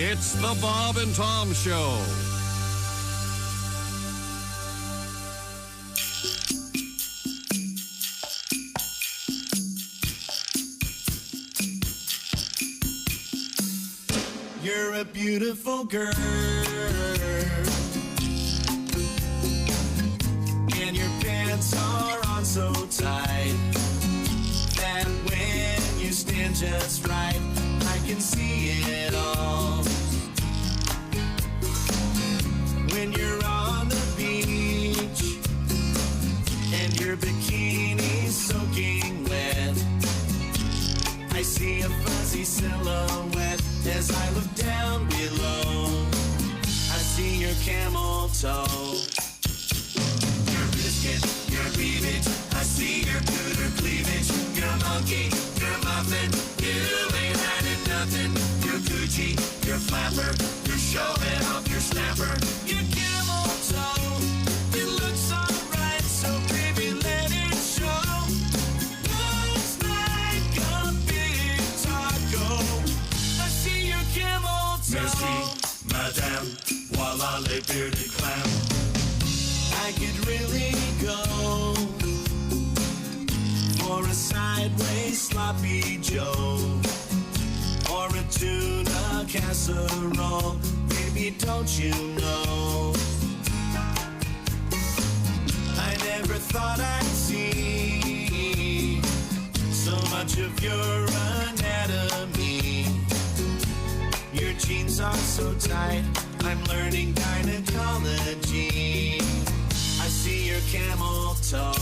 It's the Bob and Tom Show. You're a beautiful girl, and your pants are on so tight that when you stand just right, I can see it all. When you're on the beach and your bikini's soaking wet, I see a fuzzy silhouette as I look down below. I see your camel toe, your biscuit, your cleavage. I see your cooter cleavage, your monkey, your muffin. You ain't hiding nothing. Your Gucci, your flapper, you're showing off your snapper. Your camel toe, it looks alright, so baby let it show. Looks like a big taco. I see your camel toe. Merci, madame, voila les bearded clam. I could really go for a sideways sloppy Joe or a tuna casserole. Baby, don't you know? I never thought I'd see so much of your anatomy. Your jeans are so tight, I'm learning gynecology. I see your camel toe,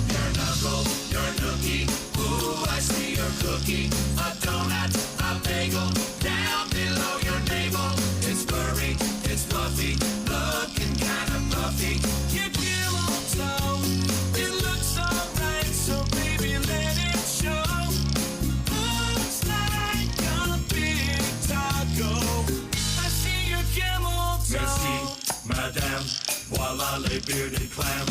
your knuckle, your nookie. Ooh, I see your cookie, a donut, a bagel, down below your navel. It's furry, it's fluffy, looking kind of puffy. Your camel toe, it looks alright, so baby let it show. Looks like a big taco. I see your camel toe. Merci, madame, voila les bearded clam.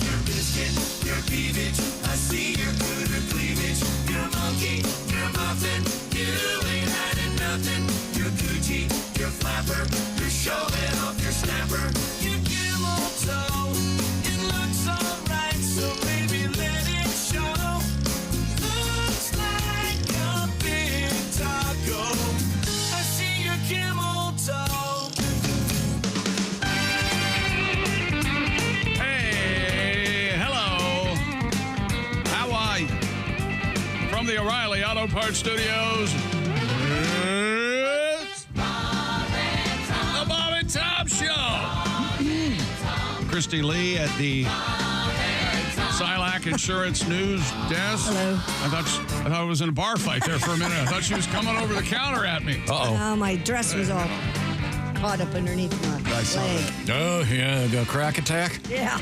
Your biscuit, your cleavage. I see your cooter cleavage. Your monkey, your muffin. You ain't hiding nothing. Your Gucci, your flapper. You're showing off your snapper. Your camel toe, it looks alright, so baby let it show. Looks like a big taco. I see your camel toe. Hey, hello. How are you? From the O'Reilly Auto Parts Studios, it's the Bob and Tom Show. Christy Lee at the Silac Insurance News Desk. Hello. I thought it was in a bar fight there for a minute. I thought she was coming over the counter at me. Oh, my dress was all caught up underneath my leg. Oh, yeah, a crack attack? Yeah.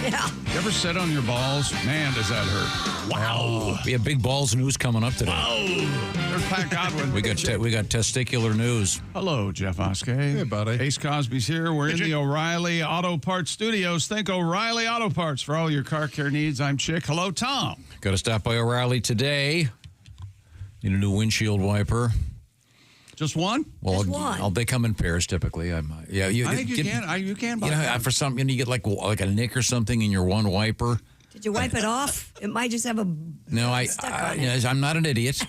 Yeah. You ever sit on your balls? Man, does that hurt. Wow. We have big balls news coming up today. Oh, there's Pat Godwin. We got testicular news. Hello, Jeff Oskey. Hey, buddy. Ace Cosby's here. We're in the O'Reilly Auto Parts Studios. Think O'Reilly Auto Parts for all your car care needs. I'm Chick. Hello, Tom. Got to stop by O'Reilly today. Need a new windshield wiper. Just one? Well, Just one. They come in pairs typically. I think you can buy that. For some, you get like a nick or something in your one wiper. Did you wipe it off? It might just have a No, I'm not an idiot.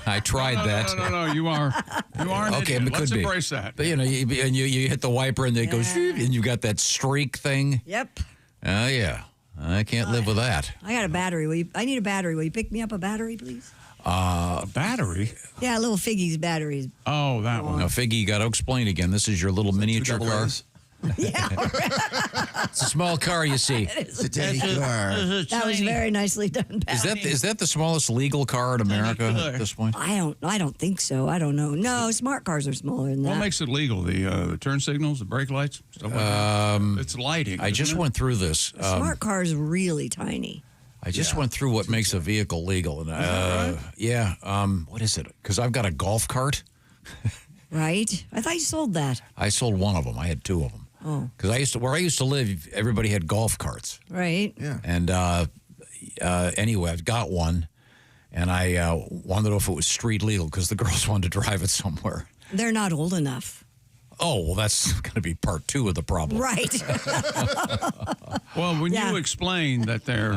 I tried that. No. You are an Okay, idiot. but Let's could be. embrace that. But you hit the wiper and it goes, and you got that streak thing. Yep. Oh yeah, I can't live with that. I got a battery. I need a battery. Will you pick me up a battery, please? A battery? Yeah, little Figgy's batteries. Oh, that one. Now, Figgy, you got to explain again. This is your little miniature car. Yeah. It's a small car, you see. It's a tiny car. That was very nicely done, Pat. Is that the smallest legal car in America at this point? I don't think so. I don't know. No, smart cars are smaller than that. What makes it legal? The turn signals, the brake lights, stuff like that? It's lighting. I just went through this. A smart car is really tiny. I just went through what makes a vehicle legal, and what is it? Because I've got a golf cart. Right? I thought you sold that. I sold one of them. I had two of them. Oh. Because where I used to live, everybody had golf carts. Right. Yeah. And anyway, I've got one, And I wanted to know if it was street legal because the girls wanted to drive it somewhere. They're not old enough. Oh, well, that's going to be part 2 of the problem. Right. Well, when you explain that they're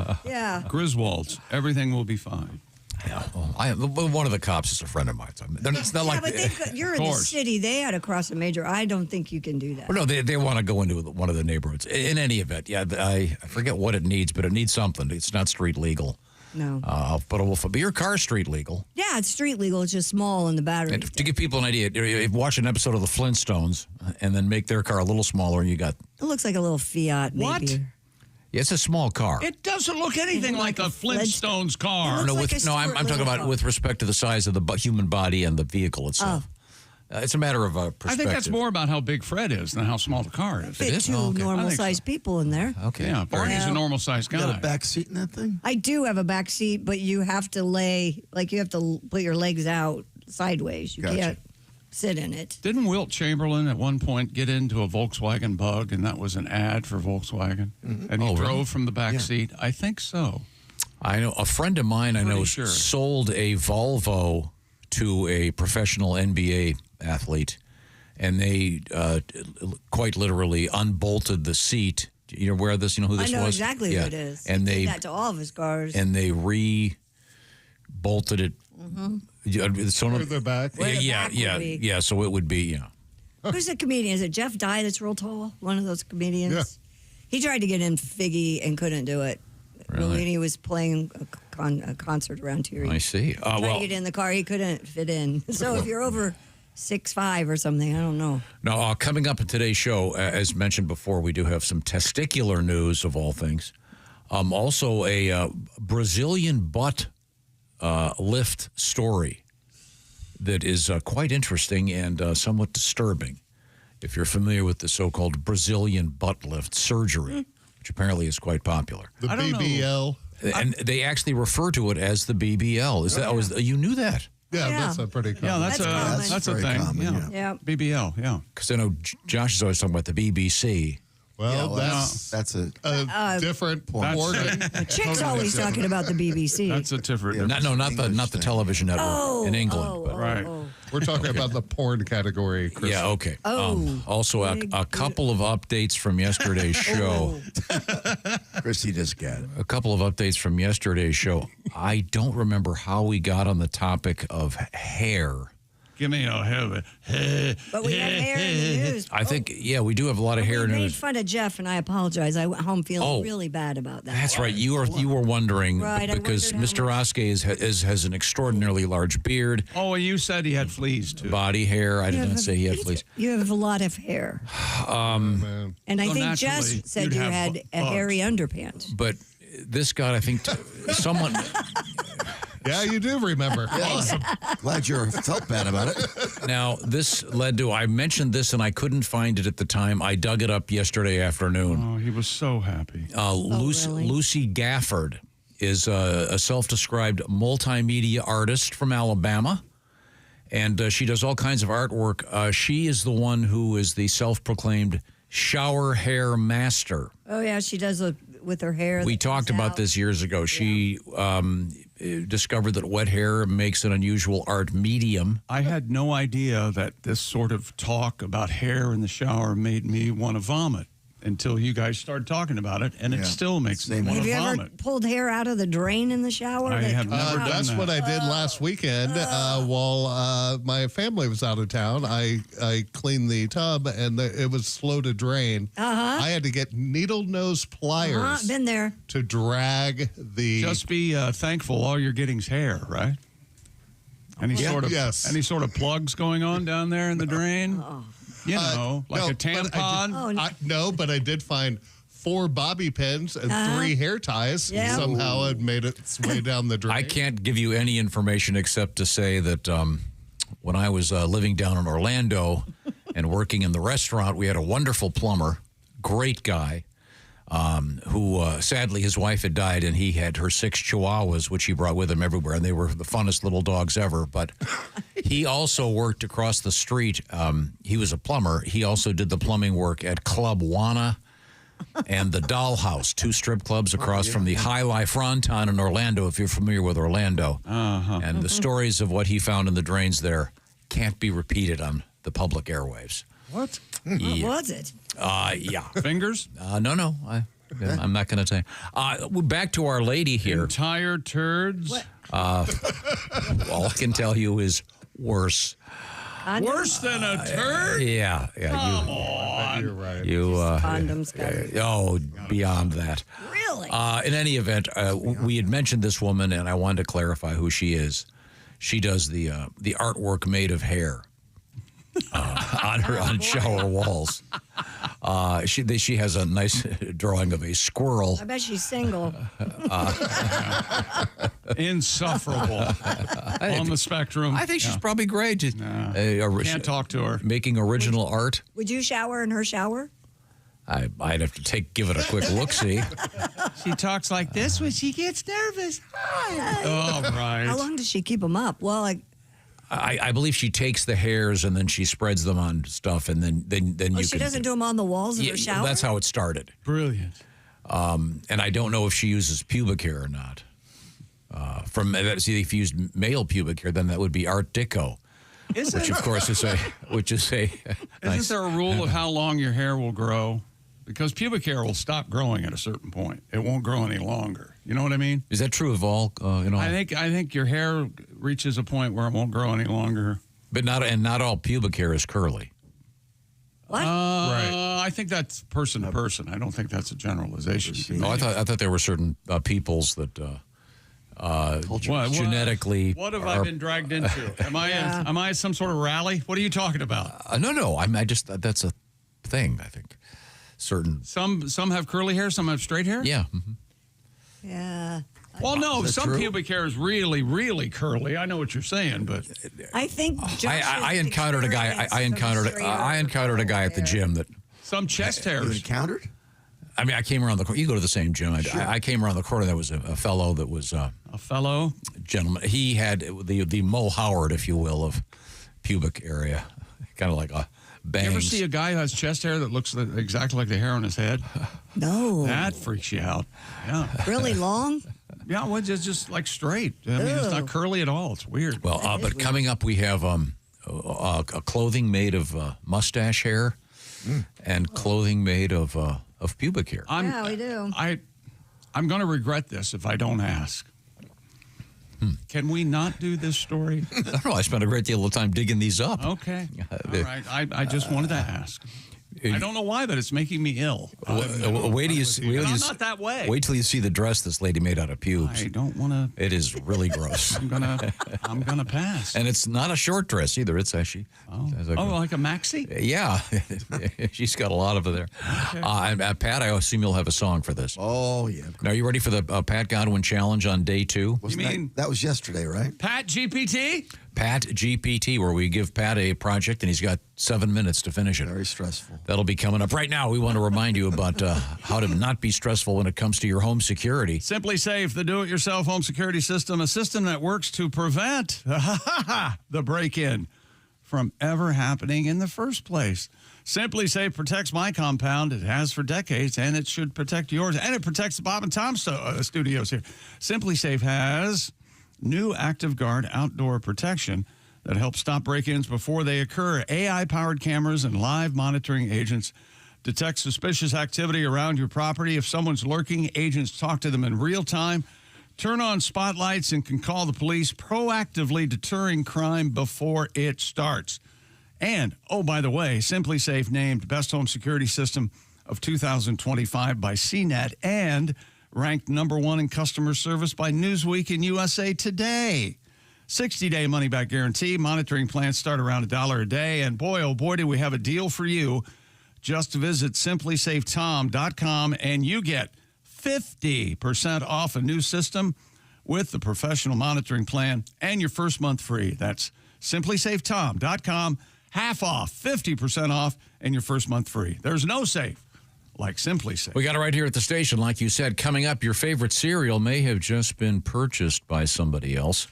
Griswolds, everything will be fine. Yeah, well, one of the cops is a friend of mine. So it's not like but you're in the city. They had to cross a major. I don't think you can do that. Well, no, they want to go into one of the neighborhoods. In any event, I forget what it needs, but it needs something. It's not street legal. No. But your car's street legal. Yeah, it's street legal. It's just small in the battery. And to give people an idea, watch an episode of the Flintstones and then make their car a little smaller, and you got... It looks like a little Fiat, maybe. What? Yeah, it's a small car. It doesn't look anything like a Flintstones car. No, like I'm talking about with respect to the size of the human body and the vehicle itself. It's a matter of perspective. I think that's more about how big Fred is than how small the car is. Fit two normal-sized people in there. Okay. Yeah, Barney's a normal-sized guy. You got a back seat in that thing? I do have a back seat, but you have to you have to put your legs out sideways. You can't sit in it. Didn't Wilt Chamberlain at one point get into a Volkswagen Bug, and that was an ad for Volkswagen? Mm-hmm. And he drove from the back seat? I think so. I know a friend of mine sold a Volvo to a professional NBA athlete, and they quite literally unbolted the seat. You're aware of this? You know who this was? I know exactly who it is. And they did that to all of his cars. And they re-bolted it. Further back. Yeah. So it would be, Who's the comedian? Is it Jeff Dye that's real tall? One of those comedians? Yeah. He tried to get in Figgy and couldn't do it. Really? When he was playing a concert around here. I see. Tried to get in the car. He couldn't fit in. So if you're over 6'5" or something, I don't know. Now, coming up in today's show, as mentioned before, we do have some testicular news of all things. Also, a Brazilian butt lift story that is quite interesting and somewhat disturbing. If you're familiar with the so-called Brazilian butt lift surgery, which apparently is quite popular. The BBL. And they actually refer to it as the BBL. You knew that? Yeah, that's a pretty common. Yeah, that's a thing. Common, yeah. BBL, yeah. Because I know Josh is always talking about the BBC. Well, that's a different organ. Chick's always talking about the BBC. That's a different. Not the television network in England. Right. We're talking about the porn category, Chris. Yeah, okay. Also, a couple of updates from yesterday's show. Christy just got it. A couple of updates from yesterday's show. I don't remember how we got on the topic of hair. Give me a hair. But we have hair in the news. I think, we do have a lot of hair in the news. We made news. fun of Jeff, and I apologize. I went home feeling really bad about that. That's right. You were wondering because Mr. Oskey has an extraordinarily large beard. Oh, and you said he had fleas too. Body hair. I didn't say he had fleas. You have a lot of hair. And I think Jess said you had a hairy underpants. But this got, I think, someone. Yeah, you do remember. Awesome. Glad you felt bad about it. Now, this led to, I mentioned this and I couldn't find it at the time. I dug it up yesterday afternoon. Oh, he was so happy. Really? Lucy Gafford is a self-described multimedia artist from Alabama. And she does all kinds of artwork. She is the one who is the self-proclaimed shower hair master. Oh, yeah, she does with her hair. We talked about this years ago. She discovered that wet hair makes an unusual art medium. I had no idea that this sort of talk about hair in the shower made me want to vomit until you guys started talking about it, and it still makes me want to vomit. Have you ever pulled hair out of the drain in the shower? I have never done That's that. what I did last weekend while my family was out of town. I cleaned the tub, and it was slow to drain. I had to get needle nose pliers Been there. to drag the... Just be thankful all you're getting is hair, right? Any sort of plugs going on down there in the drain? You know, like a tampon? But I did find 4 bobby pins and 3 hair ties. Yeah. Somehow it made its way down the drain. I can't give you any information except to say that when I was living down in Orlando and working in the restaurant, we had a wonderful plumber, great guy, who sadly his wife had died, and he had her 6 chihuahuas, which he brought with him everywhere, and they were the funnest little dogs ever. But he also worked across the street. He was a plumber. He also did the plumbing work at Club Wana. and the Dollhouse, 2 strip clubs across from the High Life Ronton in Orlando, if you're familiar with Orlando. And the stories of what he found in the drains there can't be repeated on the public airwaves. What? What was it? Yeah. Fingers? No. I'm not going to tell you. Back to Our Lady here. Entire turds? What? All I can tell you is worse. Worse than a turd? Yeah. Come on. You're right. Condoms, guys. Beyond that. Really? In any event, we had mentioned this woman, and I wanted to clarify who she is. She does the artwork made of hair on shower walls. She has a nice drawing of a squirrel. I bet she's single. Insufferable on the spectrum. I think she's probably great. Can't talk to her. Making original art. Would you shower in her shower? I'd have to give it a quick look-see. She talks like this when she gets nervous. All right. How long does she keep them up? Well, I believe she takes the hairs and then she spreads them on stuff, and then you. She doesn't do them on the walls of her shower. That's how it started. Brilliant. And I don't know if she uses pubic hair or not. If you used male pubic hair, then that would be Art Deco, which of course is a Isn't there a rule of how long your hair will grow? Because pubic hair will stop growing at a certain point. It won't grow any longer. You know what I mean? Is that true of all? I think your hair reaches a point where it won't grow any longer. But not all pubic hair is curly. What? Right. I think that's person to person. I don't think that's a generalization. No, I thought there were certain peoples that genetically. What have I been dragged into? Am I at some sort of rally? What are you talking about? No. I just that's a thing. I think certain. Some have curly hair. Some have straight hair. Yeah. Yeah. Well, no, some true? pubic hair is really, really curly. I know what you're saying, but I think I encountered a guy. I encountered a guy at the gym that. Some chest You hairs. encountered? I mean, I came around the corner. You go to the same gym. I came around the corner. There was a fellow that was A fellow. gentleman. He had the Mo Howard, if you will, of pubic area, kind of like a bangs. You ever see a guy who has chest hair that looks exactly like the hair on his head? No. That freaks you out. Yeah. Really long? Yeah, well, just like straight. I mean, it's not curly at all. It's weird. Well, but coming up, we have a clothing made of mustache hair and clothing made of pubic hair. Yeah, we do. I'm going to regret this if I don't ask. Can we not do this story? I don't know. I spent a great deal of time digging these up. Okay. All right. I just wanted to ask. I don't know why, but it's making me ill. Wait till you see. I'm not that way. Wait till you see the dress this lady made out of pubes. I don't want to. It is really gross. I'm gonna pass. And it's not a short dress either. It's actually Like a maxi? Yeah, she's got a lot of it there. Okay. Pat, I assume you'll have a song for this. Oh, yeah. Now, are you ready for the Pat Godwin Challenge on day 2? That was yesterday, right? Pat GPT? Pat GPT, where we give Pat a project and he's got 7 minutes to finish it. Very stressful. That'll be coming up. Right now, we want to remind you about how to not be stressful when it comes to your home security. Simply Safe, the do-it-yourself home security system, a system that works to prevent the break-in from ever happening in the first place. Simply Safe protects my compound. It has for decades, and it should protect yours. And it protects the Bob and Tom studios here. Simply Safe has new Active Guard outdoor protection that helps stop break-ins before they occur. AI-powered cameras and live monitoring agents detect suspicious activity around your property. If someone's lurking, agents talk to them in real time, turn on spotlights, and can call the police, proactively deterring crime before it starts. And, oh, by the way, Simply Safe named Best Home Security System of 2025 by CNET and ranked #1 in customer service by Newsweek and USA Today. 60-day money-back guarantee. Monitoring plans start around $1 a day. And boy, oh boy, do we have a deal for you. Just visit simplysafetom.com and you get 50% off a new system with the professional monitoring plan and your first month free. That's simplysafetom.com. Half off, 50% off, and your first month free. There's no safe like Simply Safe. We got it right here at the station. Like you said, coming up, your favorite cereal may have just been purchased by somebody else.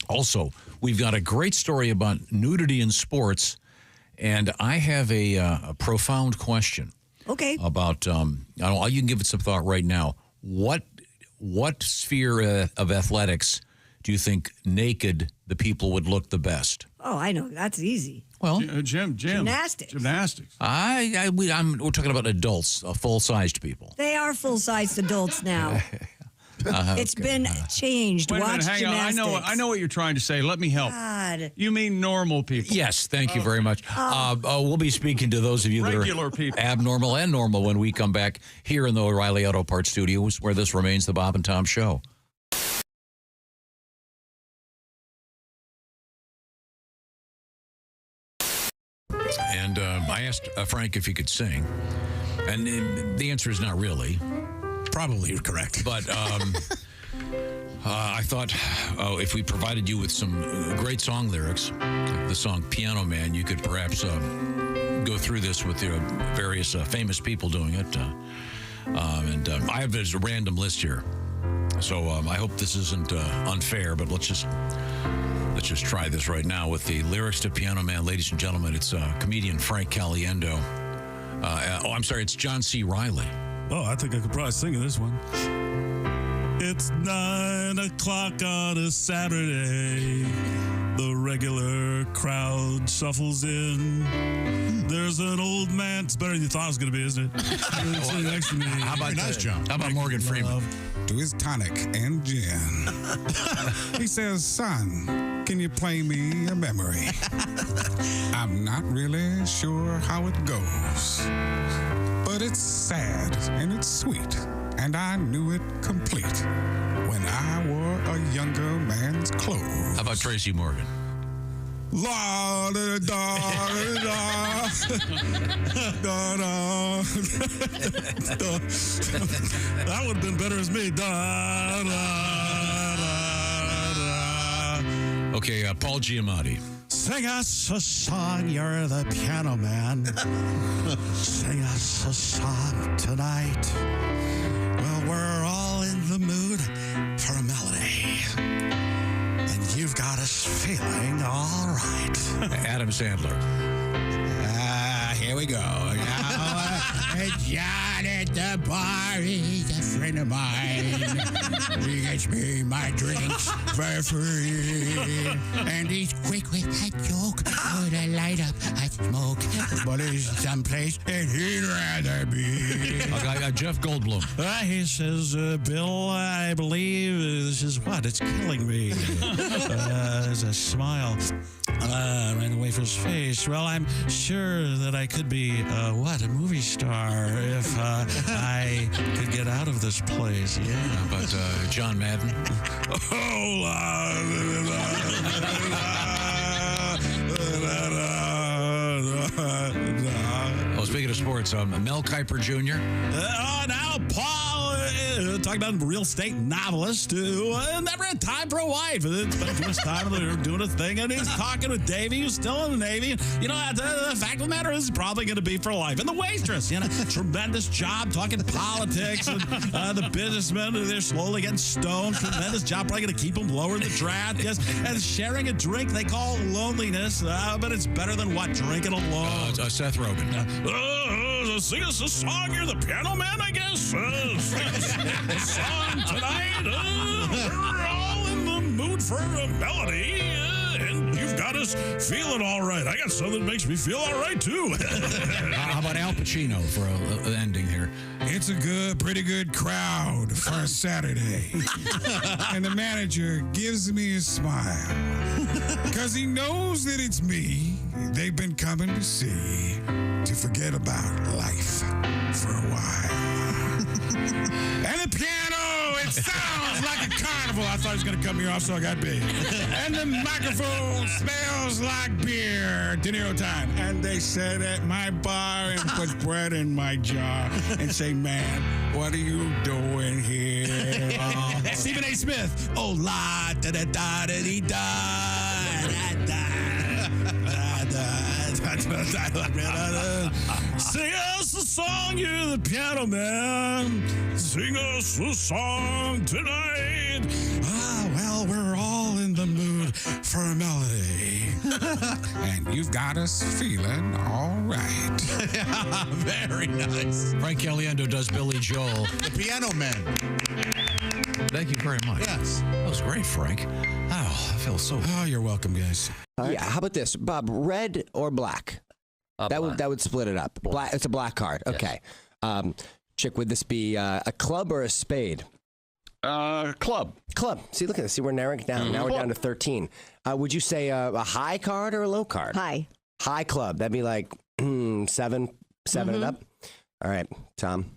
Also, we've got a great story about nudity in sports, and I have a profound question. Okay. about, I don't know, you can give it some thought right now. What sphere of athletics do you think naked the people would look the best? Oh, I know. That's easy. Well, Gym. Gymnastics. we're talking about adults, full-sized people. They are full-sized adults now. It's been changed. Wait a Watch minute, hang on. gymnastics. I know what you're trying to say. Let me help. God. You mean normal people? Yes, thank you very much. We'll be speaking to those of you that Regular are people. abnormal and normal when we come back here in the O'Reilly Auto Parts Studios, where this remains the Bob and Tom Show. And I asked Frank if he could sing, and the answer is not really. Probably you're correct. But I thought if we provided you with some great song lyrics, the song Piano Man, you could perhaps go through this with your various famous people doing it. And I have a random list here. So I hope this isn't unfair, but let's just try this right now with the lyrics to Piano Man. Ladies and gentlemen, it's comedian Frank Caliendo. It's John C. Reilly. Oh, I think I could probably sing this one. It's 9 o'clock on a Saturday. The regular crowd shuffles in. There's an old man. It's better than you thought it was going to be, isn't it? Sitting next to me. How about Nice job. How about Morgan Freeman? To his tonic and gin. He says, son, can you play me a memory? I'm not really sure how it goes, but it's sad and it's sweet, and I knew it complete when I wore a younger man's clothes. How about Tracy Morgan? La da da da da da. That would have been better as me. Da, da, da, da. Okay, Paul Giamatti. Sing us a song, you're the piano man. Sing us a song tonight. Well, we're all in the mood for a melody. And you've got us feeling all right. Adam Sandler. Here we go. Now, John at the bar is a friend of mine. He gets me my drinks for free. And he's quick with that joke. Oh, to light up a smoke. But he's someplace and he'd rather be. Okay, Jeff Goldblum. He says, Bill, I believe this is what? It's killing me. There's a smile right away from his face. Well, I'm sure that I could be, a movie star if I could get out of this place. Yeah. But John Madden. Oh, speaking of sports, Mel Kiper Jr. Now, Paul, talking about a real estate novelist who never had time for a wife. It's been too much time doing a thing, and he's talking with Davey, who's still in the Navy. You know, the fact of the matter is, probably going to be for life. And the waitress, tremendous job talking politics, and the businessmen, they're slowly getting stoned. Tremendous job, probably going to keep them lower in the draft. Yes, and sharing a drink they call loneliness, but it's better than what? Drinking alone. Seth Rogen. Sing us a song. You're the piano man, I guess. Sing us a song tonight. We're all in the mood for a melody, and you've got us feeling all right. I got something that makes me feel all right, too. How about Al Pacino for an ending here? It's a pretty good crowd for a Saturday. And the manager gives me a smile. Because he knows that it's me they've been coming to see to forget about life for a while. And the piano, it sounds like a carnival. I thought he was going to cut me off, so I got big. And the microphone smells like beer. Dinner time. And they sit at my bar and put bread in my jar and say, man, what are you doing here? Stephen A. Smith. Oh, la, da, da, da, da, dee, da, da, da, Sing us a song, you're the piano man. Sing us a song tonight. Well, we're all in the mood for a melody. And you've got us feeling all right. Very nice. Frank Caliendo does Billy Joel. The Piano Man. Thank you very much. Yes. That was great, Frank. Oh, I feel so. Oh, you're welcome, guys. Yeah, how about this, Bob? Red or black? That would split it up. Black. It's a black card. Okay. Chick, would this be a club or a spade? Club. Club. See, look at this. See, we're narrowing it down. Now we're down to 13. Would you say a high card or a low card? Hi. High club. That'd be like 7 and up. All right, Tom.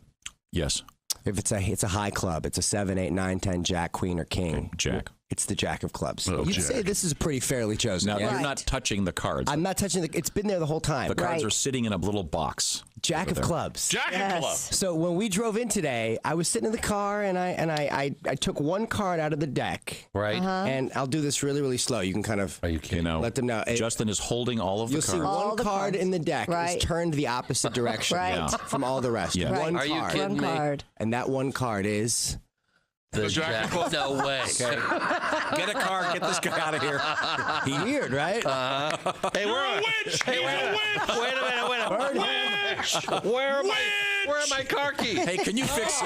Yes. If it's a high club, it's a 7, 8, 9, 10, Jack, Queen, or King. Jack. It's the Jack of clubs. Oh, You'd Jack. say this is pretty fairly chosen. Now, yeah? you're not touching the cards. I'm not touching it's been there the whole time. The cards are sitting in a little box. Jack of clubs. Jack of clubs. So when we drove in today, I was sitting in the car and I took one card out of the deck. Right. And I'll do this really, really slow. You can kind of Are you kidding? let them know. Justin is holding all of the You'll cards. see All one the card cards. in the deck Right. is turned the opposite direction Right. from all the rest. Yeah. One Right. card. Are you kidding One me? card. And that one card is... The Jack. No way. Get a card. Get this guy out of here. Weird, right? Hey, we're a witch. Hey, wait a minute. Where are my car keys? Hey, can you fix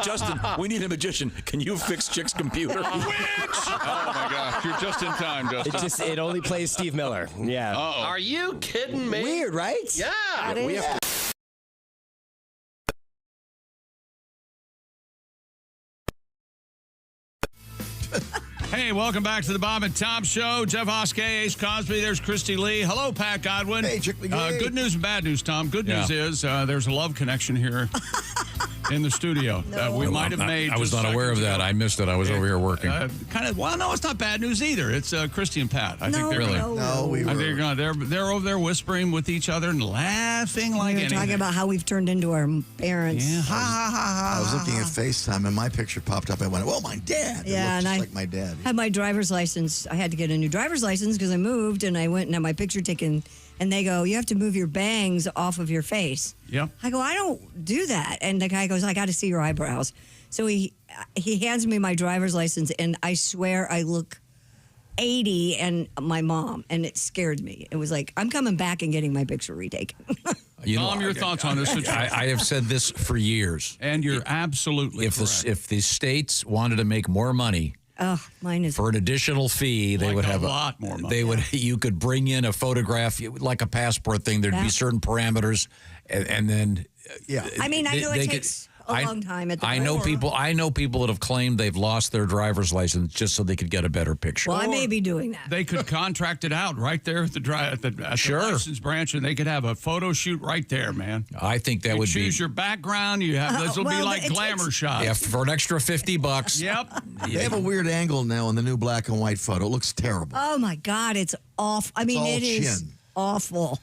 Justin? We need a magician. Can you fix Chick's computer? Oh my gosh, you're just in time, Justin. It only plays Steve Miller. Yeah. Are you kidding me? Weird, right? Yeah. We have to Hey, welcome back to the Bob and Tom Show. Jeff Oskey, Ace Cosby. There's Christy Lee. Hello, Pat Godwin. Hey, Chick McGee. Good news and bad news, Tom. Good news is there's a love connection here in the studio that we might have made. I was just not aware of seconds that. ago. I missed it. I was over here working. Well, no, it's not bad news either. It's Christy and Pat. I think they're No, we I were. think they're over there whispering with each other and laughing like We were anything. talking about how we've turned into our parents. Yeah, ha ha ha ha. I was looking at FaceTime and my picture popped up. I went, "Oh, my dad!" It Yeah, looked and just I like my dad. had my driver's license. I had to get a new driver's license because I moved, and I went and had my picture taken. And they go, "You have to move your bangs off of your face." Yep. I go, "I don't do that." And the guy goes, "I got to see your eyebrows." So he hands me my driver's license, and I swear I look 80 and my mom, and it scared me. It was like, I'm coming back and getting my picture retaken. Tom, your thoughts on this situation? I have said this for years. And you're absolutely correct. If the states wanted to make more money Oh, mine is. for an additional fee, they Like would a have lot more money. They would. You could bring in a photograph like a passport thing. There'd be Yeah. certain parameters, and then Yeah. I mean, I know it they takes a long time at the I know door. people. I know people that have claimed they've lost their driver's license just so they could get a better picture. Well, I may be doing that. They could contract it out right there at the Sure. license branch, and they could have a photo shoot right there, man. I think that You would choose be. your background. You have this will be well, like it glamour takes- shots. Yeah, for an extra $50. Yep. They have a weird angle now in the new black and white photo. It looks terrible. Oh my God, it's awful. I mean, all it is chin. awful.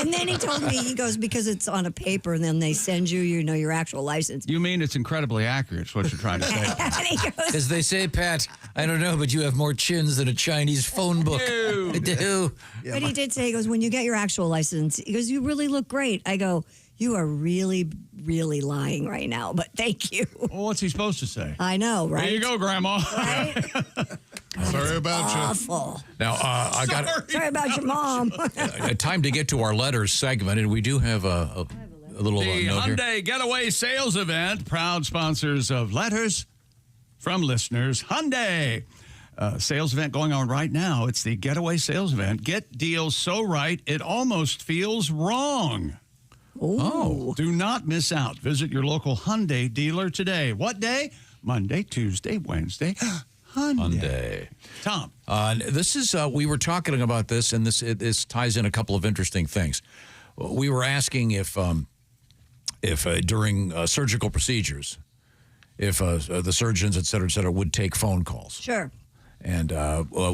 And then he told me, he goes, because it's on a paper, and then they send you, your actual license. You mean it's incredibly accurate? Is what you're trying to say? And he goes, As they say, Pat, I don't know, but you have more chins than a Chinese phone book. I do. but he did say, he goes, when you get your actual license, he goes, you really look great. I go, you are really, really lying right now, but thank you. Well, what's he supposed to say? I know, right? There you go, Grandma. Right? Sorry about you. Awful. Now, I got Sorry about your mom. time to get to our letters segment, and we do have a little The note here. Hyundai Getaway Sales Event, proud sponsors of letters from listeners. Hyundai. Sales event going on right now. It's the Getaway Sales Event. Get deals so right, it almost feels wrong. Oh. Do not miss out. Visit your local Hyundai dealer today. What day? Monday, Tuesday, Wednesday. Hyundai. Tom. This is we were talking about this, and this ties in a couple of interesting things. We were asking if during surgical procedures, if the surgeons, et cetera, would take phone calls. Sure. And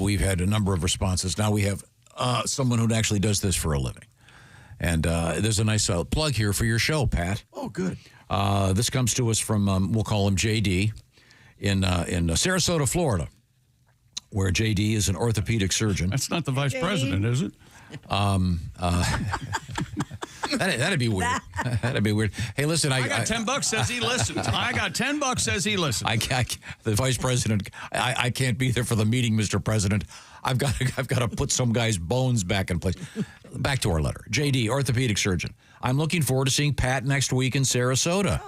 we've had a number of responses. Now we have someone who actually does this for a living. And there's a nice plug here for your show, Pat. Oh, good. This comes to us from, we'll call him JD, in Sarasota, Florida, where JD is an orthopedic surgeon. That's not the vice president, is it? That'd be weird. That'd be weird. Hey, listen, I got $10 says he listens. I got $10 says he listens. The vice president, I can't be there for the meeting, Mr. President. I've got to put some guy's bones back in place. Back to our letter. JD, orthopedic surgeon. I'm looking forward to seeing Pat next week in Sarasota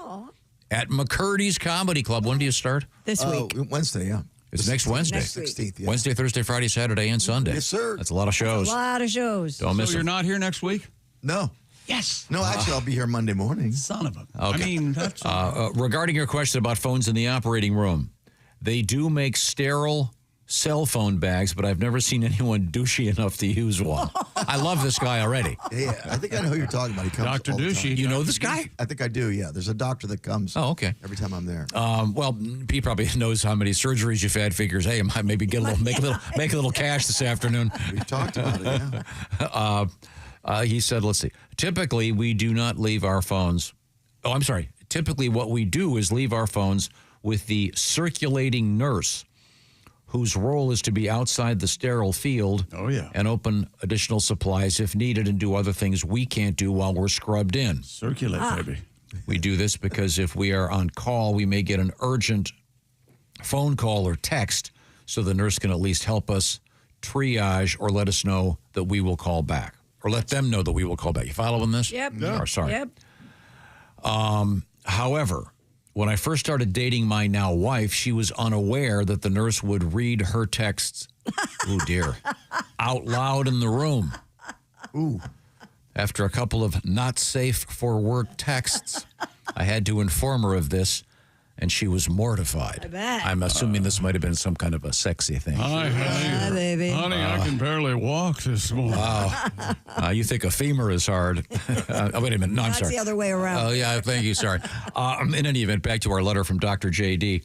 at McCurdy's Comedy Club. When do you start? This week. Wednesday, yeah. It's next Wednesday. Next week. 16th, yeah. Wednesday, Thursday, Friday, Saturday, and Sunday. Yes, sir. That's a lot of shows. A lot of shows. Don't miss So you're them. not here next week? No. Yes. No, actually, I'll be here Monday morning. Son of a. Okay. I mean, that's. Regarding your question about phones in the operating room, they do make sterile cell phone bags, but I've never seen anyone douchey enough to use one. I love this guy already. Yeah, I think I know who you're talking about. He comes Dr. all the time. Douchey. You know this guy? I think I do, yeah. There's a doctor that comes okay. every time I'm there. Well, he probably knows how many surgeries you've had. Figures, hey, I might maybe make a little cash this afternoon. We've talked about it, yeah. He said, let's see. Typically, we do not leave our phones. Oh, I'm sorry. Typically, what we do is leave our phones with the circulating nurse, whose role is to be outside the sterile field and open additional supplies if needed and do other things we can't do while we're scrubbed in. Circulate, baby. We do this because if we are on call, we may get an urgent phone call or text, so the nurse can at least help us triage or let us know that we will call back, or let them know that we will call back. You following this? Yep. Or, sorry. Yep. However, when I first started dating my now wife, she was unaware that the nurse would read her texts, oh dear, out loud in the room. Ooh. After a couple of not safe for work texts, I had to inform her of this, and she was mortified. I bet. I'm assuming this might have been some kind of a sexy thing. Yeah, baby. Honey, I can barely walk this morning. Wow. You think a femur is hard. Wait a minute. No, I'm That's sorry. the other way around. Oh, yeah, thank you. Sorry. In any event, back to our letter from Dr. JD.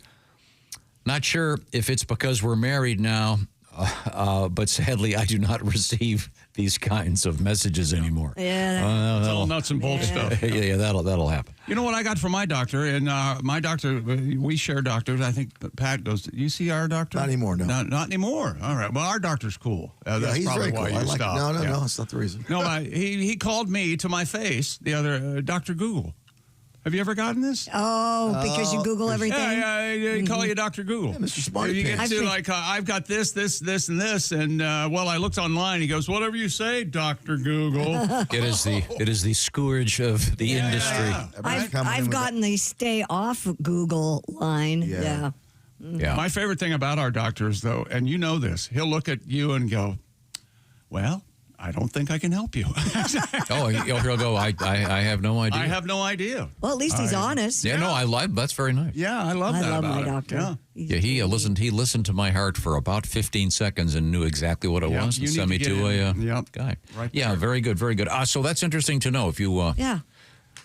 Not sure if it's because we're married now, but sadly, I do not receive these kinds of messages anymore. Yeah. It's all nuts and bolts stuff. Yeah, that'll happen. You know what I got from my doctor? And my doctor, we share doctors. I think Pat goes, you see our doctor? Not anymore, no. Not anymore. All right. Well, our doctor's cool. That's he's probably very why cool. you stopped. No, Yeah. that's not the reason. No, he called me to my face the other, Dr. Google. Have you ever gotten this? Oh, because you Google everything? Yeah, they call you Dr. Google. Yeah, Mr. Smarty You get Pants. to like, I've got this, and this, and well, I looked online. He goes, whatever you say, Dr. Google. It is the scourge of the industry. I've gotten the stay off Google line. Yeah. Yeah. My favorite thing about our doctors, though, and you know this, he'll look at you and go, well, I don't think I can help you. He'll go, I have no idea. I have no idea. Well, at least he's honest. Yeah, no, I like that's very nice. Yeah, I love I that love about my him. doctor. Yeah. Yeah, he listened to my heart for about 15 seconds and knew exactly what it Yeah, was and you sent me need to to get a in. Yep. guy. Right Yeah, there. very good, very good. So that's interesting to know. If you Yeah.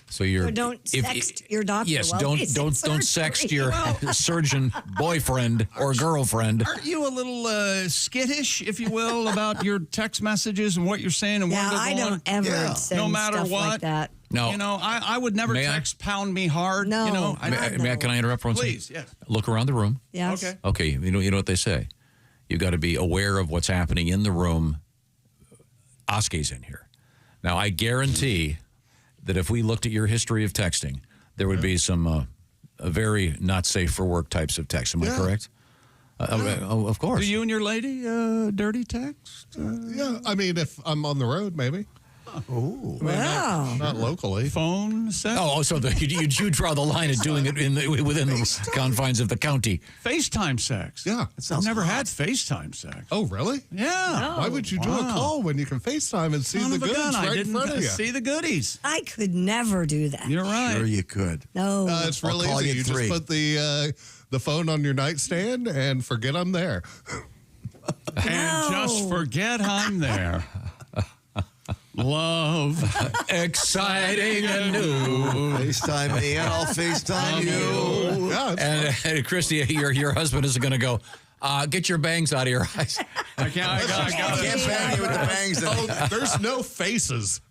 so you're So don't sext your doctor Yes, while he's in don't surgery. sext your surgeon boyfriend or girlfriend. Aren't you a little skittish, if you will, about your text messages and what you're saying and Yeah, where I they're going? don't ever Yeah. send No matter stuff what. like that. No, You know, I would never May I? text pound me hard. No. You know, Can I interrupt for one second? Please, yes. Look around the room. Yes. Okay. Okay, you know what they say. You've got to be aware of what's happening in the room. Oskay's in here. Now, I guarantee that if we looked at your history of texting, there would be some very not safe for work types of texts. Am I correct? Of course. Do you and your lady dirty text? Yeah, I mean, if I'm on the road, maybe. Wow. Not locally. Phone sex? So you draw the line at doing it within the confines of the county. FaceTime sex. Yeah. I've never had FaceTime sex. Oh, really? Yeah. Why would you do a call when you can FaceTime and see Son the of a goods gun, I right in didn't front of you? see the goodies. I could never do that. You're right. Sure you could. No. It's real I'll call easy. you You at just 3. put the phone on your nightstand and forget I'm there. And just forget I'm there. Love. Exciting and new. FaceTime me and I'll FaceTime you. Yeah, it's And Christy, your husband is going to go, get your bangs out of your eyes. I got Can't bang you with the bangs. there's no faces.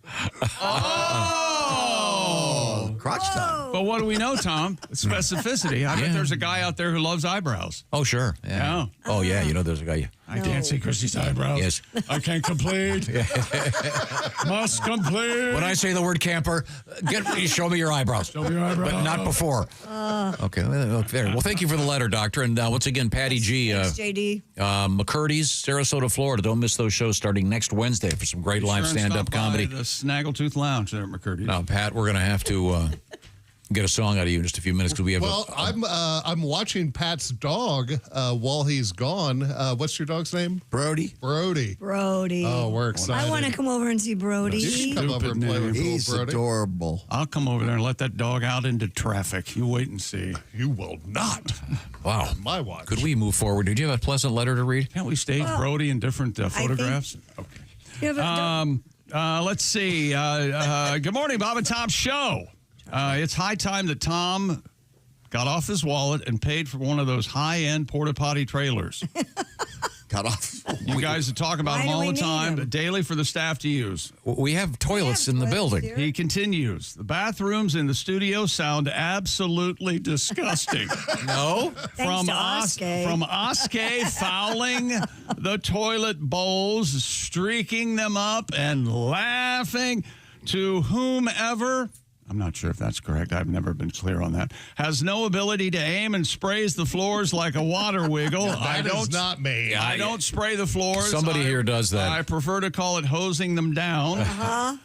Oh. Crotch time. But what do we know, Tom? Specificity. I bet there's a guy out there who loves eyebrows. Oh, sure. Yeah. Oh, yeah. You know, there's a guy. I can't see Christy's eyebrows. Yes. I can't complete. Must complete. When I say the word camper, show me your eyebrows. Show me your eyebrows. But not before. Okay. Well, thank you for the letter, Doctor. And once again, Patty G. Thanks, JD. McCurdy's, Sarasota, Florida. Don't miss those shows starting next Wednesday for some great live stand-up comedy. The Snaggletooth Lounge there at McCurdy's. Now, Pat, we're going to have to get a song out of you in just a few minutes because we have. Well, I'm watching Pat's dog while he's gone. What's your dog's name? Brody. Brody. Oh, we're excited. I want to come over and see Brody. You should come over and play with He's little Brody. adorable. I'll come over there and let that dog out into traffic. You wait and see. You will not. Wow. On my watch. Could we move forward? Did you have a pleasant letter to read? Can't we stage Brody in different photographs? Okay. You have a- Let's see. Good morning, Bob and Tom Show. It's high time that Tom got off his wallet and paid for one of those high-end porta potty trailers. Got off. You guys talk about Why them do all we the need time, them? daily for the staff to use. We have toilets in the toilets building. here. He continues. The bathrooms in the studio sound absolutely disgusting. No? From to Oskay. Oskay fouling the toilet bowls, streaking them up, and laughing to whomever. I'm not sure if that's correct. I've never been clear on that. Has no ability to aim and sprays the floors like a water wiggle. That is not me. I don't spray the floors. Somebody here does that. I prefer to call it hosing them down.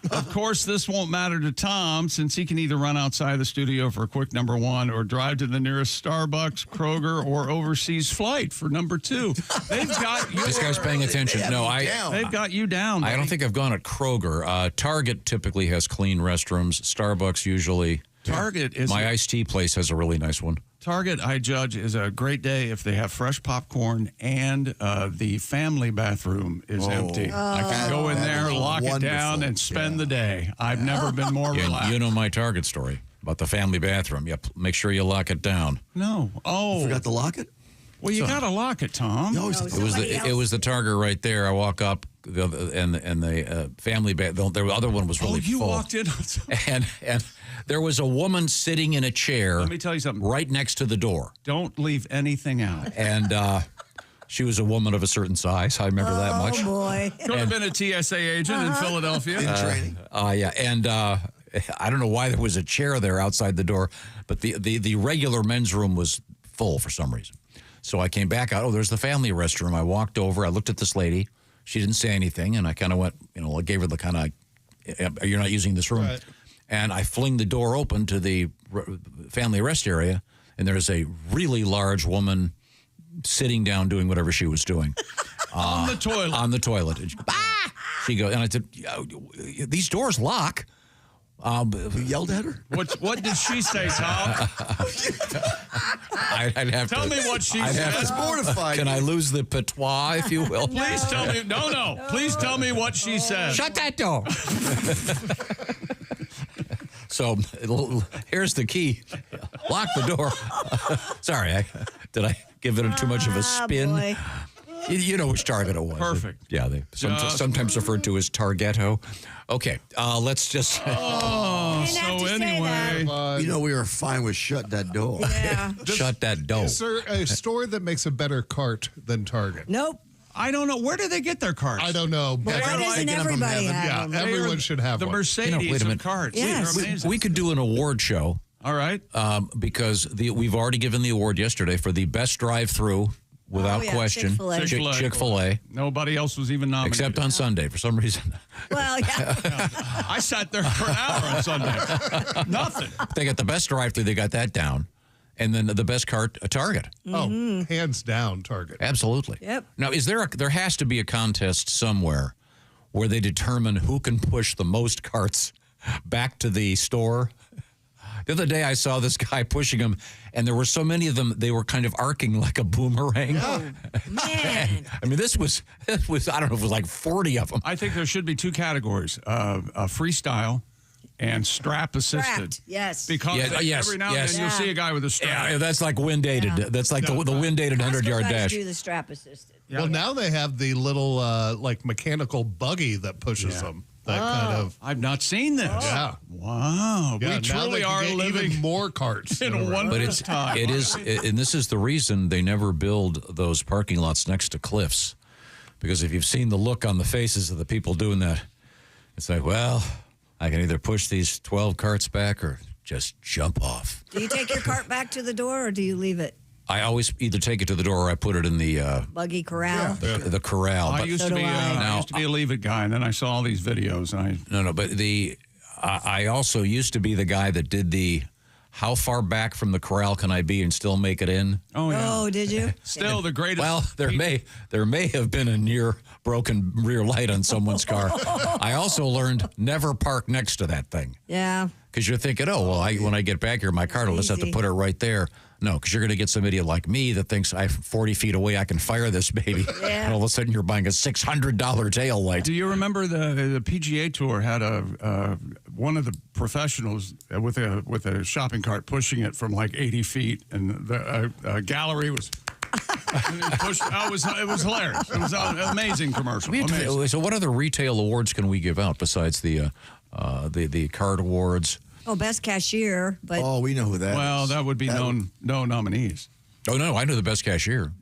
Of course, this won't matter to Tom since he can either run outside the studio for a quick number one or drive to the nearest Starbucks, Kroger, or overseas flight for number two. They've got you. This guy's paying attention. They've got you down. I don't buddy. think I've gone at Kroger. Target typically has clean restrooms. Starbucks usually. Target is My iced tea place has a really nice one. Target, I judge, is a great day if they have fresh popcorn and the family bathroom is empty. I can go in there, lock it down, and spend the day. I've never been more relaxed. You know my Target story about the family bathroom. Yep. Make sure you lock it down. No. Oh. Forgot to lock it? Well, you got to lock it, Tom. No, It was the Target right there. I walk up, and the family bathroom. The other one was really you full. walked in. And there was a woman sitting in a chair. Let me tell you something. Right next to the door. Don't leave anything out. And she was a woman of a certain size. I remember that much. Oh, boy. Could have been a TSA agent in Philadelphia. In training. Yeah, and I don't know why there was a chair there outside the door, but the regular men's room was full for some reason. So I came back out. Oh, there's the family restroom. I walked over. I looked at this lady. She didn't say anything, and I kind of went, I gave her the kind of, you're not using this room. Right. And I fling the door open to the family rest area, and there's a really large woman sitting down doing whatever she was doing. On the toilet. On the toilet. And she goes, and I said, these doors lock. You yelled at her? What did she say, Tom? I'd have Tell to, me what she I'd said. have to- It's mortified. Can I lose the patois, if you will? Please tell me. No. Please tell me what she said. Shut that door. So here's the key. Lock the door. Sorry, did I give it too much of a spin? Boy. You know which Target it was. Perfect. Yeah, they sometimes referred to as Targetto. Okay, let's just. Oh, Didn't have so to say anyway. You know, we were fine with shut that door. Yeah. Shut that door. Is there a store that makes a better cart than Target? Nope. I don't know. Where do they get their carts? I don't know. Why doesn't everybody have Yeah, them? everyone should have the one. Mercedes wait a of minute. carts. Yes. They're amazing. We could do an award show. All right. Because we've already given the award yesterday for the best drive-through without yeah, question. Chick-fil-A. Chick-fil-A. Nobody else was even nominated. Except on Sunday, for some reason. Well, yeah. I sat there for an hour on Sunday. Nothing. They got the best drive-through. They got that down. And then the best cart, a Target. Oh, hands down, Target. Absolutely. Yep. Now, there has to be a contest somewhere where they determine who can push the most carts back to the store. The other day, I saw this guy pushing them, and there were so many of them, they were kind of arcing like a boomerang. Oh, man. I mean, this was, I don't know, it was like 40 of them. I think there should be two categories: freestyle and strap assisted. Strapped, yes. Because every now and then you'll see a guy with a strap. Yeah, that's like wind-aided. Yeah. That's like the wind-aided 100-yard Costco guys dash. do the strap assisted. Yeah. Well, now they have the little like mechanical buggy that pushes them. That kind of. I've not seen this. Yeah. Wow. Yeah, We now truly they can are get living even more carts in a around. wondrous time. It is, and this is the reason they never build those parking lots next to cliffs. Because if you've seen the look on the faces of the people doing that, it's like, well, I can either push these 12 carts back or just jump off. Do you take your cart back to the door or do you leave it? I always either take it to the door or I put it in the buggy corral. the corral. I used to be a leave it guy, and then I saw all these videos, and but I also used to be the guy that did the how far back from the corral can I be and still make it in? Oh, yeah. Oh, did you? Still the greatest. Well, there may have been a near broken rear light on someone's car. I also learned never park next to that thing. Yeah. Because you're thinking, when I get back here, my car will just have to put it right there. No, because you're going to get some idiot like me that thinks I'm 40 feet away, I can fire this baby. Yeah. And all of a sudden you're buying a $600 tail light. Do you remember the PGA Tour had one of the professionals with a shopping cart pushing it from like 80 feet, and the gallery was pushed. It was hilarious. It was an amazing commercial. Amazing. So what other retail awards can we give out besides the card awards? Oh, best cashier, but we know who that is. Well, that would be no nominees. Oh, no, I know the best cashier.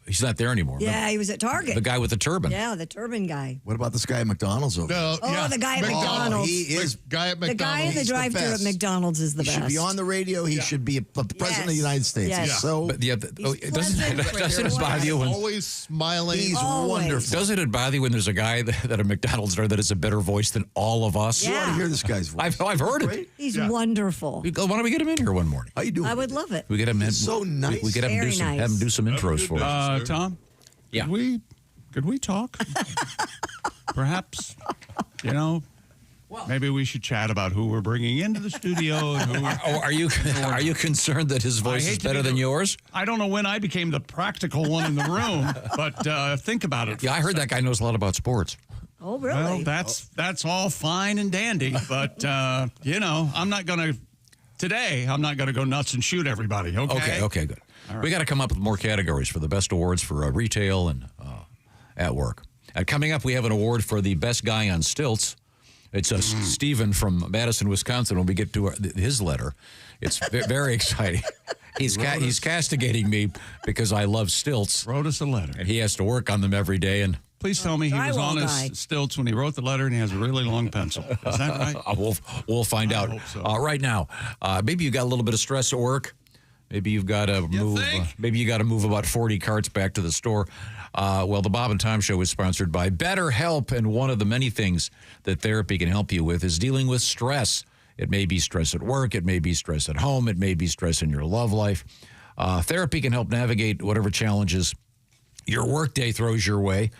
He's not there anymore. yeah, he was at Target. The guy with the turban. Yeah, the turban guy. What about this guy at McDonald's over there? The guy at McDonald's. He is guy at The McDonald's. guy in the He's the drive-thru at best. McDonald's is the He best. should be on the radio. He should be the president of the United States. Yes. He's so But pleasant. doesn't it bother you when Always smiling. he's Always. wonderful. doesn't it bother you when there's a guy at a McDonald's there that has a better voice than all of us? You Yeah. want to hear this guy's voice? I've heard it. Great. He's wonderful. Why don't we get him in here one morning? How you doing? I would love it. We get him in. He's so nice. We get him Very do some nice. have him do some intros for us. Tom? Yeah. Could we talk? Perhaps, maybe we should chat about who we're bringing into the studio. And who Are you concerned that his voice hate is to be better than yours? I don't know when I became the practical one in the room, but think about it. Yeah, I heard that guy knows a lot about sports. Oh, really? Well, that's all fine and dandy, but I'm not going to go nuts and shoot everybody. Okay, good. We got to come up with more categories for the best awards for retail and at work. Coming up, we have an award for the best guy on stilts. It's Stephen from Madison, Wisconsin. When we get to his letter, it's very exciting. He's castigating me because I love stilts. Wrote us a letter. And he has to work on them every day. And please tell me he was on his stilts when he wrote the letter and he has a really long pencil. Is that right? We'll find out. hope so. Right now, maybe you got a little bit of stress at work. Maybe you've got to move. Maybe you got to move about 40 carts back to the store. Well, the Bob and Tom Show is sponsored by BetterHelp, and one of the many things that therapy can help you with is dealing with stress. It may be stress at work. It may be stress at home. It may be stress in your love life. Therapy can help navigate whatever challenges your workday throws your way,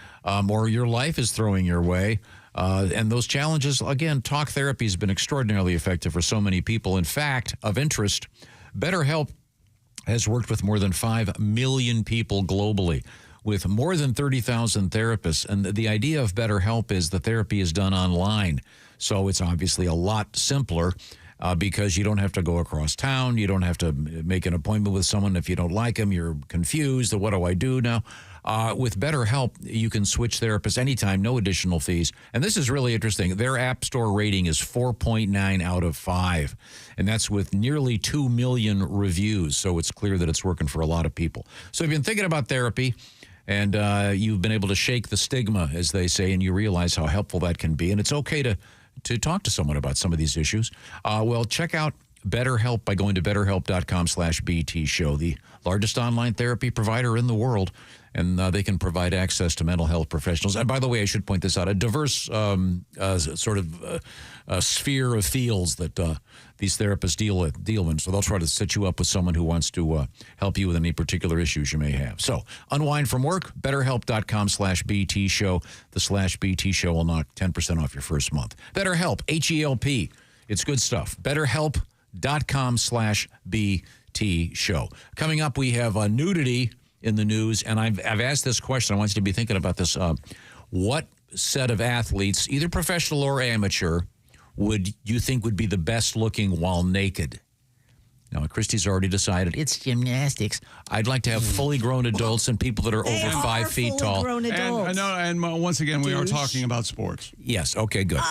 or your life is throwing your way. And those challenges, again, talk therapy has been extraordinarily effective for so many people. In fact, of interest, BetterHelp has worked with more than 5 million people globally, with more than 30,000 therapists. And the idea of BetterHelp is the therapy is done online. So it's obviously a lot simpler because you don't have to go across town. You don't have to make an appointment with someone if you don't like them. You're confused. What do I do now? With BetterHelp, you can switch therapists anytime, no additional fees. And this is really interesting. Their App Store rating is 4.9 out of 5. And that's with nearly 2 million reviews. So it's clear that it's working for a lot of people. So if you've been thinking about therapy and you've been able to shake the stigma, as they say, and you realize how helpful that can be, and it's okay to talk to someone about some of these issues, well, check out BetterHelp by going to BetterHelp.com/BT Show, the largest online therapy provider in the world. And they can provide access to mental health professionals. And by the way, I should point this out, a diverse sphere of fields that these therapists deal in. So they'll try to set you up with someone who wants to help you with any particular issues you may have. So unwind from work, BetterHelp.com/BT Show. The /BT Show will knock 10% off your first month. BetterHelp, H-E-L-P. It's good stuff. BetterHelp.com/BT Show. Coming up, we have nudity in the news, and I've asked this question. I want you to be thinking about this. What set of athletes, either professional or amateur, would you think would be the best looking while naked? Now, Christy's already decided it's gymnastics. I'd like to have fully grown adults and people that are over 5 feet tall. Grown adults. And once again, we are talking about sports. Yes. Okay, good.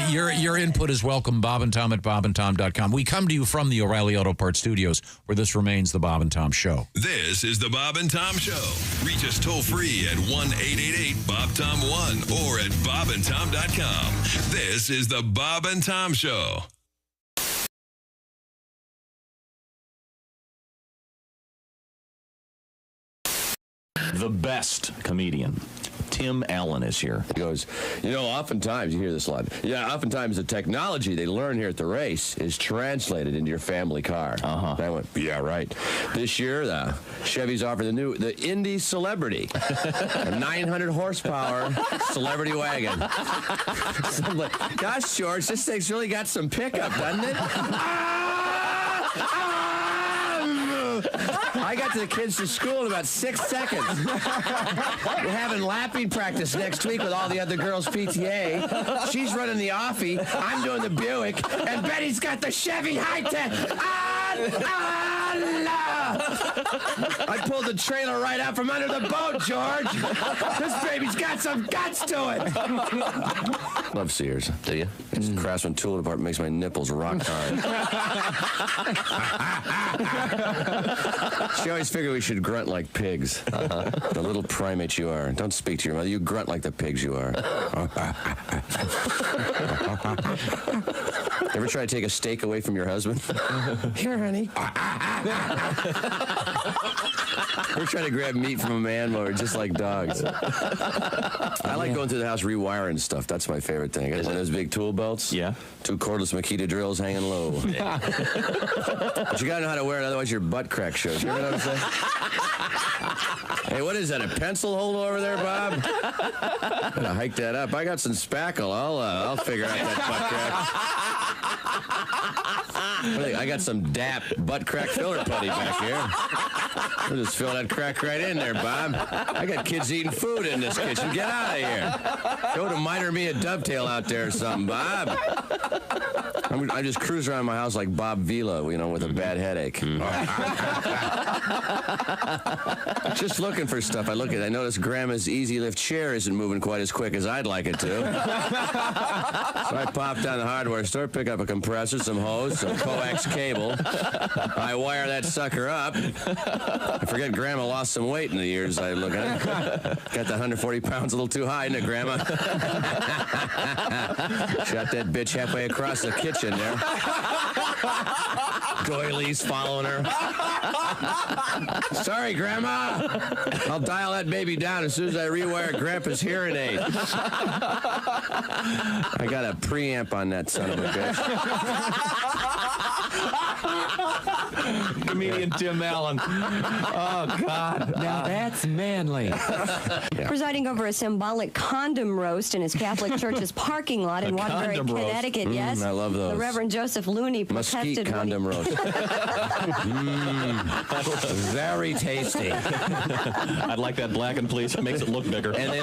Your input is welcome, Bob and Tom at bobandtom.com. We come to you from the O'Reilly Auto Parts Studios, where this remains the Bob and Tom Show. This is the Bob and Tom Show. Reach us toll free at 1-888-BOB-TOM-1 or at bobandtom.com. This is the Bob and Tom Show. The best comedian, Tim Allen, is here. He goes, oftentimes, you hear this a lot. Yeah, oftentimes the technology they learn here at the race is translated into your family car. Uh-huh. I went, yeah, right. This year, the Chevy's offered the Indy Celebrity, a 900 horsepower celebrity wagon. So I'm like, gosh, George, this thing's really got some pickup, doesn't it? I got the kids to school in about 6 seconds. We're having lapping practice next week with all the other girls' PTA. She's running the Offie. I'm doing the Buick. And Betty's got the Chevy High-Tech. I pulled the trailer right out from under the boat, George. This baby's got some guts to it. Love Sears. Do you? It's the Craftsman tool department makes my nipples rock hard. She always figured we should grunt like pigs. The little primates you are. Don't speak to your mother. You grunt like the pigs you are. Ever try to take a steak away from your husband? Here, honey. Ever try to grab meat from a man while we're just like dogs? I like going through the house rewiring stuff. That's my favorite thing. I got one of those big tool belts. Yeah. 2 cordless Makita drills hanging low. But you gotta know how to wear it, otherwise your butt crack shows. You ever know what I'm saying? Hey, what is that, a pencil holder over there, Bob? I'm gonna hike that up. I got some spackle. I'll figure out that butt crack. I got some DAP butt crack filler putty back here. We'll just fill that crack right in there, Bob. I got kids eating food in this kitchen. Get out of here. Go to Miter Me a Dovetail out there or something, Bob. I just cruise around my house like Bob Vila, with a bad headache. Just looking for stuff. I noticed Grandma's Easy Lift chair isn't moving quite as quick as I'd like it to. So I popped down the hardware store, pick up a compressor, some hose, some coax cable. I wire that sucker up. I forget Grandma lost some weight in the years I look at it. Got the 140 pounds a little too high, isn't it, Grandma? Shot that bitch halfway across the kitchen there. Doilies following her. Sorry, Grandma. I'll dial that baby down as soon as I rewire Grandpa's hearing aid. I got a preamp on that son of a bitch. Comedian Tim Allen. Oh, God. Now that's manly. Presiding over a symbolic condom roast in his Catholic church's parking lot in Waterbury, Connecticut. Yes, I love those. The Reverend Joseph Looney protested. Mesquite condom roast. Very tasty. I'd like that blackened, please. It makes it look bigger. And they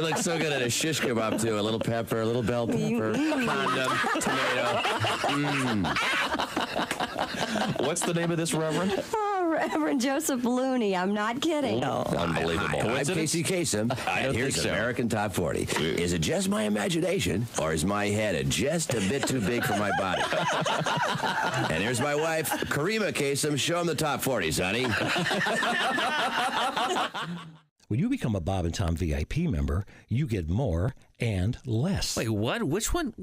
look so good at a shish kebab, too. A little pepper, a little bell pepper, condom, tomato. What's the name of this reverend? Oh, Reverend Joseph Looney. I'm not kidding. Unbelievable. I'm Casey Kasem, and here's American Top 40. Is it just my imagination, or is my head just a bit too big for my body? And here's my wife, Karima Kasem. Show him the Top 40s, honey. When you become a Bob and Tom VIP member, you get more and less. Wait, what? Which one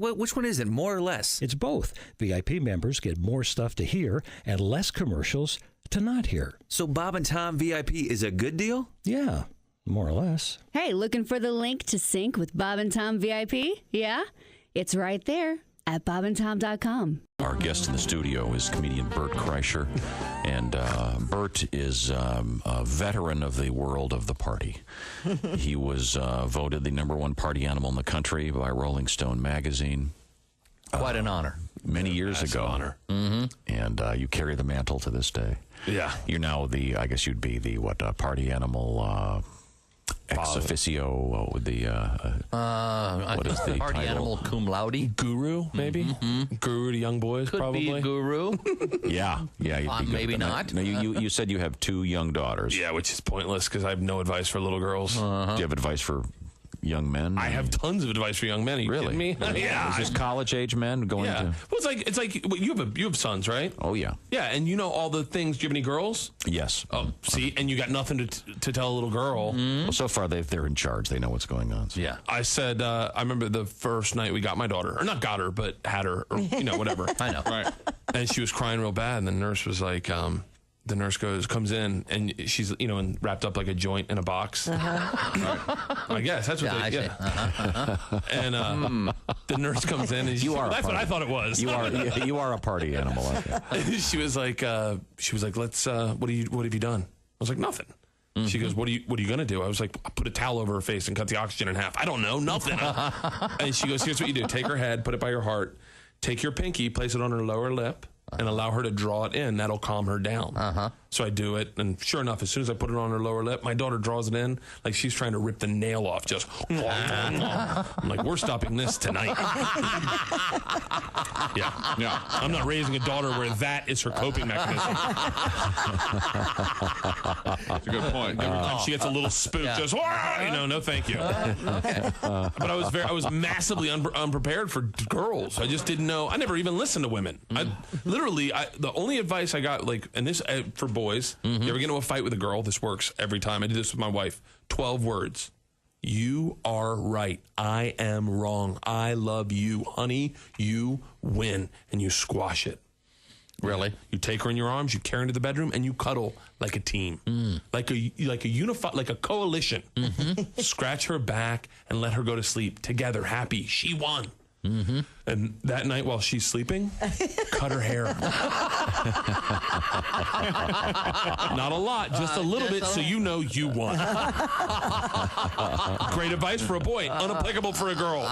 is it? More or less? It's both. VIP members get more stuff to hear and less commercials to not hear. So Bob and Tom VIP is a good deal? Yeah, more or less. Hey, looking for the link to sync with Bob and Tom VIP? Yeah? It's right there at bobandtom.com. Our guest in the studio is comedian Bert Kreischer, and Bert is a veteran of the world of the party. He was voted the #1 party animal in the country by Rolling Stone magazine. Quite an honor. Many years ago. Honor. Mm-hmm. And you carry the mantle to this day. Yeah. You're now I guess you'd be the party animal ex officio with the what is the party title? animal cum laude? Guru, maybe? Guru to young boys, Could probably. be a guru. Yeah. You'd be good Maybe at that. not. No, you said you have 2 young daughters. Yeah, which is pointless because I have no advice for little girls. Do you have advice for young men? I have tons of advice for young men. Are you kidding me? Yeah. Is this college age men going to? Well, it's like well, you have sons, right? Oh yeah. Yeah, and you know all the things. Do you have any girls? Yes. Oh, see, and you got nothing to tell a little girl. Well, so far they're in charge. They know what's going on. So. Yeah. I said, I remember the first night we got my daughter, or not got her, but had her, or whatever. I know. Right. And she was crying real bad, and the nurse was like, the nurse comes in, and she's, and wrapped up like a joint in a box. I guess that's what And the nurse comes in, and that's what I thought it was. You are a party animal. She was like, let's, what have you done? I was like, nothing. She goes, what are you gonna do? I was like, I put a towel over her face and cut the oxygen in half. I don't know, nothing. And she goes, here's what you do: take her head, put it by her heart, take your pinky, place it on her lower lip, and allow her to draw it in. That'll calm her down. So I do it, and sure enough, as soon as I put it on her lower lip, my daughter draws it in like she's trying to rip the nail off. Just, I'm like, we're stopping this tonight. Yeah. I'm not raising a daughter where that is her coping mechanism. That's a good point. Every time she gets a little spook, just, no, thank you. But I was massively unprepared for girls. I just didn't know. I never even listened to women. The only advice I got, and this for boys, you ever get into a fight with a girl? This works every time. I did this with my wife. 12 words. You are right. I am wrong. I love you, honey. You win, and you squash it. Really? You take her in your arms, you carry her into the bedroom, and you cuddle like a team, like a coalition. Scratch her back and let her go to sleep together, happy. She won. And that night while she's sleeping, cut her hair. Not a lot, just a little bit, so you know you won. Great advice for a boy, unapplicable for a girl.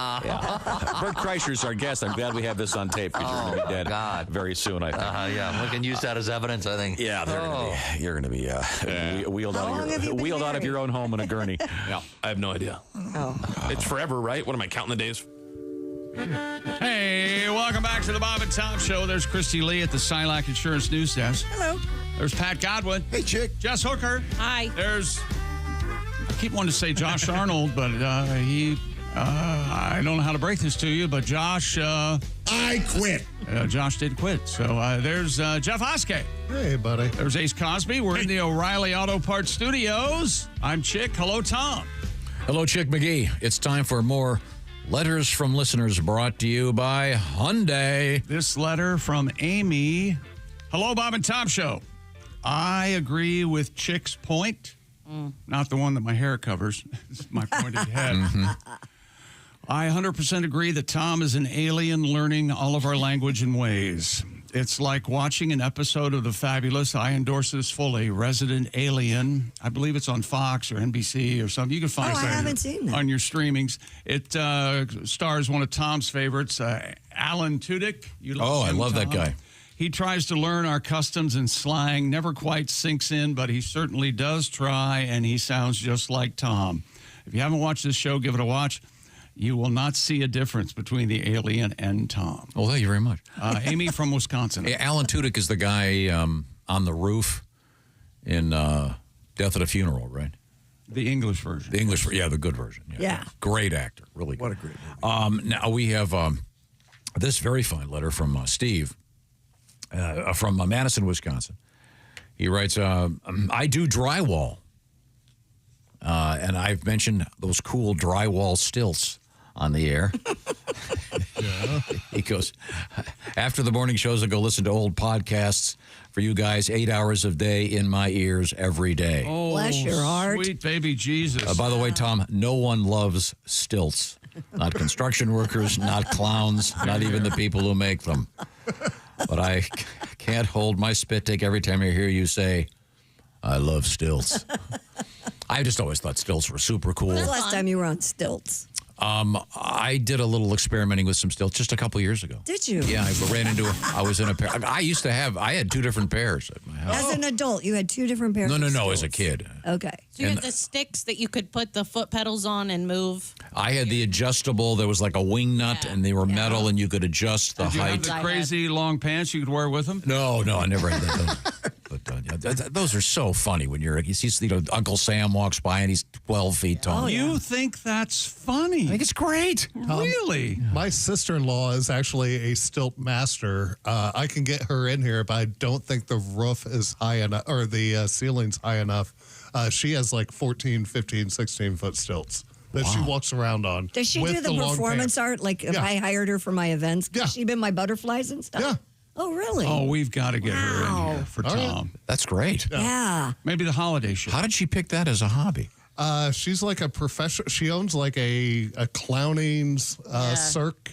Bert Kreischer's our guest. I'm glad we have this on tape because you're going to be dead very soon, I think. We can use that as evidence, I think. Yeah, you're going to be wheeled out of your own home in a gurney. Yeah, I have no idea. It's forever, right? What am I counting the days? Hey, welcome back to the Bob and Tom Show. There's Christy Lee at the Silac Insurance News Desk. Hello. There's Pat Godwin. Hey, chick. Jess Hooker. Hi. There's, I keep wanting to say Josh Arnold, but I don't know how to break this to you, but Josh. I quit. Josh did quit. So there's Jeff Hoskey. Hey, buddy. There's Ace Cosby. We're in the O'Reilly Auto Parts Studios. I'm Chick. Hello, Tom. Hello, Chick McGee. It's time for more letters from listeners brought to you by Hyundai. This letter from Amy. Hello, Bob and Tom Show. I agree with Chick's point. Not the one that my hair covers. It's my pointed head. I 100% agree that Tom is an alien learning all of our language and ways. It's like watching an episode of The Fabulous. I endorse this fully. Resident Alien. I believe it's on Fox or NBC or something. You can find it I haven't seen that. on your streamings. It stars one of Tom's favorites, Alan Tudyk. I love that guy. He tries to learn our customs and slang. Never quite sinks in, but he certainly does try, and he sounds just like Tom. If you haven't watched this show, give it a watch. You will not see a difference between the alien and Tom. Well, thank you very much. Amy from Wisconsin. Yeah, Alan Tudyk is the guy on the roof in Death at a Funeral, right? The English version. The good version. Yeah. Great actor, really good. What a great movie. Now we have this very fine letter from Steve from Madison, Wisconsin. He writes, I do drywall, and I've mentioned those cool drywall stilts on the air. He goes, after the morning shows, I go listen to old podcasts for you guys, 8 hours a day in my ears every day. Oh, bless your heart. Sweet baby Jesus. By the way, Tom, no one loves stilts. Not construction workers, not clowns, not even the people who make them. But I can't hold my spit take every time I hear you say, I love stilts. I just always thought stilts were super cool. When was the last time you were on stilts? I did a little experimenting with some stilts just a couple years ago. Did you? Yeah, I ran into I was in a pair. I had 2 different pairs at my house. As an adult, you had 2 different pairs. No, as a kid. Okay. So you had the sticks that you could put the foot pedals on and move. I had the adjustable. There was like a wing nut, and they were metal, and you could adjust the Did you height. have the crazy long pants you could wear with them? No, I never had that. But those are so funny when you see Uncle Sam walks by and he's 12 feet tall. You think that's funny? I think it's great. Really? My sister-in-law is actually a stilt master. I can get her in here, but I don't think the roof is high enough or the ceiling's high enough. She has like 14, 15, 16-foot stilts that she walks around on. Does she with do the performance art? Like if I hired her for my events, could she been my butterflies and stuff? Yeah. Oh, really? Oh, we've got to get her in here for Tom. That's great. Yeah. Maybe the holiday show. How did she pick that as a hobby? She's like a professional. She owns like a clowning cirque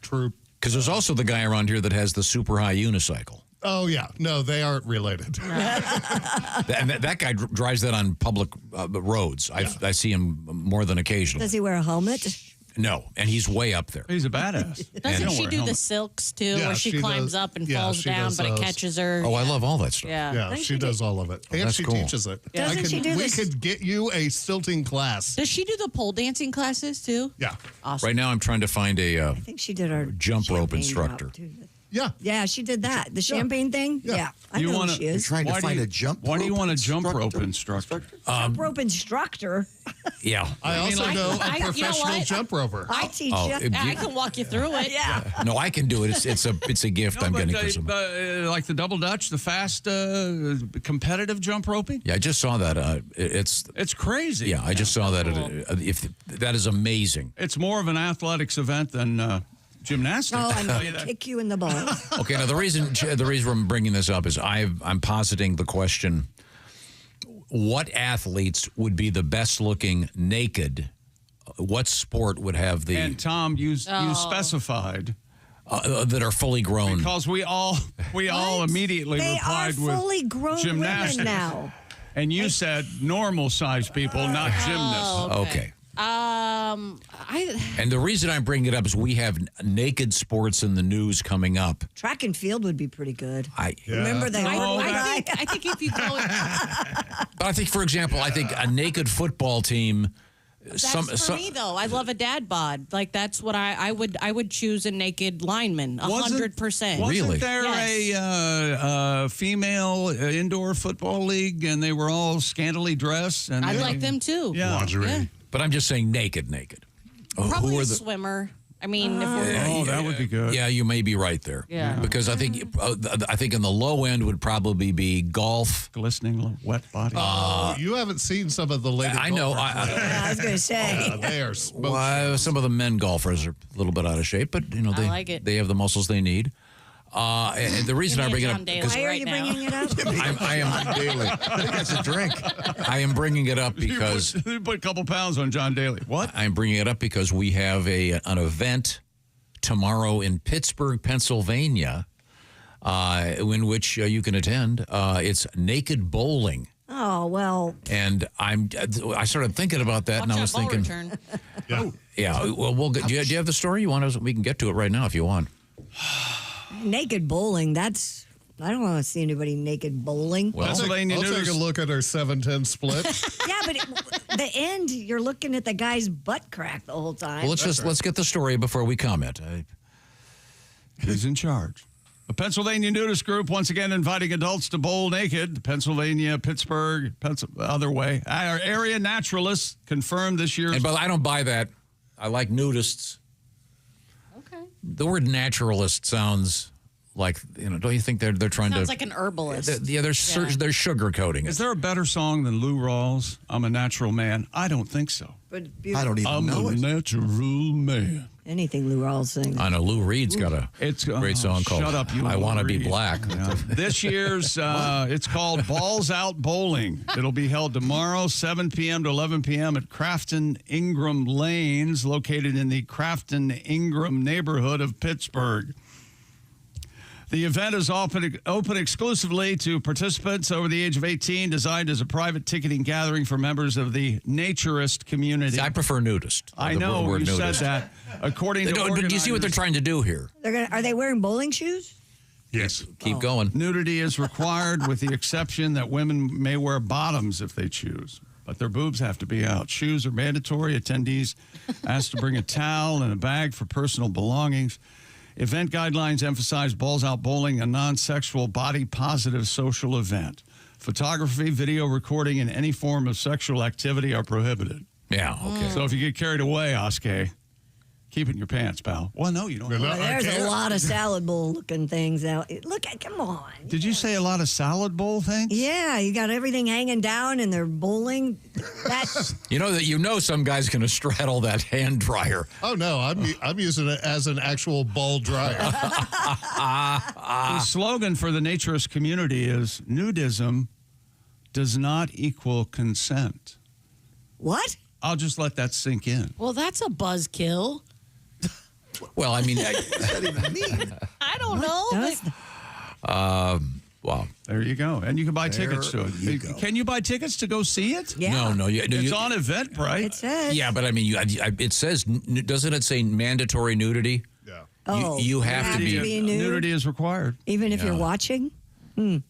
troupe. Because there's also the guy around here that has the super high unicycle. Oh, yeah. No, they aren't related. And that guy drives that on public roads. I see him more than occasionally. Does he wear a helmet? No, and he's way up there. He's a badass. Doesn't she do the silks too, Yeah, where she climbs up and falls she down, does but it those. catches her? Oh, I love all that stuff. Yeah, she does all of it. And that's she cool. teaches it. Doesn't she do we this- could get you a stilting class. Does she do the pole dancing classes too? Yeah. Awesome. Right now, I'm trying to find a I think she did our jump rope champagne instructor. drop, too. Yeah. Yeah, she did that. The champagne thing? Yeah. I know who she is. Trying to find a jump Why do you rope want a jump rope instructor? instructor? Jump rope instructor. Yeah. I also know a you know professional what? jump roper. I teach Oh, you. if I can walk you through it. Yeah. No, I can do it. It's a gift I'm getting for some. Like the double dutch, the fast competitive jump roping. Yeah, I just saw that. It's crazy. Yeah, I just saw that. If that is amazing. It's more of an athletics event than gymnastics. Oh, I'll I'm tell going you to that. kick you in the balls. Okay, now the reason I'm bringing this up is I'm positing the question: what athletes would be the best looking naked? What sport would have the And Tom, you specified that are fully grown? because we all immediately They are replied with fully grown gymnastics. women now. And you said normal sized people, not gymnasts. Okay. I And the reason I'm bringing it up is we have naked sports in the news coming up. Track and field would be pretty good. I Remember that? I think if you go, But I think, for example, a naked football team. that's for me though. I love a dad bod. Like that's what I would choose a naked lineman. 100%. Wasn't there a female indoor football league and they were all scantily dressed? And I'd like them too. Yeah. Lingerie. Yeah. But I'm just saying naked. Probably Who are a the? swimmer. I mean, if we're, Oh, that would be good. Yeah, you may be right there. Yeah. Because I think in the low end would probably be golf. Glistening wet body. You haven't seen some of the lady I know. golfers. I was going to say. They are smoking. Well, some of the men golfers are a little bit out of shape, but I like it. they have the muscles they need. And the reason I bring it up, because Why are you bringing it up? I am Daily. I think that's a drink. I am bringing it up because You put a couple pounds on John Daly. What? I'm bringing it up because we have an event tomorrow in Pittsburgh, Pennsylvania, in which you can attend. It's naked bowling. Oh, well. And I started thinking about that, and I was thinking, yeah. Well, we'll get. Do you have the story? We can get to it right now if you want. Naked bowling, I don't want to see anybody naked bowling. Well, I'll take a look at our 7-10 split. Yeah, but the end, you're looking at the guy's butt crack the whole time. Well, let's get the story before we comment. Who's in charge? A Pennsylvania nudist group once again inviting adults to bowl naked. Pennsylvania, Pittsburgh, other way. Our area naturalists confirmed this year's. And but I don't buy that. I like nudists. okay. The word naturalist sounds like, don't you think they're trying Sounds to? like an herbalist. They're sugarcoating Is it. there a better song than Lou Rawls? I'm a natural man. I don't think so. But I don't even know I'm it. a natural man. anything Lou Rawls sings. I know Lou Reed's got a great song called Shut Up, You I Lou Want to Be Reed. Black. Yeah. This year's, it's called Balls Out Bowling. It'll be held tomorrow, 7 p.m. to 11 p.m. at Crafton Ingram Lanes, located in the Crafton Ingram neighborhood of Pittsburgh. The event is open exclusively to participants over the age of 18, designed as a private ticketing gathering for members of the naturist community. I prefer nudist. I know, you said that. According to But do you see what they're trying to do here? Are they wearing bowling shoes? Yes. Keep going. Nudity is required with the exception that women may wear bottoms if they choose, but their boobs have to be out. Shoes are mandatory. Attendees asked to bring a towel and a bag for personal belongings. Event guidelines emphasize balls out bowling, a non-sexual, body-positive social event. Photography, video recording, and any form of sexual activity are prohibited. Yeah, okay. So if you get carried away, Oskay, keep it in your pants, pal. Well, no, you don't. There's a lot of salad bowl looking things out. Look at, come on. Did you say a lot of salad bowl things? Yeah, you got everything hanging down and they're bowling. That's You know some guy's going to straddle that hand dryer. Oh no, I'm using it as an actual ball dryer. The slogan for the naturist community is nudism does not equal consent. What? I'll just let that sink in. Well, that's a buzzkill. Well, I mean, I don't know. wow. There you go. And you can buy tickets to it. Can you buy tickets to go see it? Yeah. No. It's on Eventbrite. It says. Yeah, but I mean, it says, doesn't it say mandatory nudity? Yeah. Oh, you have to be nude? Nudity is required. Even if you're watching? Yeah.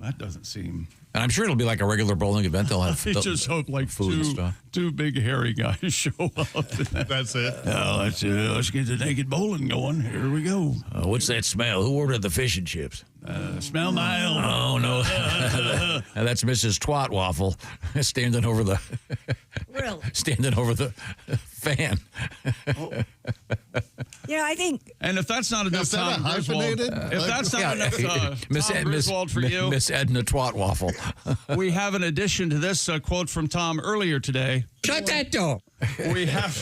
That doesn't seem... And I'm sure it'll be like a regular bowling event. They'll have I just hope like food and stuff. two big hairy guys show up. That's it. Let's get the naked bowling going. Here we go. What's that smell? Who ordered the fish and chips? Smell mild. Oh, no. That's Mrs. Twat Waffle standing over the fan. Yeah, I think. And if that's not enough Tom Griswold, if that's not enough Tom Griswold for you, Miss Edna Twat Waffle. We have an addition to this quote from Tom earlier today. Shut that door. We have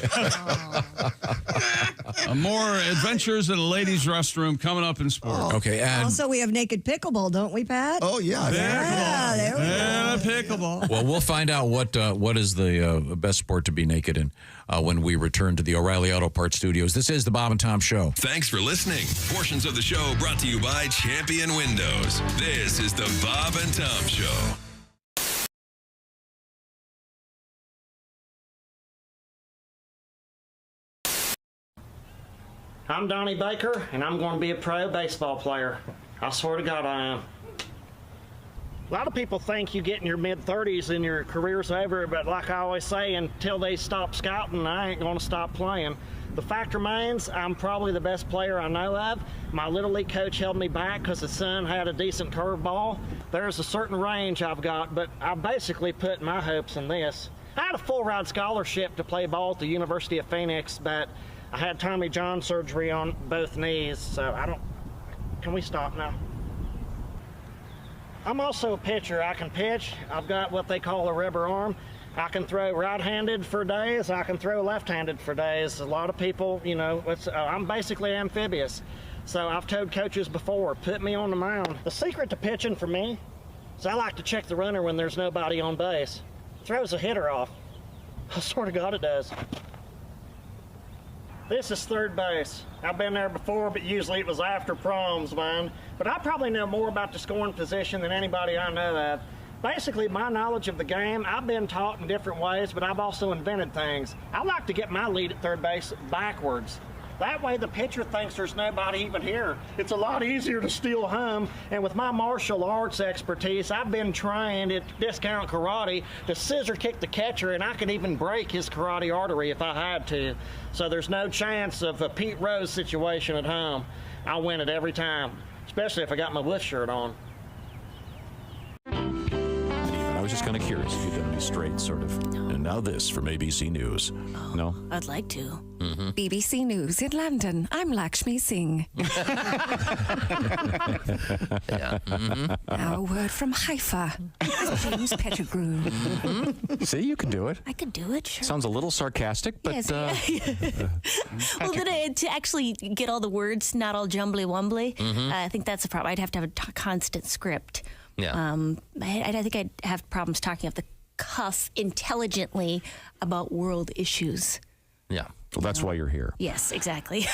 more adventures in a ladies' restroom coming up in sport. Okay, and Also, we have naked pickleball, don't we, Pat? Oh, yeah. There we go. Pickleball. Well, we'll find out what is the best sport to be naked in when we return to the O'Reilly Auto Parts Studios. This is the Bob and Tom Show. Thanks for listening. Portions of the show brought to you by Champion Windows. This is the Bob and Tom Show. I'm Donnie Baker, and I'm going to be a pro baseball player. I swear to God I am. A lot of people think you get in your mid-30s and your career's over, but like I always say, until they stop scouting, I ain't going to stop playing. The fact remains, I'm probably the best player I know of. My Little League coach held me back because his son had a decent curveball. There's a certain range I've got, but I basically put my hopes in this. I had a full-ride scholarship to play ball at the University of Phoenix, but I had Tommy John surgery on both knees, so can we stop now? I'm also a pitcher. I can pitch. I've got what they call a rubber arm. I can throw right-handed for days. I can throw left-handed for days. A lot of people, I'm basically amphibious. So I've told coaches before, put me on the mound. The secret to pitching for me is I like to check the runner when there's nobody on base. Throws a hitter off. I swear to God it does. This is third base. I've been there before, but usually it was after proms, man. But I probably know more about the scoring position than anybody I know of. Basically, my knowledge of the game, I've been taught in different ways, but I've also invented things. I like to get my lead at third base backwards. That way the pitcher thinks there's nobody even here. It's a lot easier to steal home, and with my martial arts expertise, I've been trained at Discount Karate to scissor kick the catcher, and I could even break his karate artery if I had to. So there's no chance of a Pete Rose situation at home. I'll win it every time, especially if I got my Wolf shirt on. I was just kind of curious if you'd done any straight, sort of. No. And now this from ABC News. Oh, no? I'd like to. Mm-hmm. BBC News in London. I'm Lakshmi Singh. Yeah. Mm-hmm. Now a word from Haifa. James Pettigrew. Mm-hmm. See, you can do it. I could do it, sure. Sounds a little sarcastic, but... Yes. Well, then to actually get all the words not all jumbly-wumbly, I think that's the problem. I'd have to have a constant script. Yeah. I think I'd have problems talking off the cuff intelligently about world issues. Yeah. Well, that's why you're here. Yes, exactly.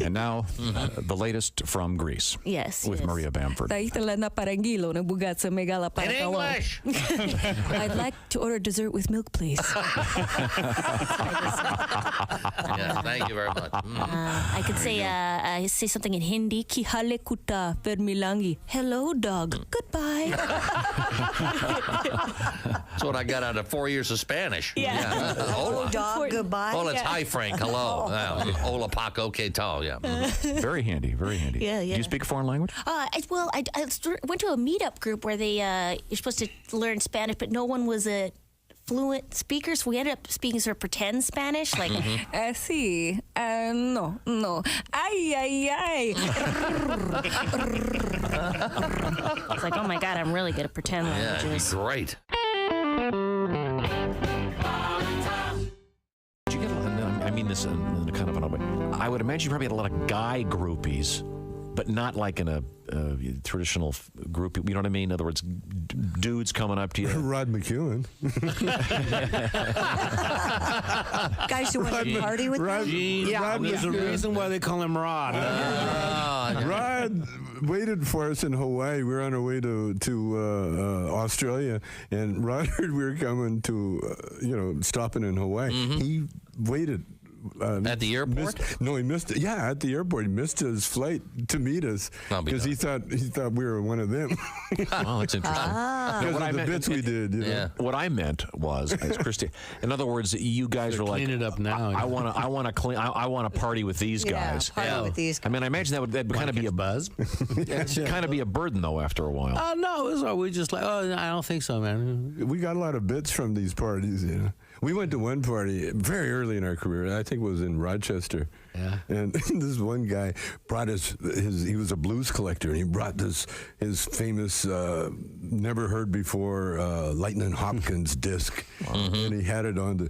And now, the latest from Greece. Yes. With Maria Bamford. In English. I'd like to order dessert with milk, please. Yeah, thank you very much. I could say something in Hindi. Ki hale kuta per milangi. Hello, dog. Goodbye. That's what I got out of 4 years of Spanish. Yeah. Hola. Dog, goodbye. Hola, it's hi, Frank. Hello. Hola, Paco. Que tal? Yeah. Very handy, very handy. Yeah, yeah. Do you speak a foreign language? I went to a meetup group where they you're supposed to learn Spanish, but no one was a fluent speaker, so we ended up speaking sort of pretend Spanish, like sí, no, ay, ay, ay. It's like, oh my God, I'm really good at pretend languages. Yeah, great. Did you get I mean this in a kind of an way. I would imagine you probably had a lot of guy groupies, but not like in a traditional group. You know what I mean? In other words, dudes coming up to you. Rod McEwen. Guys who want to party with Rod, them? Rod There's a reason why they call him Rod. Rod waited for us in Hawaii. We were on our way to Australia, and Rod heard we were coming to, stopping in Hawaii. He waited. At the airport? He missed it. Yeah, at the airport. He missed his flight to meet us because he thought we were one of them. Oh, that's interesting. Because of the bits we did. You know? What I meant was, as Christy, in other words, you guys are like, clean it up now. I want to party with these guys. Party with these guys. I mean, I imagine that would kind of be a buzz. kind of be a burden though after a while. Oh no, it was all, we just like, I don't think so, man. We got a lot of bits from these parties. We went to one party very early in our career. I think it was in Rochester. Yeah. And this one guy brought he was a blues collector, and he brought his famous, never heard before, Lightning Hopkins disc. And he had it on the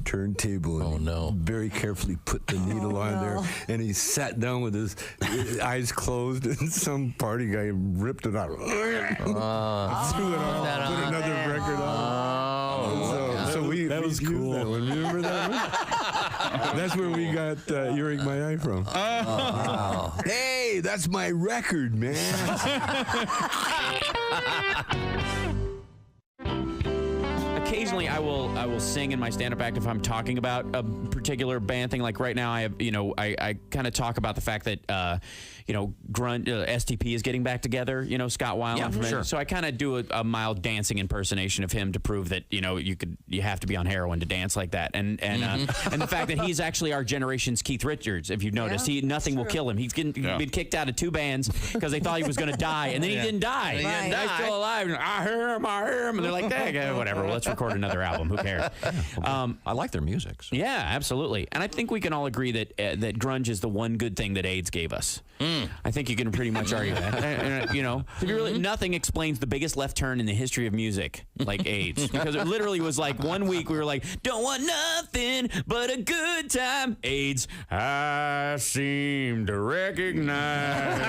turntable. And very carefully put the needle on there. And he sat down with his eyes closed, and some party guy ripped it out. Threw it on, put another record on. That was cool. That one. Remember that one? That's where we got Earache My Eye from. Hey, that's my record, man. Occasionally, I will sing in my stand-up act if I'm talking about a particular band thing. Like right now, I kind of talk about the fact that grunge STP is getting back together. Scott Weiland. Yeah, sure. So I kind of do a mild dancing impersonation of him to prove that you have to be on heroin to dance like that. And the fact that he's actually our generation's Keith Richards. If you've noticed, nothing will kill him. He's been kicked out of 2 bands because they thought he was going to die, and then he didn't die. He's still alive. I hear him, and they're like, whatever. Well, let's record another album. Who cares? I like their music. So. Yeah, absolutely. And I think we can all agree that grunge is the one good thing that AIDS gave us. I think you can pretty much argue that. Nothing explains the biggest left turn in the history of music like AIDS, because it literally was like 1 week we were like, don't want nothing but a good time. AIDS, I seem to recognize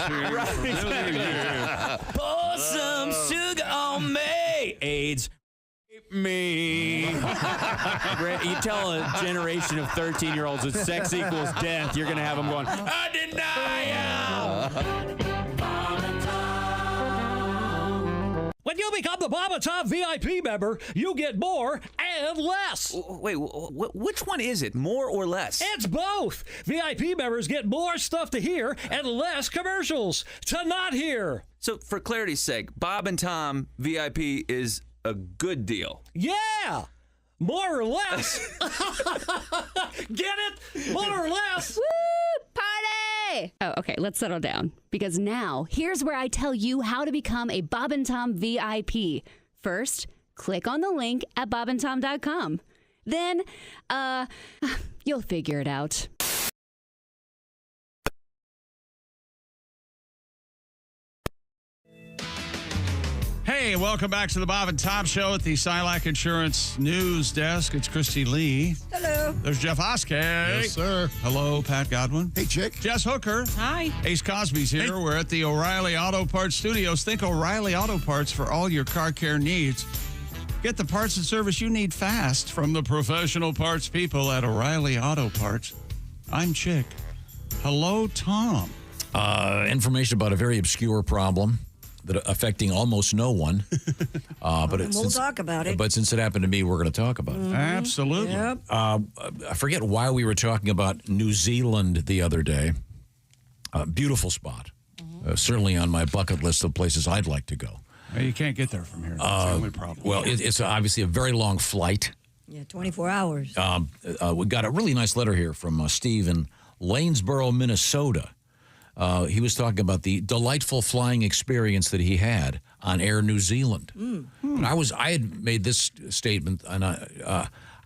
your face. Pour some sugar on me. AIDS. Me. You tell a generation of 13-year-olds that sex equals death, you're going to have them going, I deny you. When you become the Bob and Tom VIP member, you get more and less. Wait, which one is it? More or less? It's both. VIP members get more stuff to hear and less commercials to not hear. So, for clarity's sake, Bob and Tom VIP is a good deal. Yeah! More or less. Get it? More or less. Woo! Party! Oh, okay, let's settle down. Because now, here's where I tell you how to become a Bob and Tom VIP. First, click on the link at bobandtom.com. Then, you'll figure it out. Hey, welcome back to the Bob and Tom Show at the Silac Insurance News Desk. It's Christy Lee. Hello. There's Jeff Oskey. Yes, sir. Hello, Pat Godwin. Hey, Chick. Jess Hooker. Hi. Ace Cosby's here. Hey. We're at the O'Reilly Auto Parts Studios. Think O'Reilly Auto Parts for all your car care needs. Get the parts and service you need fast from the professional parts people at O'Reilly Auto Parts. I'm Chick. Hello, Tom. Information about a very obscure problem that affecting almost no one. But we'll talk about it. But since it happened to me, we're going to talk about it. Absolutely. Yep. I forget why we were talking about New Zealand the other day. Beautiful spot. Certainly on my bucket list of places I'd like to go. You can't get there from here. That's the only problem. Well, it's obviously a very long flight. Yeah, 24 hours. We got a really nice letter here from Steve in Lanesboro, Minnesota. He was talking about the delightful flying experience that he had on Air New Zealand. And I had made this statement, and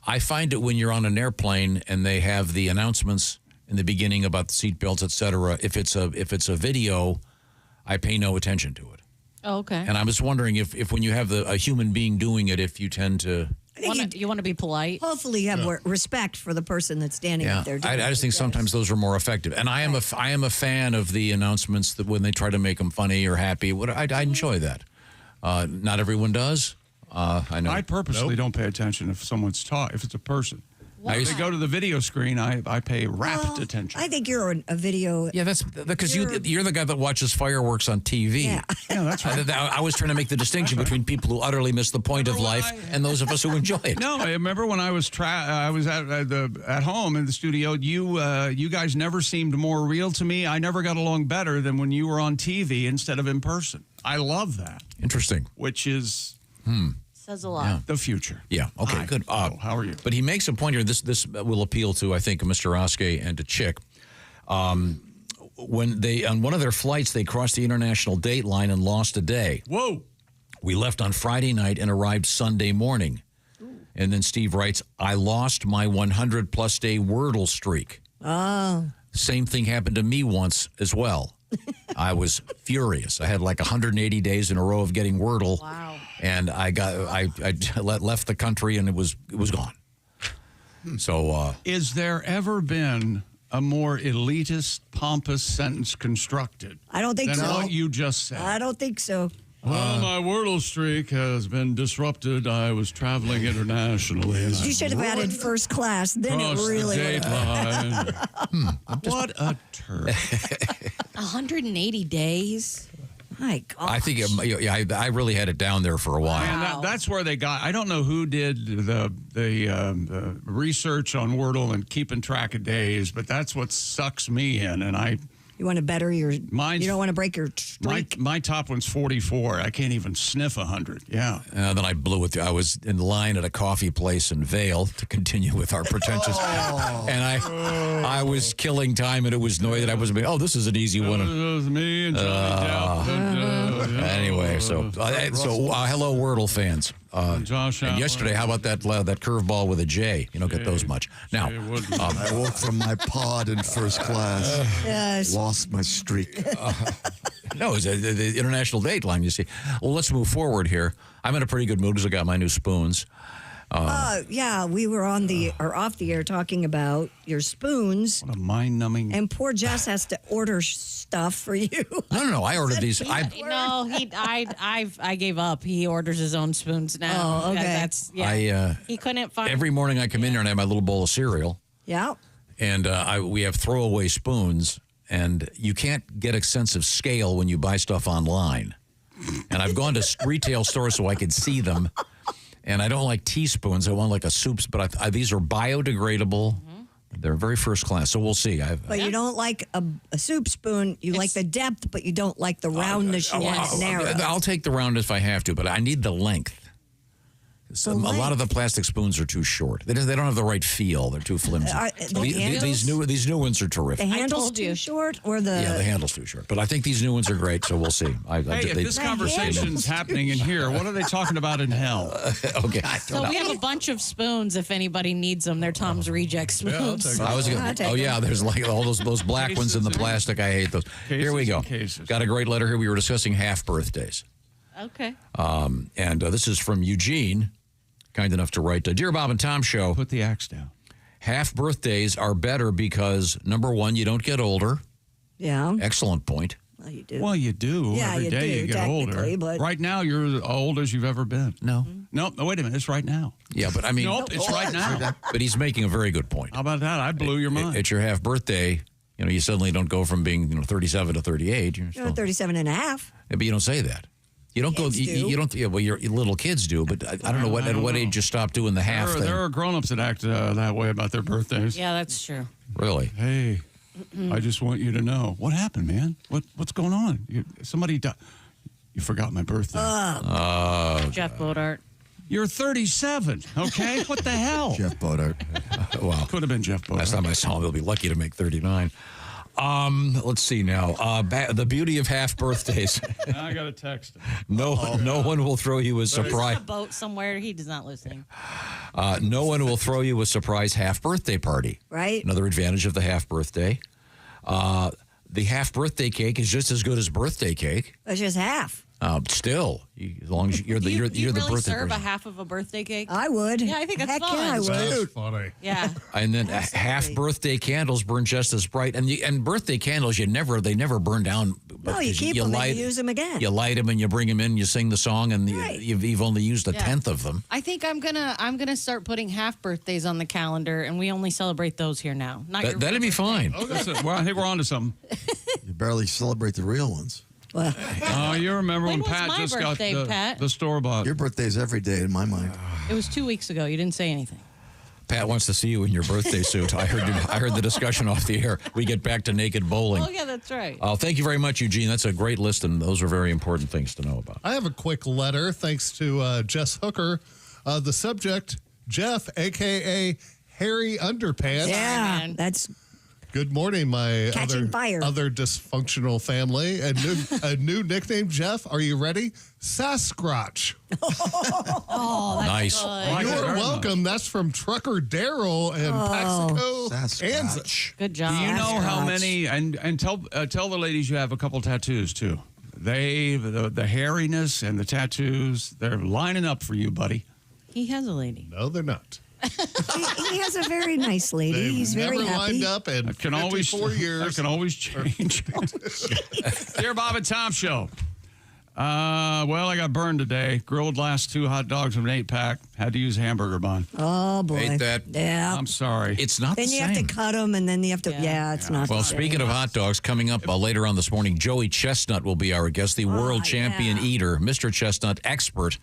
I find it when you're on an airplane and they have the announcements in the beginning about the seatbelts, et cetera. If it's a video, I pay no attention to it. Oh, okay. And I was wondering if when you have a human being doing it, if you tend to... You want to be polite. Hopefully, you have respect for the person that's standing up there. I just think sometimes those are more effective. And I am a fan of the announcements that when they try to make them funny or happy. I enjoy that. Not everyone does. I know. I purposely don't pay attention if someone's if it's a person. If they go to the video screen, I pay rapt attention. I think you're a video. Yeah, that's because you're the guy that watches fireworks on TV. Yeah, that's right. I was trying to make the distinction between people who utterly miss the point of life and those of us who enjoy it. No, I remember when I was at home in the studio. You guys never seemed more real to me. I never got along better than when you were on TV instead of in person. I love that. Interesting. Which is. Says a lot. Yeah. The future. Yeah. Okay. Good. How are you? But he makes a point here. This will appeal to, I think, Mr. Oskey and to Chick. When they on one of their flights, they crossed the international date line and lost a day. Whoa. We left on Friday night and arrived Sunday morning. And then Steve writes, I lost my 100-plus day Wordle streak. Oh. Same thing happened to me once as well. I was furious. I had like 180 days in a row of getting Wordle. Wow. And I left the country and it was gone. So is there ever been a more elitist, pompous sentence constructed? I don't think than so. what you just said. I don't think so. Well, my Wordle streak has been disrupted. I was traveling internationally. You should have added first class. Then it really date line. What a turd. 180 days. My gosh. I think I really had it down there for a while. And that's where they got. I don't know who did the research on Wordle and keeping track of days, but that's what sucks me in. And you want to better your. You don't want to break your streak. My top one's 44. I can't even sniff 100. Yeah. Then I blew it. I was in line at a coffee place in Vail to continue with our pretentious. And I was killing time, and it was noise. And I was this is an easy one. It was me and Johnny Depp. Anyway, so hello Wordle fans. Josh and yesterday, how about that curveball with a J? You don't get those much. Now, I woke from my pod in first class. Yes. Lost my streak. No, it's the international date line, you see. Well, let's move forward here. I'm in a pretty good mood because I got my new spoons. Yeah, we were on off the air talking about your spoons. What a mind-numbing. And poor Jess has to order stuff for you. No. I ordered these. I gave up. He orders his own spoons now. Oh, okay. He couldn't find. Every morning I come in here and I have my little bowl of cereal. Yeah. And we have throwaway spoons, and you can't get a sense of scale when you buy stuff online. And I've gone to retail stores so I can see them. And I don't like teaspoons. I want like a soups, but these are biodegradable. They're very first class, so we'll see. But you don't like a soup spoon. You like the depth, but you don't like the roundness. You want narrow. I'll take the round if I have to, but I need the length. A lot of the plastic spoons are too short. They don't have the right feel. They're too flimsy. These new ones are terrific. The handle's too short, or the handle's too short. But I think these new ones are great, so we'll see. If this conversation's happening in here, what are they talking about in hell? Okay. So we have a bunch of spoons. If anybody needs them, they're Tom's reject spoons. There's like all those black ones in the plastic. I hate those. Here we go. Got a great letter here. We were discussing half birthdays. Okay. And this is from Eugene. Kind enough to write, Dear Bob and Tom Show. Put the axe down. Half birthdays are better because, number one, you don't get older. Yeah. Excellent point. Well, you do. Well, you do. Yeah, Every you day do, you get older. technically, but- Right now, you're as old as you've ever been. No. Nope. Wait a minute. It's right now. Yeah, but I mean, Nope, it's right now. But he's making a very good point. How about that? I blew your mind. At your half birthday, you suddenly don't go from being 37 to 38. You're still, 37 and a half. Yeah, but you don't say that. You don't Kids go. You don't. Yeah, well, your little kids do, but I don't know at what age you stop doing the half thing. There are grown-ups that act that way about their birthdays. Yeah, that's true. Really? Hey, I just want you to know what happened, man. What's going on? Somebody died. You forgot my birthday. Jeff Bodart. You're 37. Okay, what the hell? Jeff Bodart. Well, could have been Jeff Bodart. Last time I saw him, he'll be lucky to make 39. Let's see now. The beauty of half birthdays. I got a text. No one will throw you a surprise. A boat somewhere. He does not listen. No one will throw you a surprise half birthday party. Right. Another advantage of the half birthday. The half birthday cake is just as good as birthday cake. It's just half. Still, as long as you're the Do you the really birthday serve person. a half of a birthday cake? I would. Yeah, I think that's Heck fun. yeah, I would. That's funny. Yeah. And then half birthday candles burn just as bright. And birthday candles, they never burn down. No, you keep them and you use them again. You light them and you bring them in. You sing the song, and you've only used a tenth of them. I think I'm gonna start putting half birthdays on the calendar, and we only celebrate those here now. Not your That'd be fine. Well, I think we're on to something. You barely celebrate the real ones. Oh, you remember when was Pat my just birthday, got Pat? the store-bought? Your birthday's every day in my mind. It was 2 weeks ago. You didn't say anything. Pat wants to see you in your birthday suit. I heard the discussion off the air. We get back to naked bowling. Oh yeah, that's right. Thank you very much, Eugene. That's a great list, and those are very important things to know about. I have a quick letter thanks to Jess Hooker. The subject, Jeff, a.k.a. Harry Underpants. Yeah, that's... Good morning, my Catching fire. other dysfunctional family. A new nickname, Jeff. Are you ready? Sasquatch. Oh, that's Nice. good. You're welcome. That's from Trucker Daryl in Paxico, Kansas. Good job. Do you know how many? And tell the ladies you have a couple tattoos too. The hairiness and the tattoos, they're lining up for you, buddy. He has a lady. No, they're not. he has a very nice lady. They've He's very never happy. lined up in 54 years. I can always change. Dear Bob and Tom Show. Well, I got burned today. Grilled last 2 hot dogs from an 8-pack. Had to use a hamburger bun. Oh, boy. Hate that. Yeah. I'm sorry. It's not Then the you same. have to cut them, and then you have to... Yeah, it's not Well, the same. speaking of hot dogs, coming up later on this morning, Joey Chestnut will be our guest, the world champion eater, Mr. Chestnut, expert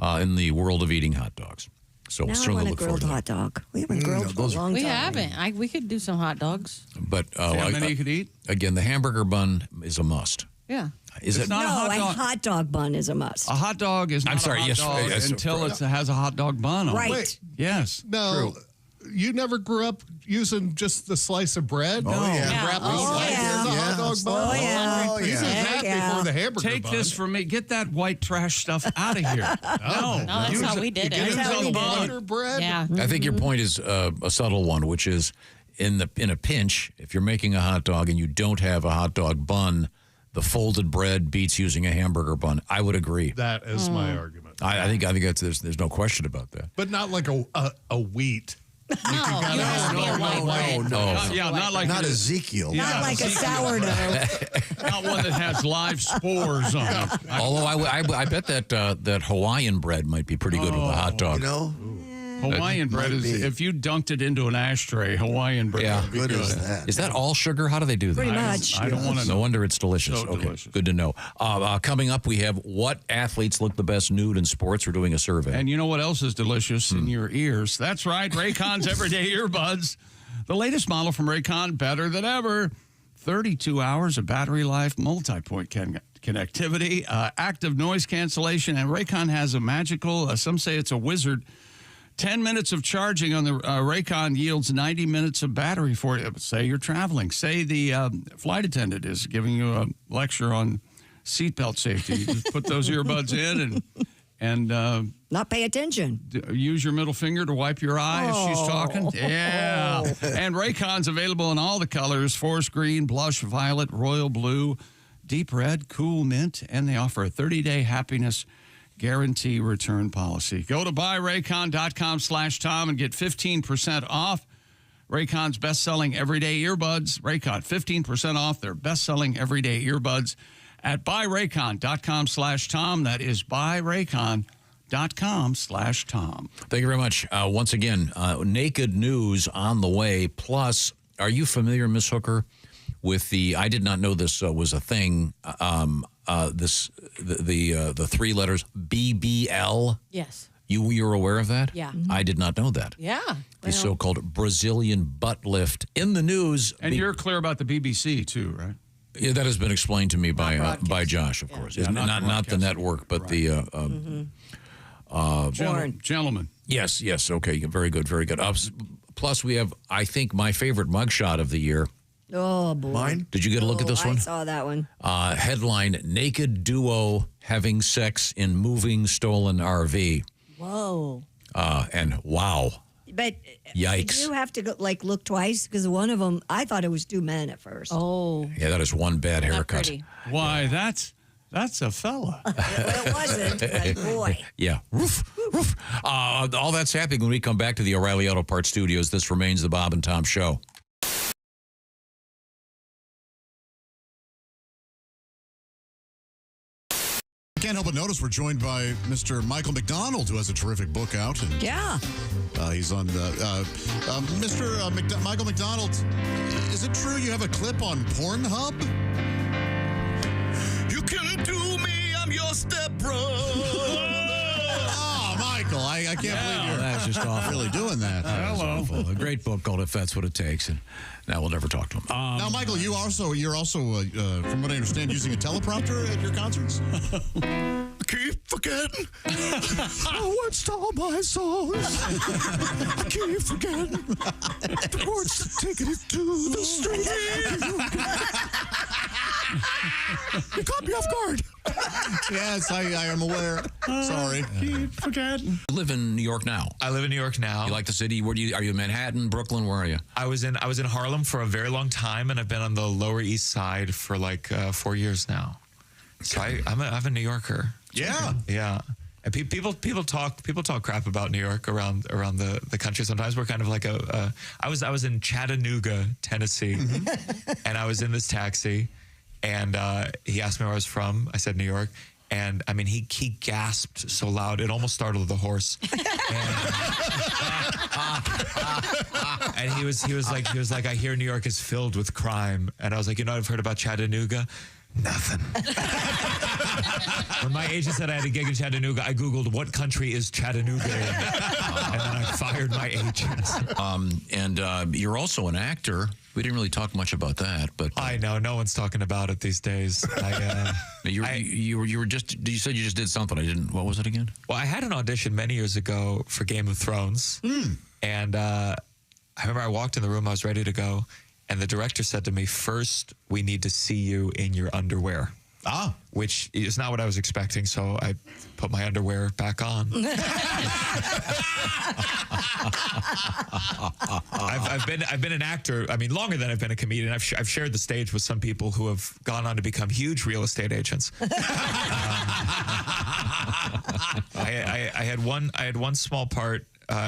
in the world of eating hot dogs. So we'll Now I certainly want a look forward grilled to that. hot dog. We haven't grilled for a long We time. haven't. We could do some hot dogs. But how many you could eat? Again, the hamburger bun is a must. Yeah. Is It's it not a hot dog. hot dog bun is a must. A hot dog is not I'm sorry, a hot yes, dog yes, until it has a hot dog bun on Right. it. Wait. Yes. No, you never grew up using just the slice of bread? Oh, yeah. Wrap the Oh, slice yeah. in the hot dog bun? Oh, yeah. Oh, Pieces of yeah. that Yeah. before the hamburger Take bun. this from me. Get that white trash stuff out of here. No, that's use how we did it. use That's how a we did bun. Butter bread? Yeah. I think your point is a subtle one, which is in a pinch, if you're making a hot dog and you don't have a hot dog bun, the folded bread beats using a hamburger bun. I would agree. That is my argument. I think that's there's no question about that. But not like a wheat. No, you have to be a white bread. Yeah, not like Not it- Ezekiel. Yeah, Not like a sourdough. not one that has live spores on it. Although I bet that Hawaiian bread might be pretty good with a hot dog. You know? Hawaiian bread is, be. if you dunked it into an ashtray, Hawaiian bread Yeah. would be Good good. as that. Is that all sugar? How do they do that? Pretty much. I don't want to No know. wonder it's delicious. So Okay, delicious. good to know. Coming up, we have what athletes look the best nude in sports. We're doing a survey. And you know what else is delicious in your ears? That's right, Raycon's Everyday Earbuds. The latest model from Raycon, better than ever. 32 hours of battery life, multi-point connectivity, active noise cancellation, and Raycon has a magical, some say it's a wizard, 10 minutes of charging on the Raycon yields 90 minutes of battery for you. Say you're traveling. Say the flight attendant is giving you a lecture on seatbelt safety. You just put those earbuds in and Not pay attention. use your middle finger to wipe your eye as she's talking. Yeah. And Raycon's available in all the colors, forest green, blush violet, royal blue, deep red, cool mint, and they offer a 30-day happiness guarantee return policy. Go to buyraycon.com/Tom and get 15% off. Raycon's best-selling everyday earbuds. Raycon, 15% off their best-selling everyday earbuds at buyraycon.com/Tom. That is buyraycon.com/Tom. Thank you very much. Once again, naked news on the way. Plus, are you familiar, Miss Hooker, with the? I did not know this was a thing. The three letters BBL. Yes. You're aware of that? Yeah. I did not know that. Yeah. The so-called Brazilian butt lift in the news. And you're clear about the BBC too, right? Yeah, that has been explained to me by Josh, of course. Yeah, not the network, but the gentleman. Yes. Okay, very good, very good. Plus, we have, I think, my favorite mugshot of the year. Oh, boy. Mine? Did you get a look at this one? I saw that one. Headline: Naked duo having sex in moving stolen RV. Whoa. And wow. But yikes. You have to look twice because one of them, I thought it was two men at first. Oh. Yeah, that is one bad haircut. Why, that's a fella. It wasn't, but boy. Yeah. Roof, roof. All that's happening when we come back to the O'Reilly Auto Parts Studios. This remains the Bob and Tom Show. Can't help but notice we're joined by Mr. Michael McDonald, who has a terrific book out. And, yeah. He's on Mr. Michael McDonald. Is it true you have a clip on Pornhub? You can do me, I'm your stepbrother. Oh, Michael, I can't believe you're That's just awful. really doing that. Hello. A great book called If That's What It Takes. And now we'll never talk to him. Now, Michael, you're also, from what I understand, using a teleprompter at your concerts? I keep forgetting what's all my songs. I keep forgetting the words that take it to the street. You caught me off guard. Yes, I am aware. Sorry. Keep forgetting. You live in New York now. I live in New York now. You like the city? Are you in Manhattan, Brooklyn? Where are you? I was in Harlem for a very long time, and I've been on the Lower East Side for like 4 years now. So I'm a New Yorker. Yeah. Yeah. And people talk crap about New York around the country. Sometimes we're kind of like I was in Chattanooga, Tennessee, and I was in this taxi, and he asked me where I was from. I said New York. And I mean, he gasped so loud it almost startled the horse. And he was like, I hear New York is filled with crime. And I was like, I've heard about Chattanooga. Nothing. When my agent said I had a gig in Chattanooga, I Googled what country is Chattanooga in, and then I fired my agent. And you're also an actor. We didn't really talk much about that, but I know no one's talking about it these days. You said you just did something. I didn't. What was it again? Well, I had an audition many years ago for Game of Thrones, and I remember I walked in the room. I was ready to go. And the director said to me, first, we need to see you in your underwear. Which is not what I was expecting, so I put my underwear back on. I've been an actor, longer than I've been a comedian. I've shared the stage with some people who have gone on to become huge real estate agents. I had one small part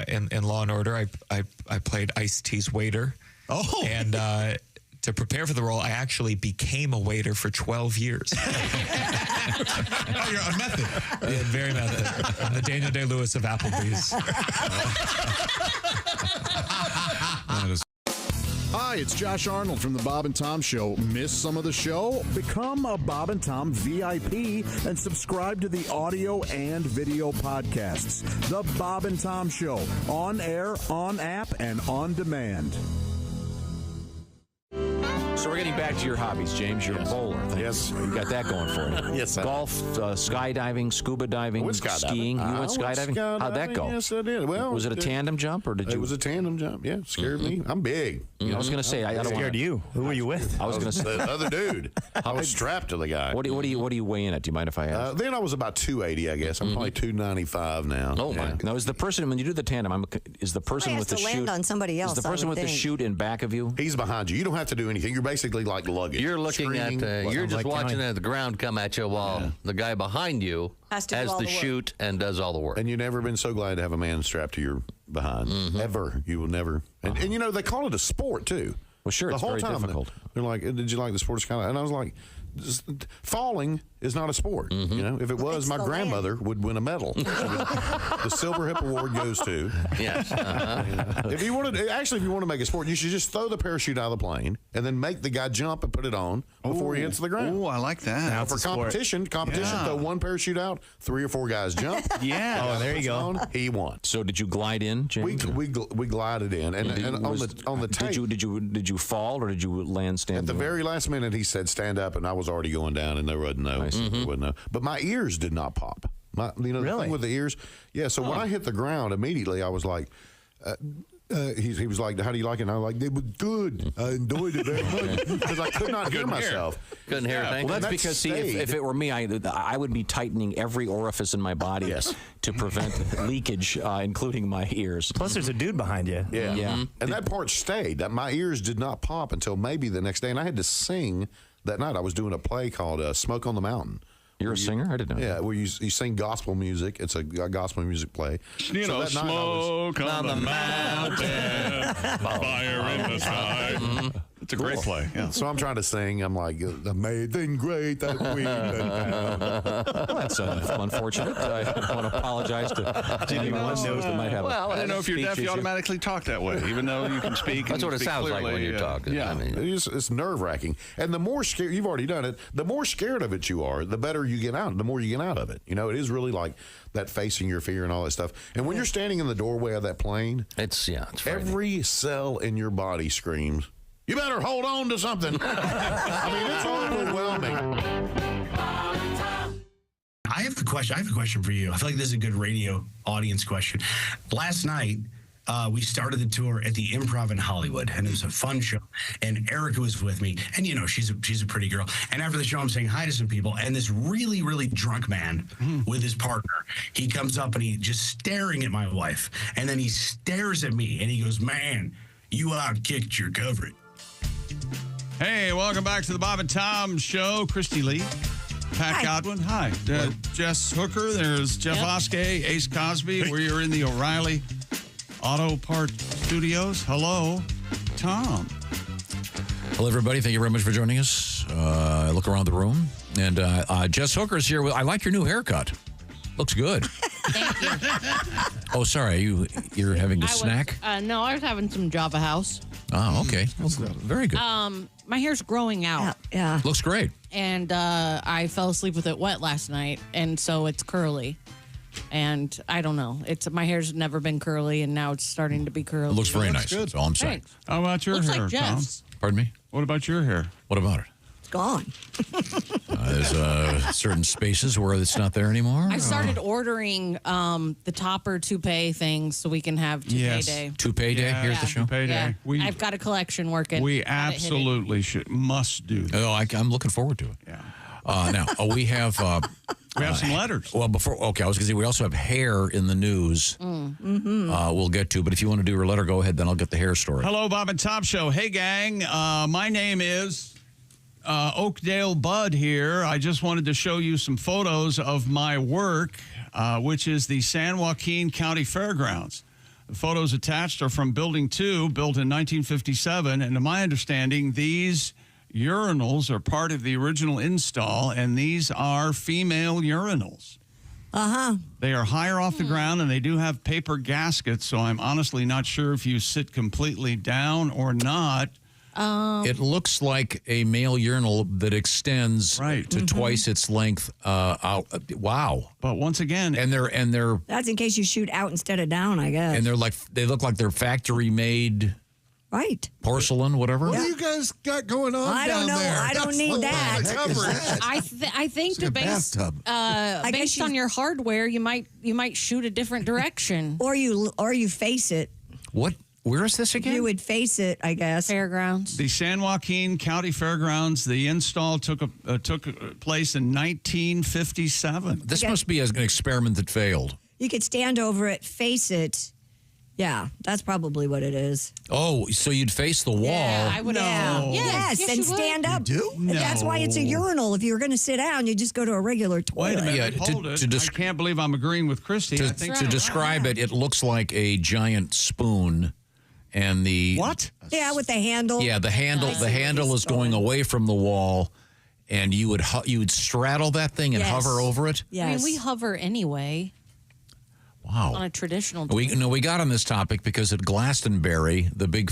in Law and Order. I played Ice-T's waiter. Oh. And to prepare for the role, I actually became a waiter for 12 years. You're a method. Yeah, very method. I'm the Daniel Day-Lewis of Applebee's. Hi, it's Josh Arnold from the Bob and Tom Show. Miss some of the show? Become a Bob and Tom VIP and subscribe to the audio and video podcasts. The Bob and Tom Show, on air, on app, and on demand. So we're getting back to your hobbies, James. You're a bowler. Yes. You got that going for you. Yes, I do. Golf, skydiving, scuba diving, skiing. You went skydiving? How'd that go? Yes, I did. Well, was it a tandem jump or did you? It was a tandem jump. Yeah, scared me. I'm big. I was going to say, I don't scared you. Who were you with? I was going to say the other dude. I was strapped to the guy. What do you weigh in at? Do you mind if I ask? Then I was about 280, I guess. I'm probably 295 now. Oh my! Now is the person when you do the tandem? Is the person with the to chute land on somebody else? Is the person with the chute in back of you? He's behind you. You don't have to do anything. You're basically like luggage. You're looking at, you're just watching the ground come at you while the guy behind you has to do has all the the work. chute and does all the work. And you've never been so glad to have a man strapped to your behind. Ever. You will never. And you know, they call it a sport, too. Well, sure, the it's whole very time difficult. They're like, did you like the sport? And I was like, falling is not a sport. You know, if it was, my grandmother would win a medal. The Silver Hip Award goes to. Yes. If you want to make a sport, you should just throw the parachute out of the plane and then make the guy jump and put it on before he hits the ground. Oh, I like that. Now, for competition, throw one parachute out, 3 or 4 guys jump. Yeah. Oh, there you go. He won. So did you glide in, James? We glided in, and on the tape. Did you fall or did you land standing? At the very last minute, he said, "Stand up," and I was already going down, and there wasn't no. There wasn't no. But my ears did not pop. The thing with the ears. Yeah. So when I hit the ground, immediately I was like. He was like, "How do you like it?" And I was like, "They were good. I enjoyed it very much because I could not hear myself. Couldn't hear a thing." Well, that's because see, if it were me, I would be tightening every orifice in my body to prevent leakage, including my ears. Plus, there's a dude behind you. Yeah, yeah. And that part stayed. That my ears did not pop until maybe the next day, and I had to sing that night. I was doing a play called "Smoke on the Mountain." You're a singer? I didn't know. Yeah, where you sing gospel music. It's a gospel music play. You know, smoke on the mountain, fire in the sky. It's a great play. Yeah. So I'm trying to sing. I'm like, amazing, great, that queen. Well, that's unfortunate. I want to apologize to anyone that might have. Well, I don't know if you're deaf, you automatically talk that way, even though you can speak. That's what it sounds like when you're talking. Yeah, I mean, it's nerve wracking. And the more scared, you've already done it, the more scared of it you are, the better you get out, the more you get out of it. You know, it is really like that facing your fear and all that stuff. And when you're standing in the doorway of that plane, it's every cell in your body screams, "You better hold on to something." I mean, it's overwhelming. I have a question for you. I feel like this is a good radio audience question. Last night, we started the tour at the Improv in Hollywood, and it was a fun show. And Erica was with me, and you know she's a pretty girl. And after the show, I'm saying hi to some people, and this really, really drunk man with his partner, he comes up and he's just staring at my wife, and then he stares at me, and he goes, "Man, you outkicked your coverage." Hey, welcome back to the Bob and Tom Show. Christy Lee, Pat Godwin. Hi. Jess Hooker. There's Jeff Oskey, Ace Cosby. We're in the O'Reilly Auto Part Studios. Hello, Tom. Hello, everybody. Thank you very much for joining us. I look around the room, and Jess Hooker's here. I like your new haircut. Looks good. Thank you. Oh, sorry. You're having a snack? No, I was having some Java House. Oh, okay. Well, very good. My hair's growing out. Yeah. Looks great. And I fell asleep with it wet last night, and so it's curly. And I don't know. My hair's never been curly, and now it's starting to be curly. It looks very nice. That's all I'm saying. Thanks. How about your Looks hair, like Tom? Jeff's. Pardon me? What about your hair? What about it? It's gone. There's certain spaces where it's not there anymore. I started ordering the topper toupee things so we can have toupee day. Toupee day here at the show? Toupee day. Yeah. I've got a collection working. We Got it hitting. absolutely must do that. Oh, I'm looking forward to it. Yeah. Now, we have... we have some letters. Well, I was going to say, we also have hair in the news we'll get to. But if you want to do your letter, go ahead, then I'll get the hair story. Hello, Bob and Tom Show. Hey, gang. My name is Oakdale Bud here. I just wanted to show you some photos of my work, which is the San Joaquin County Fairgrounds. The photos attached are from Building 2, built in 1957. And to my understanding, these urinals are part of the original install, and these are female urinals. They are higher off the ground, and they do have paper gaskets, so I'm honestly not sure if you sit completely down or not. It looks like a male urinal that extends to twice its length out. Wow! But once again, and they're That's in case you shoot out instead of down, I guess. and they look like they're factory made Right. porcelain, whatever. What do you guys got going on I don't down know. there? I don't need that. I think based on your hardware, you might shoot a different direction, or you face it. What? Where is this again? You would face it, I guess. Fairgrounds. The San Joaquin County Fairgrounds. The install took place in 1957. This must be an experiment that failed. You could stand over it, face it, Yeah, that's probably what it is. Oh, so you'd face the wall. Yeah, I would. No. Yes, and you stand would. up. You do? That's why it's a urinal. If you were going to sit down, you just go to a regular toilet. Wait a minute. Yeah, hold it. I can't believe I'm agreeing with Christy. I think to describe it, it looks like a giant spoon, and the what? Yeah, with the handle. Yeah, the handle. The handle is going away from the wall, and you would straddle that thing and Yes. hover over it. I mean, we hover anyway. Wow. On a traditional. We got on this topic because at Glastonbury, the big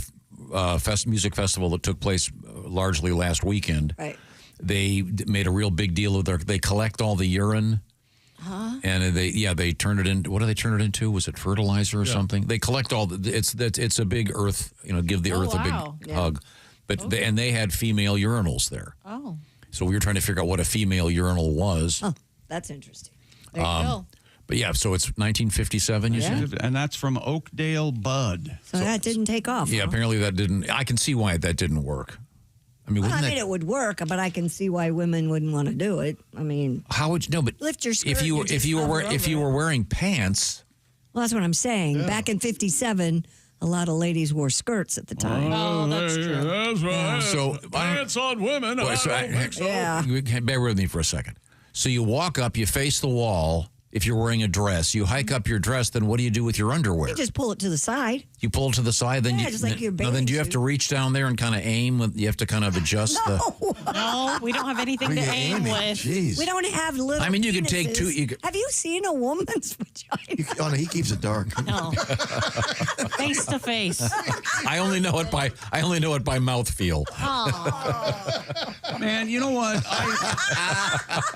music festival that took place largely last weekend, right. They made a real big deal of they collect all the urine. Huh? And they turn it into, what do they turn it into? Was it fertilizer or something? They collect all it's a big earth, give the earth a big hug. But they had female urinals there. Oh. So we were trying to figure out what a female urinal was. Oh, that's interesting. There you go. But yeah, so it's 1957, you said? And that's from Oakdale Bud. So that didn't take off. Yeah, huh? apparently that didn't. I can see why that didn't work. I mean, Well, wouldn't it would work, but I can see why women wouldn't want to do it. I mean, how would you know? But lift your skirt. if you were wearing pants, well, that's what I'm saying. Yeah. Back in '57, a lot of ladies wore skirts at the time. Oh, that's true. That's right. So pants on women. Well, bear with me for a second. So you walk up, you face the wall. If you're wearing a dress, you hike up your dress. Then what do you do with your underwear? You just pull it to the side. You pull it to the side. Then Yeah, just like your then bathing do you have to reach down there and kind of aim? You have to kind of adjust No, we don't have anything to aim with. We don't have little. I mean, you can take two. penises. Have you seen a woman's vagina? Oh, no, he keeps it dark. No. Face to face. I only know it by mouthfeel. Man, you know what?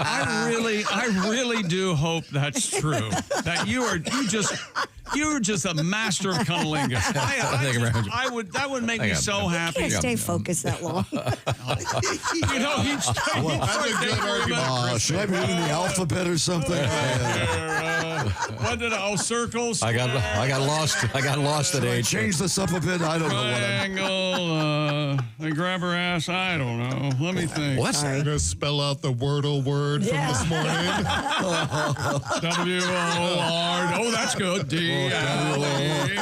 I really do hope that's true. That you're just a master of cunnilingus. That would make me so happy. Can't stay focused that long. He's should I be eating the alphabet or something? What did circles? I got lost. I got lost at age. Change this up a bit. I don't know what I'm. Triangle. They grab her ass. I don't know. Let me think. What's I'm going to spell out the Wordle word from this morning. W-O-R. Oh, that's good. D-L-E.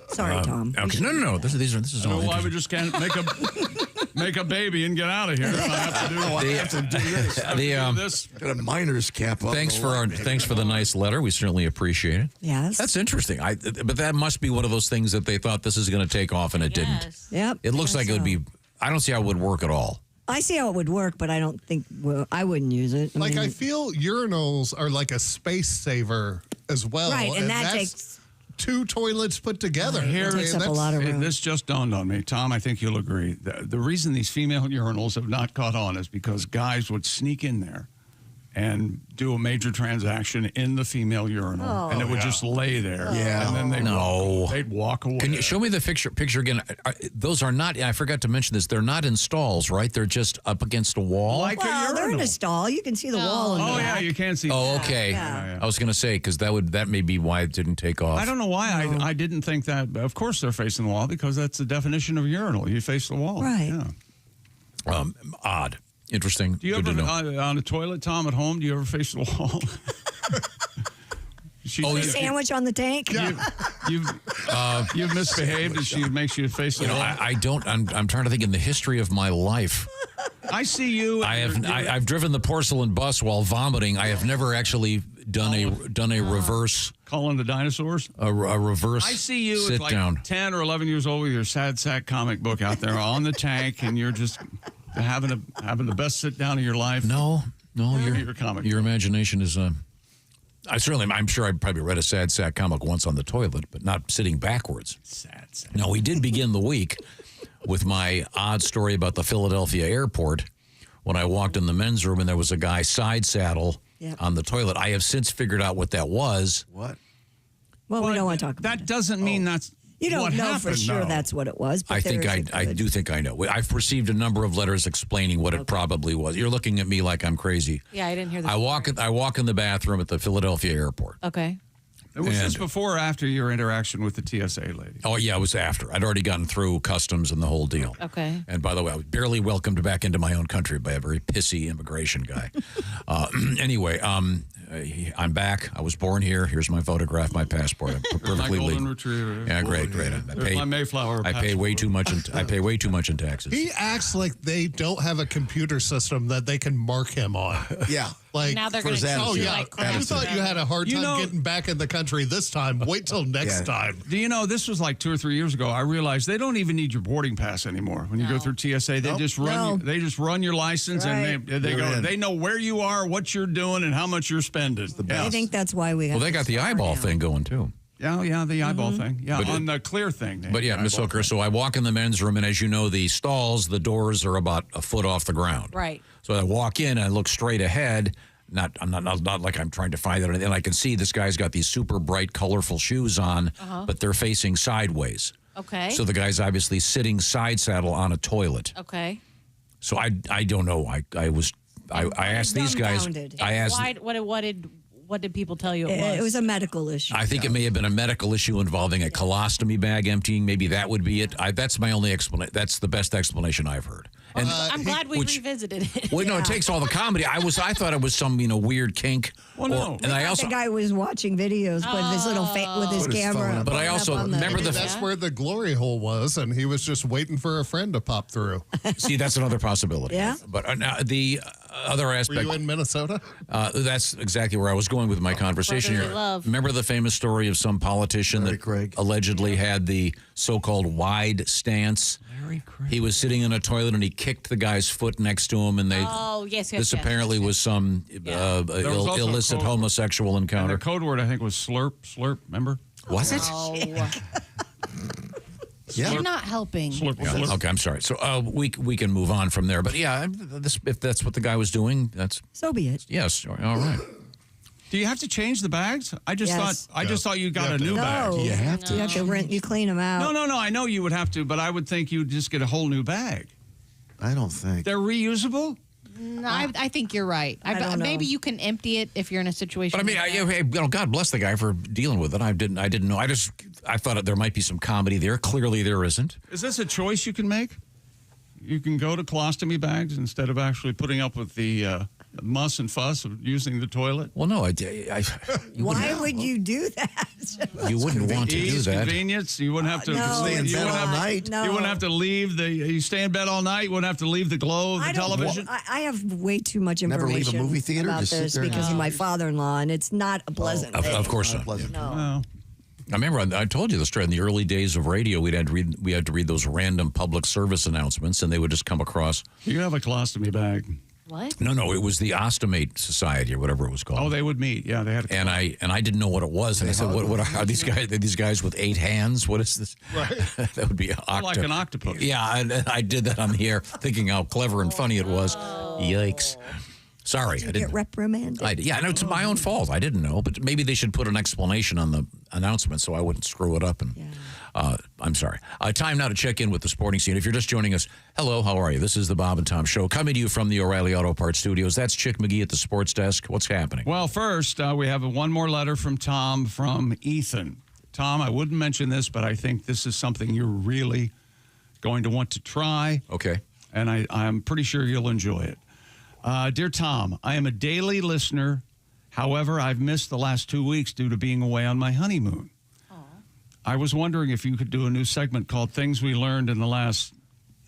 Sorry, Tom. Okay. No. This is I don't all know why we interesting. just can't make a baby and get out of here. I have to do this. Got a miner's cap up. Thanks for the nice letter. We certainly appreciate it. Yes. That's interesting. But that must be one of those things that they thought this is going to take off and it didn't. Yep. It looks like it would be. I don't see how it would work at all. I see how it would work, but I don't think I wouldn't use it. I feel urinals are like a space saver as well. Right, and that that's takes two toilets put together. This just dawned on me, Tom. I think you'll agree. The reason these female urinals have not caught on is because guys would sneak in there and do a major transaction in the female urinal, and it would just lay there. Yeah. And then they'd walk away. Can you show me the picture again? Those are not. I forgot to mention this. They're not in stalls, right? They're just up against a wall. Well, they're in a stall. You can see the wall. Oh yeah, you can see. Oh, okay. Yeah. I was going to say because that may be why it didn't take off. I don't know why I didn't think that. Of course, they're facing the wall because that's the definition of urinal. You face the wall. Right. Yeah. Odd. Interesting. Do you Good ever to know. on a toilet, Tom, at home? Do you ever face the wall? Sandwich on the tank. You've misbehaved, and she makes you face the wall. I don't. I'm trying to think in the history of my life. I see you. I've driven the porcelain bus while vomiting. I have never actually done a reverse. Calling the dinosaurs? A reverse. I see you sit at like down. 10 or 11 years old with your sad sack comic book out there on the tank, and you're just having the best sit down of your life. No, your comic. Your imagination is. I'm sure I probably read a sad sack comic once on the toilet, but not sitting backwards. Sad sack. No, we did begin the week with my odd story about the Philadelphia airport when I walked in the men's room and there was a guy side saddle on the toilet. I have since figured out what that was. What? Well, we don't want to talk about that. Doesn't mean that's you don't what know happened, for sure no. that's what it was. But I think I do think I know. I've received a number of letters explaining what it probably was. You're looking at me like I'm crazy. Yeah, I didn't hear that. I walk in the bathroom at the Philadelphia airport. Okay. Was this before or after your interaction with the TSA lady? Oh, yeah, it was after. I'd already gotten through customs and the whole deal. Okay. And by the way, I was barely welcomed back into my own country by a very pissy immigration guy. Anyway, I'm back. I was born here. Here's my photograph, my passport. I'm perfectly my golden legal. retriever. Yeah, great. There's my Mayflower. I pay way too much. I pay way too much in taxes. He acts like they don't have a computer system that they can mark him on. Yeah. Like, Now they're gonna treat you like crap. You thought you had a hard time getting back in the country this time. Wait till next time. Do you know, this was like 2 or 3 years ago. I realized they don't even need your boarding pass anymore. When you go through TSA, they just run. They just run your license, and they go. They know where you are, what you're doing, and how much you're spending. I think that's why we. Well, they got the eyeball thing going too. Yeah, the eyeball thing. Yeah, But on the clear thing. But yeah, Miss Hooker. So I walk in the men's room, and as you know, the stalls, the doors are about a foot off the ground. Right. So I walk in, and I look straight ahead. I'm not like I'm trying to find it, and I can see this guy's got these super bright, colorful shoes on, but they're facing sideways. Okay. So the guy's obviously sitting side saddle on a toilet. Okay. So I don't know. I asked these guys. I asked. What did people tell you It was a medical issue. I think it may have been a medical issue involving a colostomy bag emptying. Maybe that would be it. That's my only explanation. That's the best explanation I've heard. And I'm glad we revisited it. well, no, it takes all the comedy. I thought it was some weird kink. Well, no. And I also the guy was watching videos with his little with his camera. But I also remember that's where the glory hole was, and he was just waiting for a friend to pop through. See, that's another possibility. Yeah. But now the other aspect. Were you in Minnesota? That's exactly where I was going with my conversation here. Love. Remember the famous story of some politician that allegedly had the so-called wide stance? He was sitting in a toilet and he kicked the guy's foot next to him, and they. Oh yes. This apparently was some illicit homosexual encounter. And the code word I think was slurp. Remember? Was it? Oh. Yeah. You're not helping. Yeah. Okay, I'm sorry. So we can move on from there. But yeah, if that's what the guy was doing, that's so be it. Yes. All right. Do you have to change the bags? I just thought you got a new bag. You have to. You have to rent. You clean them out. No. I know you would have to, but I would think you'd just get a whole new bag. I don't think they're reusable. No, I think you're right. I don't know. Maybe you can empty it if you're in a situation. But I mean, God bless the guy for dealing with it. I didn't know. I thought there might be some comedy there. Clearly, there isn't. Is this a choice you can make? You can go to colostomy bags instead of actually putting up with the muss and fuss of using the toilet. Well, no, Why would you do that? You wouldn't want to do that. Convenience. You wouldn't have to stay in bed all night. You wouldn't have to leave you stay in bed all night. You wouldn't have to leave the glow of the television. I have way too much information. Never leave a movie theater about just sit this there because of my father-in-law, and it's not a pleasant thing. Of course not. No. I remember I told you the story in the early days of radio. We had to read those random public service announcements, and they would just come across. You have a colostomy bag. What? No, it was the Ostomate Society or whatever it was called. Oh, they would meet. Yeah, they had. And I didn't know what it was, and I said, "What are these guys? Are these guys with 8 hands? What is this?" Right. That would be like an octopus. Yeah, and I did that on the air, thinking how clever and funny it was. Yikes! Sorry, I didn't get reprimanded. Yeah, no, it's my own fault. I didn't know, but maybe they should put an explanation on the announcement so I wouldn't screw it up. And I'm sorry. Time now to check in with the sporting scene. If you're just joining us, hello, how are you? This is the Bob and Tom Show coming to you from the O'Reilly Auto Parts Studios. That's Chick McGee at the sports desk. What's happening? Well, first we have one more letter from Tom from Ethan. Tom, I wouldn't mention this, but I think this is something you're really going to want to try. Okay. And I'm pretty sure you'll enjoy it. Dear Tom, I am a daily listener. However, I've missed the last 2 weeks due to being away on my honeymoon. Aww. I was wondering if you could do a new segment called Things We Learned in the Last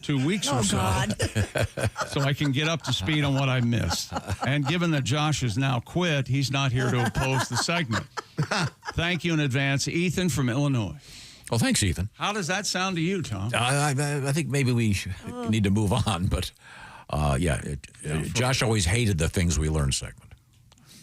2 weeks or so. God. So I can get up to speed on what I missed. And given that Josh has now quit, he's not here to oppose the segment. Thank you in advance, Ethan from Illinois. Well, thanks, Ethan. How does that sound to you, Tom? I think maybe we need to move on, but... Josh always hated the Things We Learned segment.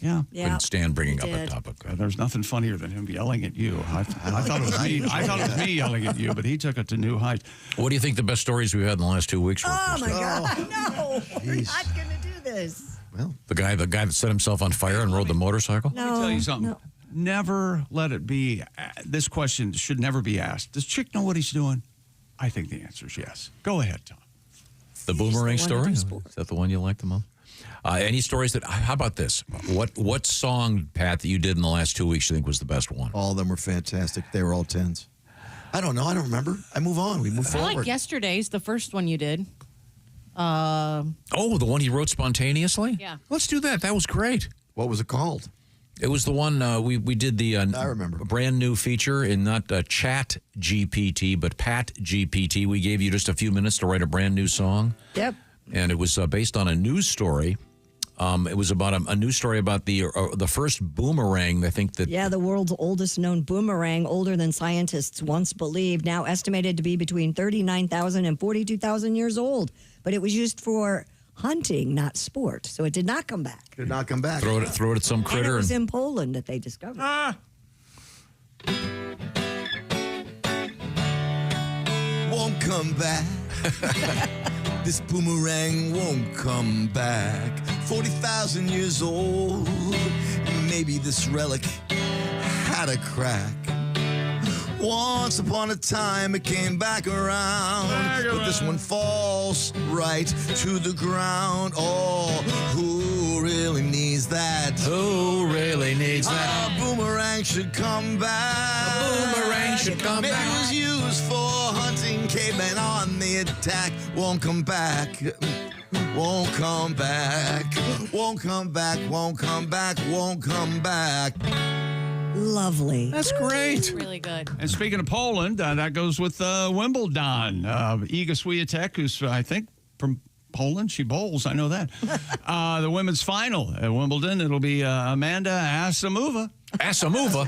Yeah. Couldn't stand bringing up a topic. There's nothing funnier than him yelling at you. I thought it was me. I thought it was me yelling at you, but he took it to new heights. What do you think the best stories we've had in the last 2 weeks were? Oh my God! No, we're not going to do this. Well, the guy that set himself on fire and rode the motorcycle. Let me tell you something. No. Never let it be. This question should never be asked. Does Chick know what he's doing? I think the answer is yes. Go ahead, Tom. The boomerang story? Is that the one you like the most? Any stories that? How about this? What song, Pat, that you did in the last 2 weeks you think was the best one? All of them were fantastic. They were all 10s. I don't know. I don't remember. I move on. We move forward. I like yesterday's, the first one you did. The one he wrote spontaneously? Yeah. Let's do that. That was great. What was it called? It was the one we did the I remember. brand new feature in not Chat GPT, but Pat GPT. We gave you just a few minutes to write a brand new song. Yep. And it was based on a news story. It was about a news story about the first boomerang. I think that. Yeah, the world's oldest known boomerang, older than scientists once believed, now estimated to be between 39,000 and 42,000 years old. But it was used for hunting, not sport. So it did not come back. Did not come back. Throw it at some And critter. it was in Poland that they discovered. Won't come back. This boomerang won't come back. 40,000 years old. Maybe this relic had a crack. Once upon a time it came back around. But this one falls right to the ground. Oh, who really needs that? Who really needs that? A boomerang should come back. A boomerang should come Maybe back. it was used for hunting, cavemen on the attack. Won't come back. Won't come back. Won't come back. Won't come back. Won't come back. Lovely. That's great. Really good. And speaking of Poland, that goes with Wimbledon. Iga Swiatek, who's, I think, from Poland. She bowls. I know that. The women's final at Wimbledon, it'll be Amanda Asamova. Asamova?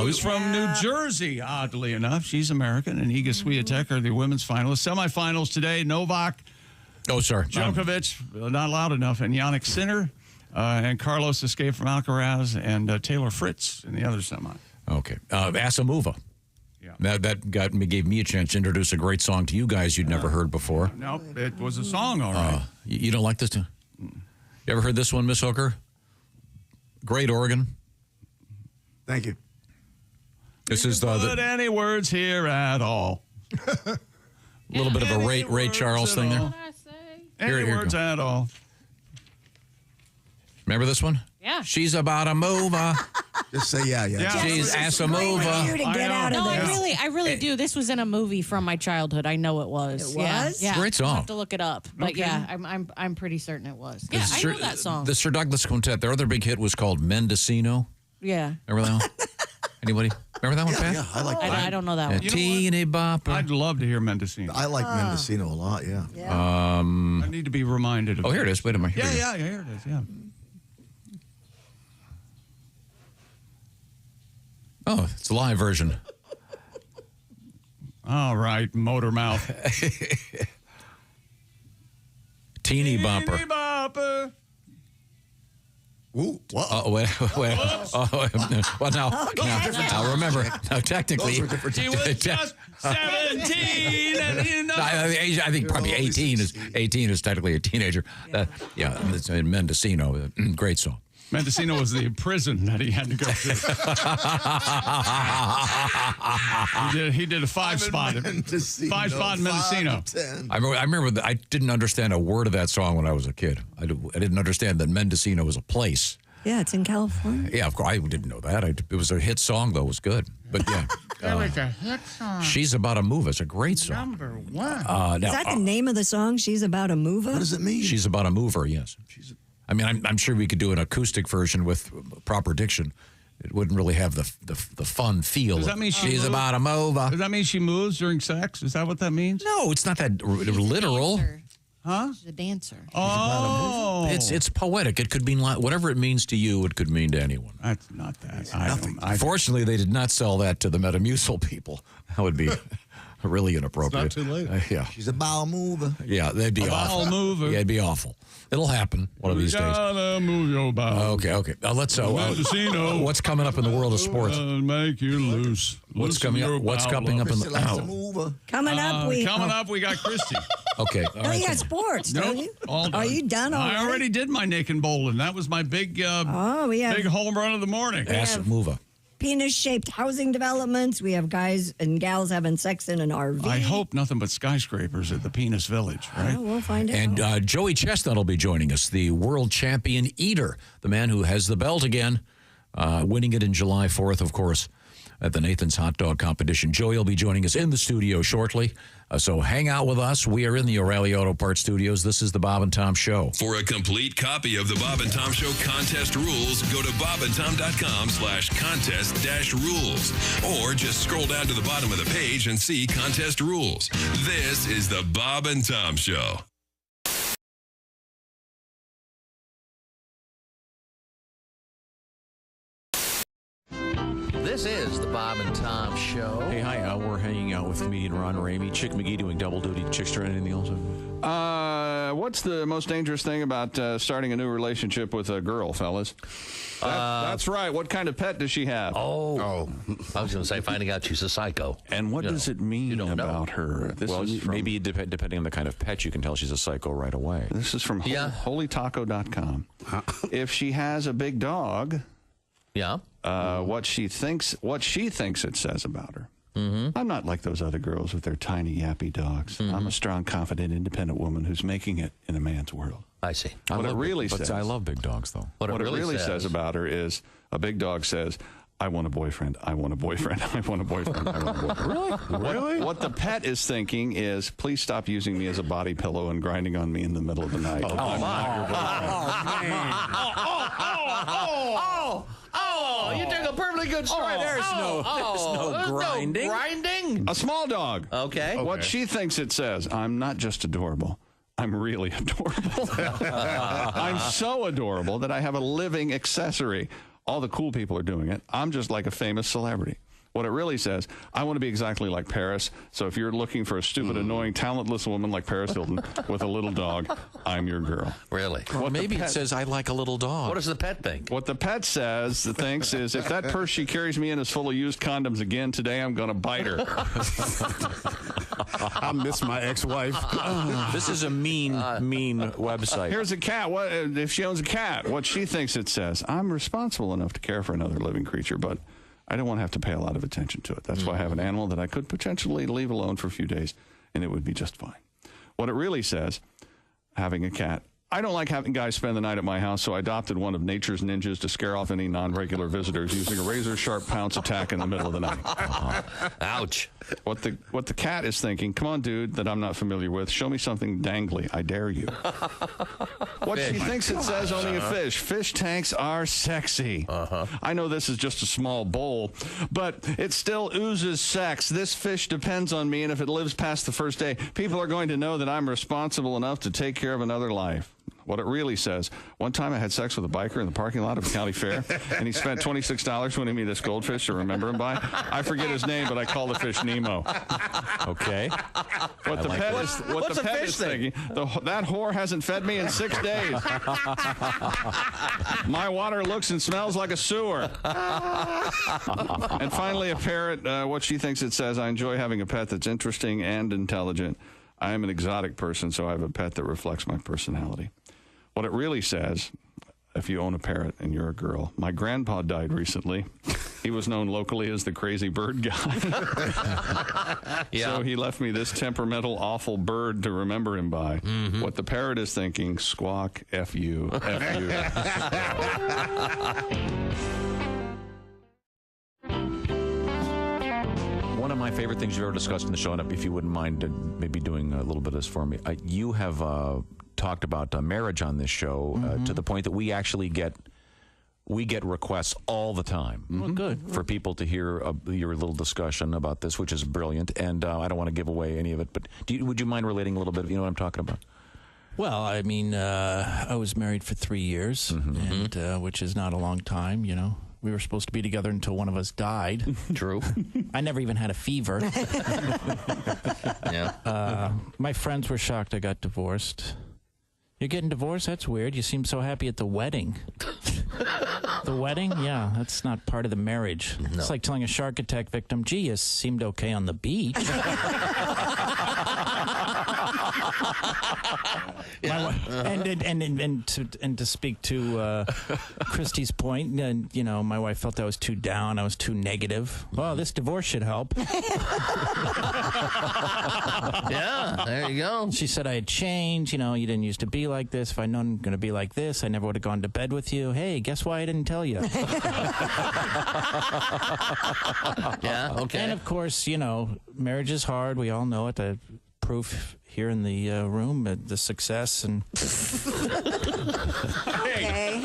Who's from New Jersey, oddly enough. She's American, and Iga Swiatek are the women's finalists. Semifinals today, Novak. Oh, sorry. Djokovic, not loud enough, and Yannick Sinner. And Carlos escaped from Alcaraz, and Taylor Fritz in the other semi. Okay. Asamova. Yeah. That gave me a chance to introduce a great song to you guys you'd never heard before. Nope, it was a song, all right. You don't like this too? You ever heard this one, Miss Hooker? Great organ. Thank you. This is Put any words here at all. a little bit of a Ray Charles thing there. Any words at all. Remember this one? Yeah. She's about a mover. Just say yeah. She's Asamova. You to get out of No, there. I really do. This was in a movie from my childhood. I know it was. It was? Yeah. Great song. I'll have to look it up. But Okay. yeah, I'm pretty certain it was. Yeah, I know that song. The Sir Douglas Quintet, their other big hit was called Mendocino. Yeah. Remember that one? Anybody? Remember that one, Pat? Yeah, I like that. I don't know that one. Teeny bopper. I'd love to hear Mendocino. I like Mendocino a lot, yeah. I need to be reminded of Oh, here it is. Wait a minute. Here we go. Yeah, here it is, yeah. Oh, it's a live version. All right, motor mouth. Teeny bopper. Teeny bopper. Ooh, what? Wait. Well, now remember, now technically, He was just 17, and he knows. I think probably 18 is technically a teenager. Yeah, it's in Mendocino. Great song. Mendocino was the prison that he had to go to. He did a five-spot in Mendocino. I remember that I didn't understand a word of that song when I was a kid. I didn't understand that Mendocino was a place. Yeah, it's in California. Yeah, of course. I didn't know that. It was a hit song, though. It was good. But yeah. That was a hit song. She's About to Move. It's a great song. Number one. Is that the name of the song? She's about a mover? What does it mean? She's About a Mover, yes. I'm sure we could do an acoustic version with proper diction. It wouldn't really have the fun feel. Does that mean She's moves? about a mover? Does that mean she moves during sex? Is that what that means? No, it's not that literal. Huh? She's a dancer. Oh. It's poetic. It could mean whatever it means to you, it could mean to anyone. That's not that. Fortunately, they did not sell that to the Metamucil people. That would be really inappropriate. It's not too late. Yeah. She's a bowel mover. Yeah, they'd be awful. Bowel mover. Yeah, it'd be awful. It'll happen one of these days. Gotta move your bowel. Okay. Let's. Mendocino. What's coming up in the world of sports? Make you loose. What's coming up? What's coming up in the? Coming up, we got Christy. Okay. No, you got sports, don't you? All done. Are you done already? I already did my Nick and Bowling. That was my big, we have big home run of the morning. Asamova. penis-shaped housing developments. We have guys and gals having sex in an RV. I hope nothing but skyscrapers at the Penis Village, right? We'll find out. And Joey Chestnut will be joining us, the world champion eater, the man who has the belt again, winning it in July 4th, of course. at the Nathan's Hot Dog Competition. Joey will be joining us in the studio shortly. So hang out with us. We are in the O'Reilly Auto Parts Studios. This is the Bob and Tom Show. For a complete copy of the Bob and Tom Show contest rules, go to bobandtom.com/contest-rules. Or just scroll down to the bottom of the page and see contest rules. This is the Bob and Tom Show. This is the Bob and Tom Show. Hey, hi. We're hanging out with comedian Ron Ramey. Chick McGee doing double duty. Chickster, anything else? What's the most dangerous thing about starting a new relationship with a girl, fellas? That's right. What kind of pet does she have? Oh. I was going to say finding out she's a psycho. And what does it mean about her? Maybe depending on the kind of pet, you can tell she's a psycho right away. This is from holytaco.com. If she has a big dog, what she thinks it says about her. Mm-hmm. I'm not like those other girls with their tiny yappy dogs. Mm-hmm. I'm a strong, confident, independent woman who's making it in a man's world. I see. I love big dogs, though. What it really says about her is a big dog says, I want a boyfriend. I want a boyfriend. I want a boyfriend. I want a boyfriend. Really? What the pet is thinking is, please stop using me as a body pillow and grinding on me in the middle of the night. You took a perfectly good strike. There's no grinding. Grinding? A small dog. Okay. What she thinks it says, I'm not just adorable. I'm really adorable. I'm so adorable that I have a living accessory. All the cool people are doing it. I'm just like a famous celebrity. What it really says, I want to be exactly like Paris. So if you're looking for a stupid, annoying, talentless woman like Paris Hilton with a little dog, I'm your girl. Really? Or maybe it says, I like a little dog. What does the pet think? What the pet thinks is, if that purse she carries me in is full of used condoms again today, I'm going to bite her. I miss my ex-wife. This is a mean website. Here's a cat. What if she owns a cat? What she thinks it says, I'm responsible enough to care for another living creature, but I don't want to have to pay a lot of attention to it. That's why I have an animal that I could potentially leave alone for a few days, and it would be just fine. What it really says, having a cat, I don't like having guys spend the night at my house, so I adopted one of nature's ninjas to scare off any non-regular visitors using a razor-sharp pounce attack in the middle of the night. Ouch. What the cat is thinking, come on, dude, that I'm not familiar with, show me something dangly. I dare you. What she thinks it says, owning a fish. Fish tanks are sexy. I know this is just a small bowl, but it still oozes sex. This fish depends on me, and if it lives past the first day, people are going to know that I'm responsible enough to take care of another life. What it really says, one time I had sex with a biker in the parking lot of a county fair, and he spent $26 winning me this goldfish to remember him by. I forget his name, but I call the fish Nemo. Okay. What the pet is thinking, that whore hasn't fed me in 6 days. My water looks and smells like a sewer. And finally, a parrot, what she thinks it says, I enjoy having a pet that's interesting and intelligent. I am an exotic person, so I have a pet that reflects my personality. What it really says, if you own a parrot and you're a girl, my grandpa died recently. He was known locally as the crazy bird guy. So he left me this temperamental, awful bird to remember him by. Mm-hmm. What the parrot is thinking, squawk, F you, F you. One of my favorite things you've ever discussed in the show, and if you wouldn't mind maybe doing a little bit of this for me, you have talked about marriage on this show to the point that we actually get requests all the time. Well, good. For people to hear your little discussion about this, which is brilliant, and I don't want to give away any of it, but would you mind relating a little bit of, you know what I'm talking about? Well, I mean, I was married for 3 years, and which is not a long time, you know. We were supposed to be together until one of us died. True. I never even had a fever. My friends were shocked I got divorced. You're getting divorced? That's weird. You seem so happy at the wedding. The wedding? Yeah, that's not part of the marriage. No. It's like telling a shark attack victim, gee, you seemed okay on the beach. And to speak to Christy's point, and my wife felt I was too down. I was too negative. Oh, this divorce should help. Yeah, there you go. She said I had changed. You didn't used to be like this. If I'd known I'm going to be like this, I never would have gone to bed with you. Hey, guess why I didn't tell you? Yeah, okay. And of course, marriage is hard. We all know it. The proof here in the room, the success and. Hey.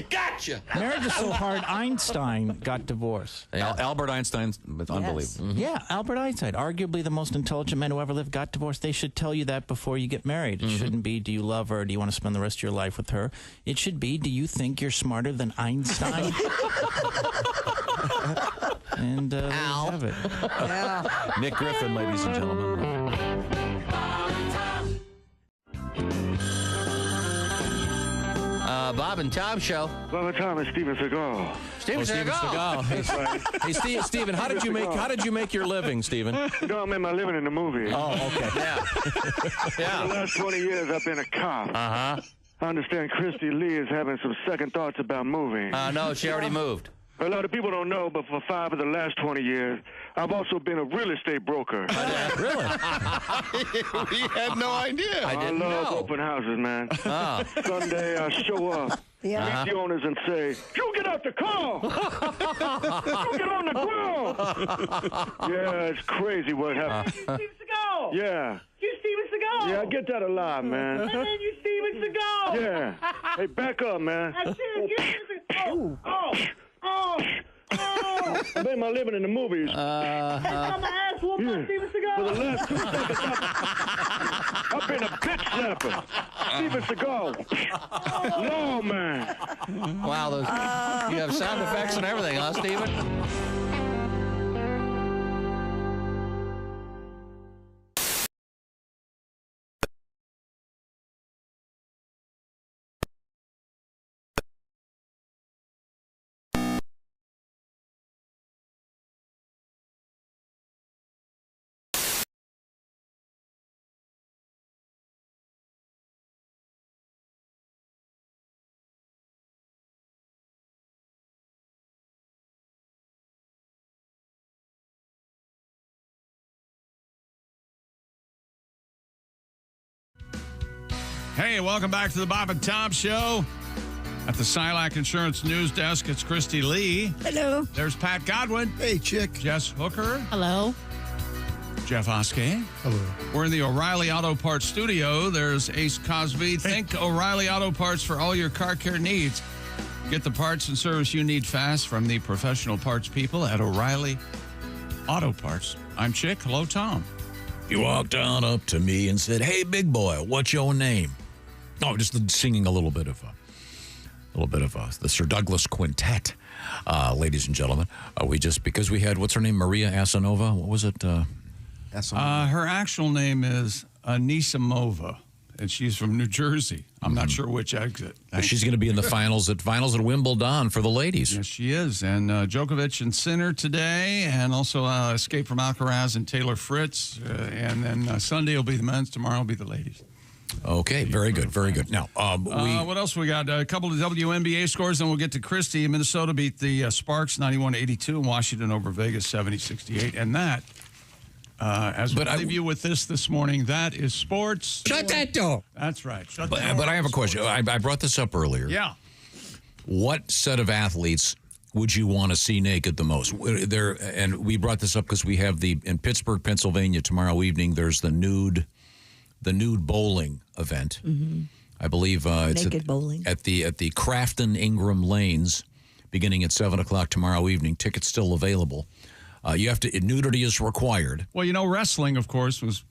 Gotcha. Marriage is so hard. Einstein got divorced. Albert Einstein's unbelievable. Yes. Mm-hmm. Yeah, Albert Einstein, arguably the most intelligent man who ever lived, got divorced. They should tell you that before you get married. It shouldn't be, do you love her? Do you want to spend the rest of your life with her? It should be, do you think you're smarter than Einstein? And there you have it. Yeah. Nick Griffin, ladies and gentlemen. Bob and Tom Show. Bob and Tom and Steven Seagal. Steven Seagal. That's right. Hey, Steven, how did you make your living, Steven? I made my living in the movie. Oh, okay. Yeah. For the last 20 years, I've been a cop. Uh-huh. I understand Christy Lee is having some second thoughts about moving. No, she already moved. A lot of people don't know, but for 5 of the last 20 years, I've also been a real estate broker. Really? We had no idea. I love open houses, man. Sunday, I show up, meet the owners, and say, "You get out the car! You get on the ground!" Yeah, it's crazy what happened. Steven Seagal! Yeah. You Steven Seagal! Yeah, I get that a lot, man. And then you Steven Seagal! Yeah. Hey, back up, man. That's it. You Steven Seagal! I made my living in the movies. I'm an ass whooping by Steven Seagal. For the last 2 seconds, I've been a bitch slapper. Steven Seagal. No, man. Wow, you have sound effects and everything, huh, Steven? Hey, welcome back to the Bob and Tom Show. At the Silac Insurance News Desk, it's Christy Lee. Hello. There's Pat Godwin. Hey, chick. Jess Hooker. Hello. Jeff Oskey. Hello. We're in the O'Reilly Auto Parts studio. There's Ace Cosby. Think O'Reilly Auto Parts for all your car care needs. Get the parts and service you need fast from the professional parts people at O'Reilly Auto Parts. I'm Chick. Hello, Tom. He walked on up to me and said, "Hey, big boy, what's your name?" Oh, just singing a little bit of the Sir Douglas Quintet, ladies and gentlemen. Because we had, what's her name, Maria Asanova? What was it? Her actual name is Anisimova, and she's from New Jersey. I'm not sure which exit. She's going to be in the finals at Wimbledon for the ladies. Yes, she is. And Djokovic and Sinner today, and also Escape from Alcaraz and Taylor Fritz. And then Sunday will be the men's, tomorrow will be the ladies. Okay, very good, very good. Now, what else we got? A couple of WNBA scores, then we'll get to Christy. Minnesota beat the Sparks 91-82, and Washington over Vegas 70-68. And that, as we leave you with this morning, that is sports. Shut that door. That's right. But I have a question. I brought this up earlier. Yeah. What set of athletes would you want to see naked the most? And we brought this up because we have in Pittsburgh, Pennsylvania, tomorrow evening, there's the nude bowling event. Mm-hmm. I believe it's bowling at the Crafton Ingram Lanes, beginning at 7:00 tomorrow evening. Tickets still available. Nudity is required. Well, wrestling, of course, was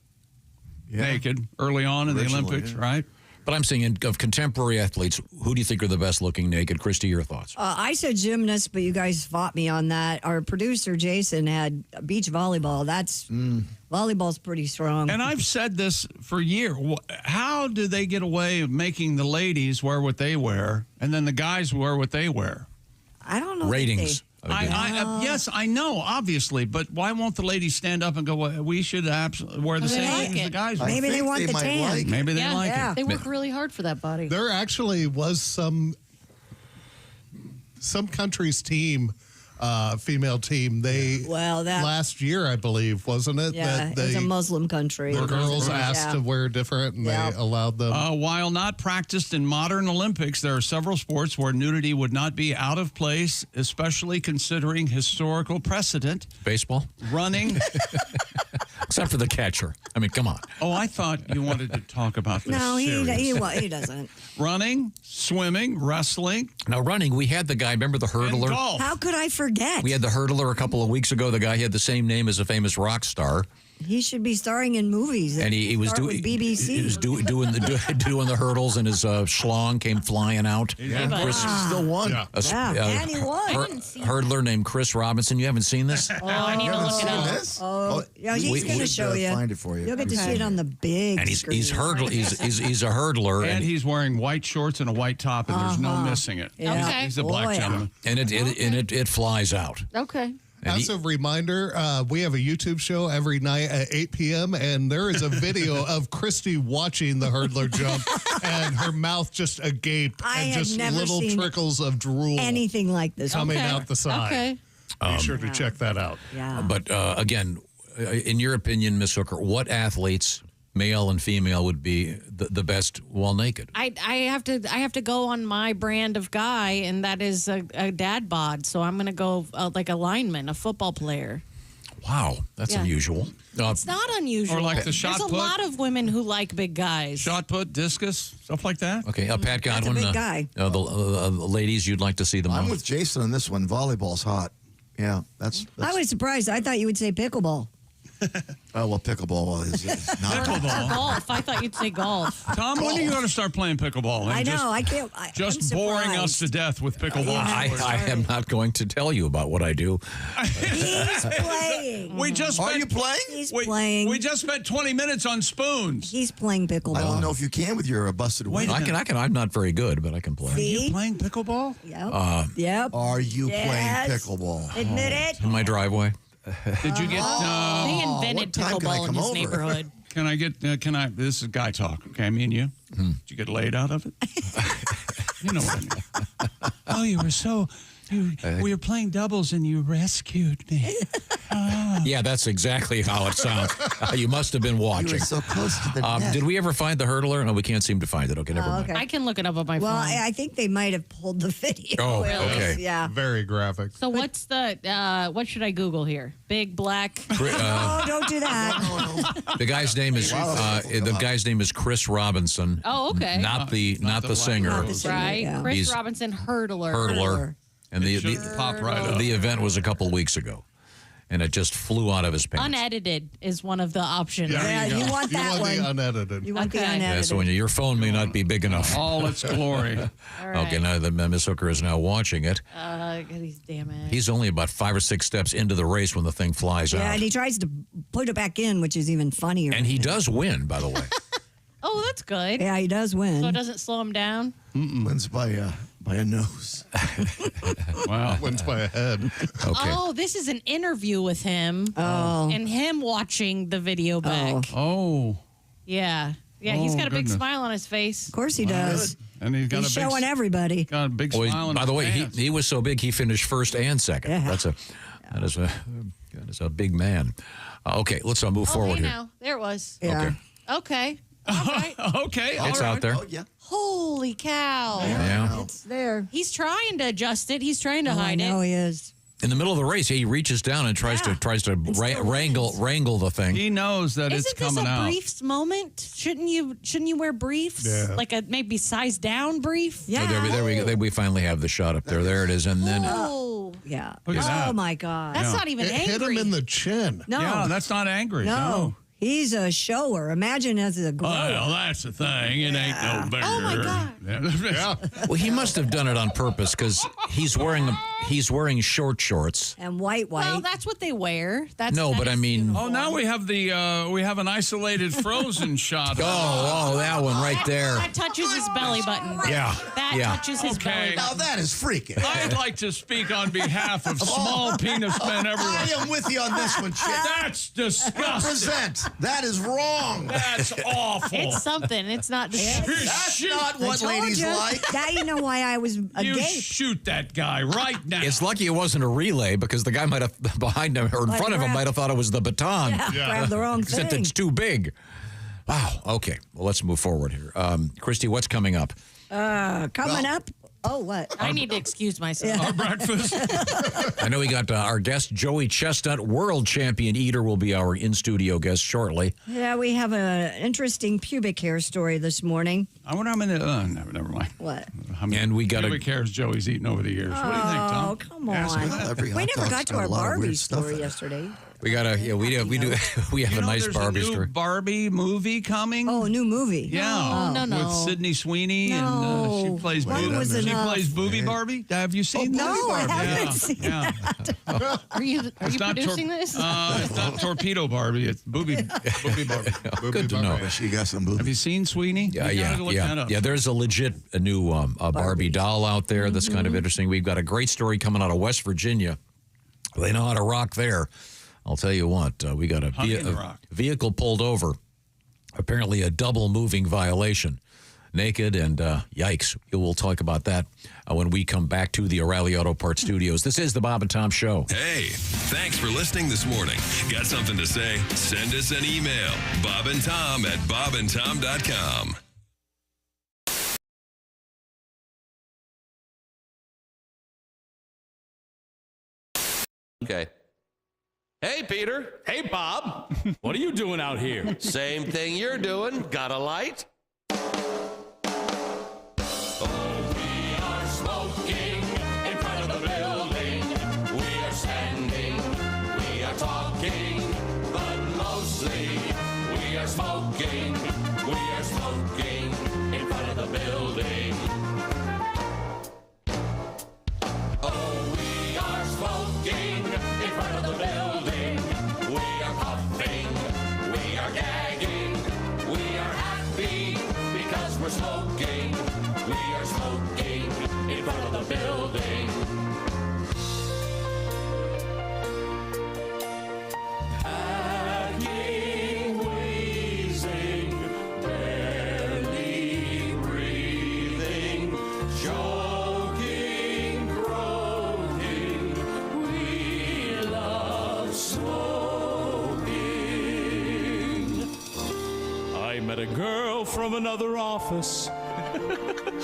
naked early on in the Olympics, right? But I'm saying of contemporary athletes, who do you think are the best looking naked? Christy, your thoughts? I said gymnasts, but you guys fought me on that. Our producer, Jason, had beach volleyball. Volleyball's pretty strong. And I've said this for years. How do they get away with making the ladies wear what they wear and then the guys wear what they wear? I don't know. Ratings. Yes, I know, obviously, but why won't the ladies stand up and go, well, we should wear the same thing as the guys? Maybe they want the tan. Maybe they like it. They work really hard for that body. There actually was some country's team, female team. Last year, I believe, wasn't it? Yeah, it was a Muslim country. The girls asked to wear different, and they allowed them. While not practiced in modern Olympics, there are several sports where nudity would not be out of place, especially considering historical precedent. Baseball? Running. Except for the catcher. I mean, come on. Oh, I thought you wanted to talk about this. No, he doesn't. Running, swimming, wrestling. Now, running, we had the guy, remember the hurdler? Golf. How could I forget? We had the hurdler a couple of weeks ago. The guy had the same name as a famous rock star. He should be starring in movies. And he was doing BBC. He was doing the hurdles, and his schlong came flying out. Chris still won. And he won. Hurdler named Chris Robinson. You haven't seen this? Oh, I need to look it up. Oh, yeah, he's going to show you. Find it for you. You'll get to see it on the big And screen. he's a hurdler, And he's wearing white shorts and a white top, and there's no missing it. Yeah. Okay. He's a black gentleman. and it flies out. Okay. As a reminder, we have a YouTube show every night at 8 p.m., and there is a video of Christy watching the hurdler jump, and her mouth just agape, and just little trickles of drool anything like this coming out the side. Okay. Be sure to check that out. Yeah. But again, in your opinion, Miss Hooker, what athletes, male and female, would be the best while naked? I have to go on my brand of guy, and that is a dad bod. So I'm going to go like a lineman, a football player. Wow, that's unusual. It's not unusual. Or like the shot There's put. a lot of women who like big guys. Shot put, discus, stuff like that. Okay, Pat Godwin. big guy. The ladies, you'd like to see them. I'm on. with Jason on this one. Volleyball's hot. Yeah, that's I was surprised. I thought you would say pickleball. Oh, well, pickleball is not. Or golf. I thought you'd say golf. Tom, when are you going to start playing pickleball? I know. I can't. Just I'm boring us surprised. to death with pickleball. I am not going to tell you about what I do. He's playing. We just Are spent, you playing? He's we, playing. We just spent 20 minutes on spoons. He's playing pickleball. I don't know if you can with your busted wing. I can. I'm not very good, but I can play. Are See? you playing pickleball? Yep. Yep. Are you Yes. playing pickleball? Admit it. In my driveway. Did you get? They invented what time can I pickleball in come his over? neighborhood. Can I get? This is guy talk. Okay, me and you. Did you get laid out of it? You know what I mean. Oh, you were so. We were playing doubles and you rescued me. Yeah, that's exactly how it sounds. You must have been You watching. were so close to the net. Did we ever find the hurdler? No, we can't seem to find it. Okay, never mind. Okay. I can look it up on my Well, phone. I think they might have pulled the video. Oh, okay. Yeah. Very graphic. So what's the what should I Google here? Big black. Oh, don't do that. The guy's name is Chris Robinson. Oh, okay. Not the singer. Not the singer, Right. yeah. Chris He's Robinson hurdler. Hurdler. And It should pop right up. the event was a couple of weeks ago, and it just flew out of his pants. Unedited is one of the options. Yeah, you want that the one. unedited. You want the Okay. unedited. Yeah, so when your phone may not be big enough. All its glory. All right. Okay, now that Miss Hooker is now watching it. Damn it. He's only about 5 or 6 steps into the race when the thing flies Yeah, out. and he tries to put it back in, which is even funnier. And he does win, by the way. Oh, that's good. Yeah, he does win. So it doesn't slow him down. Wins by a nose. Wow. Wins by a head. Okay. Oh, this is an interview with him. Oh. And him watching the video back. Oh. Yeah. Yeah, he's Oh, got a big goodness. smile on his face. Of course he does. And he's got He's a big, showing everybody. got a big Boy, smile. by the way, he was so big he finished first and second. Yeah. That is a big man. Okay, let's move forward hey here. now. There it was. Yeah. Okay. All right. Okay. It's all right. out there. Oh, yeah. Holy cow. Yeah. It's there. He's trying to adjust it. He's trying to I hide know it. he is. In the middle of the race, he reaches down and tries to wrangle the thing. He knows that it's Isn't this coming a out. briefs moment? Shouldn't you wear briefs? Yeah. Like a maybe size down brief? Yeah. Oh, there we go. We finally have the shot up there. There it is. And then Oh. Yeah. Look at Oh that. my God. That's not even It hit him angry. in the chin. No. Yeah, that's not angry. No. He's a shower. Imagine as a grower. Well, that's the thing. It ain't no bigger. Oh, my God. Yeah. Well, he must have done it on purpose because he's wearing shorts. And white. Well, that's what they wear. That's No, but I mean, Oh, now we have an isolated frozen shot. oh, that one right there. That touches his belly button. Yeah. That touches his belly Now button. that is freaking. I'd like to speak on behalf of small penis men everywhere. I am with you on this one, Chick. That's disgusting. Represent. That is wrong. That's awful. It's something. It's not disgusting. That's not what I told ladies you. like. Now you know why I was You agape. shoot that guy right now. It's lucky it wasn't a relay because the guy might have behind him or in Like front of him grab- might have thought it was the baton. Yeah, grab the wrong Except thing. it's too big. Wow. Okay. Well, let's move forward here. Christy, what's coming up? Coming up. Oh, what? I need to excuse myself. Our breakfast. I know we got our guest, Joey Chestnut, world champion eater, will be our in-studio guest shortly. Yeah, we have an interesting pubic hair story this morning. I wonder how many. Never mind. What? How many And we got pubic hairs Joey's eaten over the years. What do you think, Tom? Oh, come Ask him on. that. Every We hot never dog's got to got our a lot of Barbie weird stuff story in it. yesterday. We got a we have You a know, nice there's Barbie a new story. Barbie movie coming. Oh, new movie. Yeah, No. with Sydney Sweeney, No. and she plays One booby. was She enough. plays booby Barbie. Have you seen that? No, I haven't seen yeah. Are you It's not producing this? It's not Torpedo Barbie. It's booby Barbie. Good to know. She got some boobs. Have you seen Sweeney? Yeah, You gotta look that up. yeah. There's a new Barbie doll out there that's kind of interesting. We've got a great story coming out of West Virginia. They know how to rock there. I'll tell you what. We got a vehicle pulled over. Apparently, a double moving violation. Naked and yikes. We'll talk about that when we come back to the O'Reilly Auto Parts Studios. This is the Bob and Tom Show. Hey, thanks for listening this morning. Got something to say? Send us an email. bobandtom@bobandtom.com. Okay. Hey, Peter. Hey, Bob. What are you doing out here? Same thing you're doing. Got a light? Smoking, we are smoking in front of the building. Oh, we are smoking in front of the building. We are puffing, we are gagging, we are happy because we're smoking. We are smoking in front of the building. I met a girl from another office.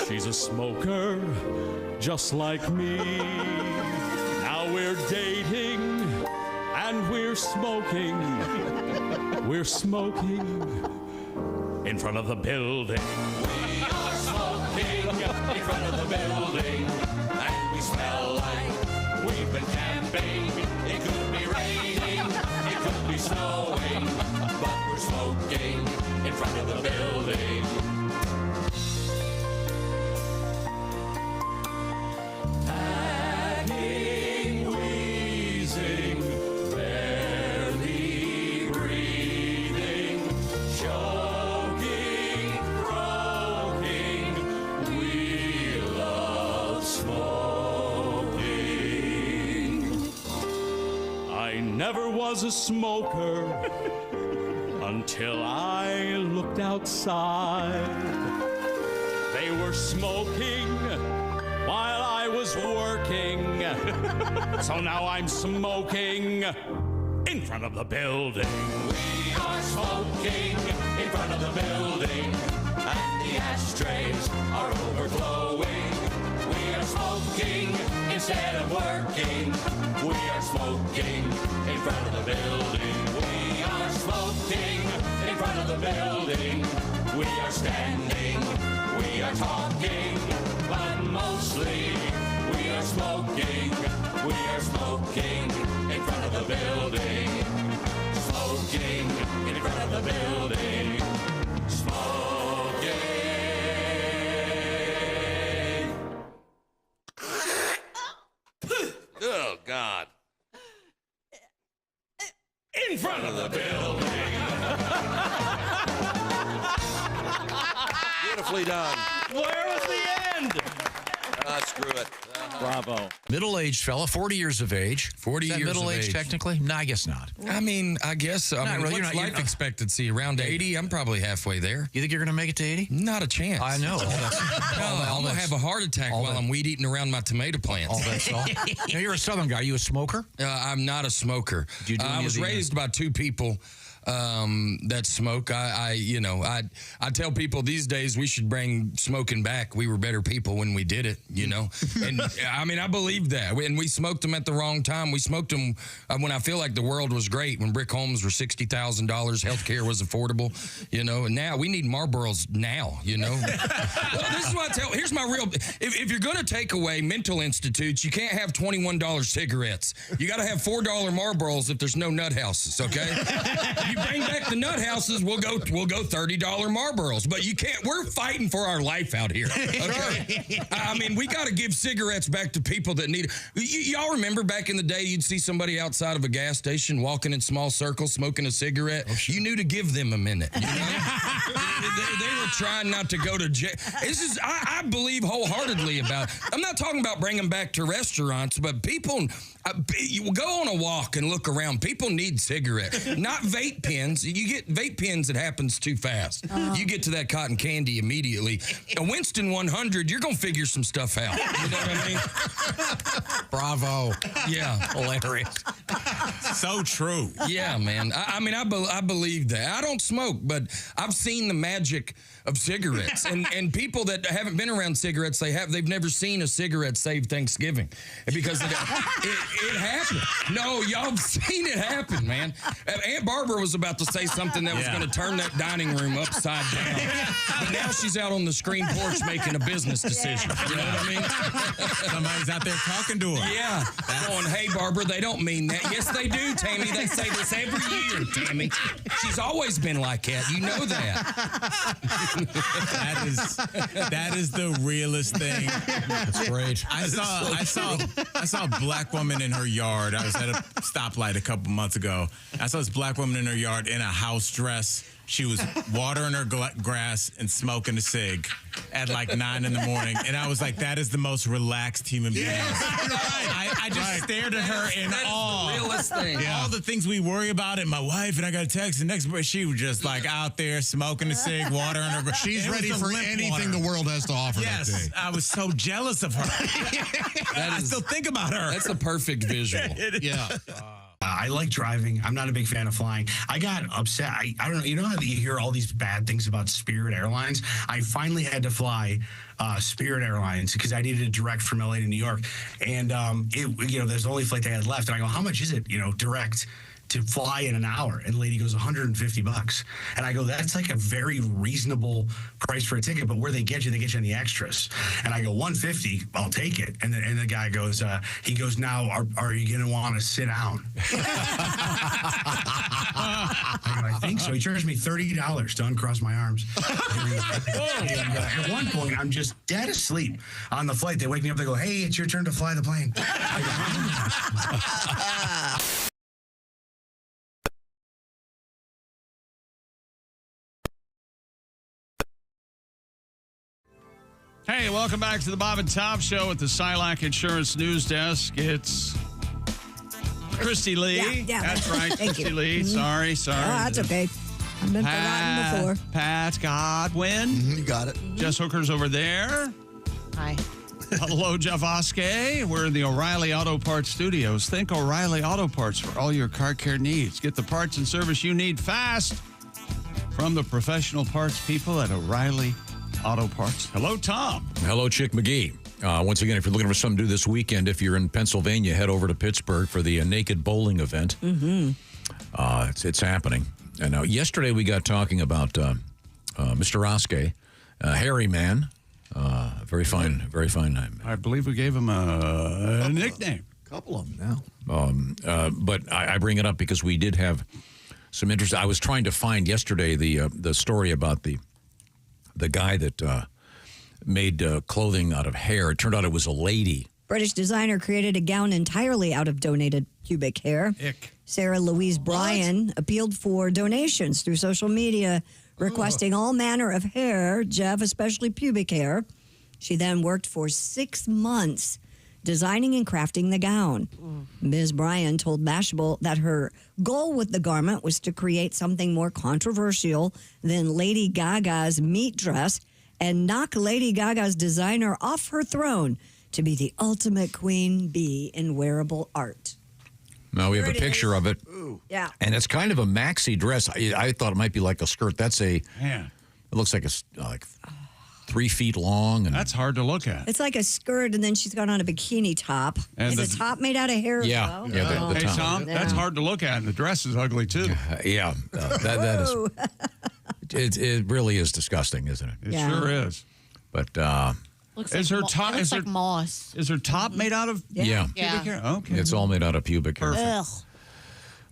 She's a smoker, just like me. Now we're dating and we're smoking. We're smoking in front of the building. We are smoking in front of the building, and we smell like we've been camping. It could be raining, it could be snowing, but we're smoking in front of the building. Hacking, wheezing, barely breathing, choking, croaking. We love smoking. I never was a smoker until I looked outside. They were smoking while I was working. So now I'm smoking in front of the building. We are smoking in front of the building, and the ashtrays are overflowing. We are smoking instead of working. We are smoking in front of the building. We are smoking in front of the building. We are standing, we are talking, but mostly we are smoking. We are smoking in front of the building. Smoking. smoking in front of the building. Smoking. Oh, God. In front of the building. Beautifully done. Where was the end? Screw it. Bravo. Middle-aged fella, 40 years of age. 40 Is that years of middle-aged age. technically? No, I guess not. I mean, I guess so. Not really. What's You're life not- expectancy? Around 80? I'm probably halfway there. You think you're going to make it to 80? Not a chance. I know. I'm going to have a heart attack while I'm weed eating around my tomato plants. All that's all. Now, you're a Southern guy. Are you a smoker? I'm not a smoker. Do you do I any was of the- raised by two people that smoke. I tell people these days we should bring smoking back. We were better people when we did it, And I mean, I believe that. And we smoked them at the wrong time. We smoked them when I feel like the world was great, when brick homes were $60,000, healthcare was affordable, And now we need Marlboros now, Well, this is what I tell. Here's my real. If you're going to take away mental institutes, you can't have $21 cigarettes. You got to have $4 Marlboros if there's no nut houses. Okay. If you bring back the nut houses, we'll go $30 Marlboros. But you can't. We're fighting for our life out here. Okay. I mean, we got to give cigarettes back to people that need it. Y'all remember back in the day, you'd see somebody outside of a gas station walking in small circles, smoking a cigarette. Oh, sure. You knew to give them a minute. They were trying not to go to jail. I believe wholeheartedly about. I'm not talking about bringing back to restaurants, but people. You go on a walk and look around. People need cigarettes, not vape pens. You get vape pens, it happens too fast. You get to that cotton candy immediately. A Winston 100, you're going to figure some stuff out. You know what I mean? Bravo. Yeah. Hilarious. So true. Yeah, man. I believe that. I don't smoke, but I've seen the magic of cigarettes. And people that haven't been around cigarettes, they've never seen a cigarette save Thanksgiving. Because it happened. No, y'all have seen it happen, man. Aunt Barbara was about to say something that was going to turn that dining room upside down. But now she's out on the screen porch making a business decision. You know what I mean? Somebody's out there talking to her. Yeah. Going, hey, Barbara, they don't mean that. Yes, they do, Tammy. They say this every year, Tammy. She's always been like that. You know that. That is the realest thing. That's great. I saw a black woman in her yard. I was at a stoplight a couple months ago. I saw this black woman in her yard in a house dress. She was watering her grass and smoking a cig at like 9 in the morning. And I was like, that is the most relaxed human being. I just stared at her in awe. The realest thing. All the things we worry about, and my wife, and I got a text, and next morning she was just like out there smoking a cig, watering her grass. She's ready for anything the world has to offer that day. I was so jealous of her. I still think about her. That's a perfect visual. Yeah. I like driving. I'm not a big fan of flying. I got upset. I don't know. You know how you hear all these bad things about Spirit Airlines? I finally had to fly Spirit Airlines because I needed a direct from LA to New York. And, there's the only flight they had left. And I go, how much is it, direct to fly in an hour? And the lady goes, $150. And I go, that's like a very reasonable price for a ticket, but where they get you on the extras. And I go, $150, I'll take it. And the guy goes, now are you going to want to sit down? I think so. He charged me $30 to uncross my arms. At one point, I'm just dead asleep on the flight. They wake me up, they go, hey, it's your turn to fly the plane. Hey, welcome back to the Bob and Tom Show at the Silac Insurance News Desk. It's Christy Lee. Yeah. That's right, Thank Christy you. Lee. Sorry. Oh, that's okay. I've been forgotten before. Pat Godwin. You got it. Jess Hooker's over there. Hi. Hello, Jeff Oskey. We're in the O'Reilly Auto Parts Studios. Think O'Reilly Auto Parts for all your car care needs. Get the parts and service you need fast from the professional parts people at O'Reilly Auto Parts. Hello, Tom. Hello, Chick McGee. Once again, if you're looking for something to do this weekend, if you're in Pennsylvania, head over to Pittsburgh for the Naked Bowling event. Mm-hmm. It's happening. And now, yesterday we got talking about Mr. Oskey, hairy man, very fine name. I believe we gave him a nickname. A couple of them now. But I bring it up because we did have some interest. I was trying to find yesterday the story about the guy that made clothing out of hair. It turned out it was a lady. British designer created a gown entirely out of donated pubic hair. Ick. Sarah Louise Bryan appealed for donations through social media, requesting all manner of hair, Jeff, especially pubic hair. She then worked for 6 months designing and crafting the gown. Ms. Bryan told Mashable that her goal with the garment was to create something more controversial than Lady Gaga's meat dress and knock Lady Gaga's designer off her throne to be the ultimate queen bee in wearable art. Now we have a picture of it. Yeah. And it's kind of a maxi dress. I thought it might be like a skirt. That's it looks like like 3 feet long. And that's hard to look at. It's like a skirt, and then she's got on a bikini top. And Is the top made out of hair? Yeah. as well? Yeah, the Hey, top. Tom, that's hard to look at, and the dress is ugly, too. Yeah. That is. It really is disgusting, isn't it? It sure is. But Looks is like her top? looks Is her like moss. Is her top made out of Yeah. pubic hair? Okay. It's all made out of pubic hair. Ugh.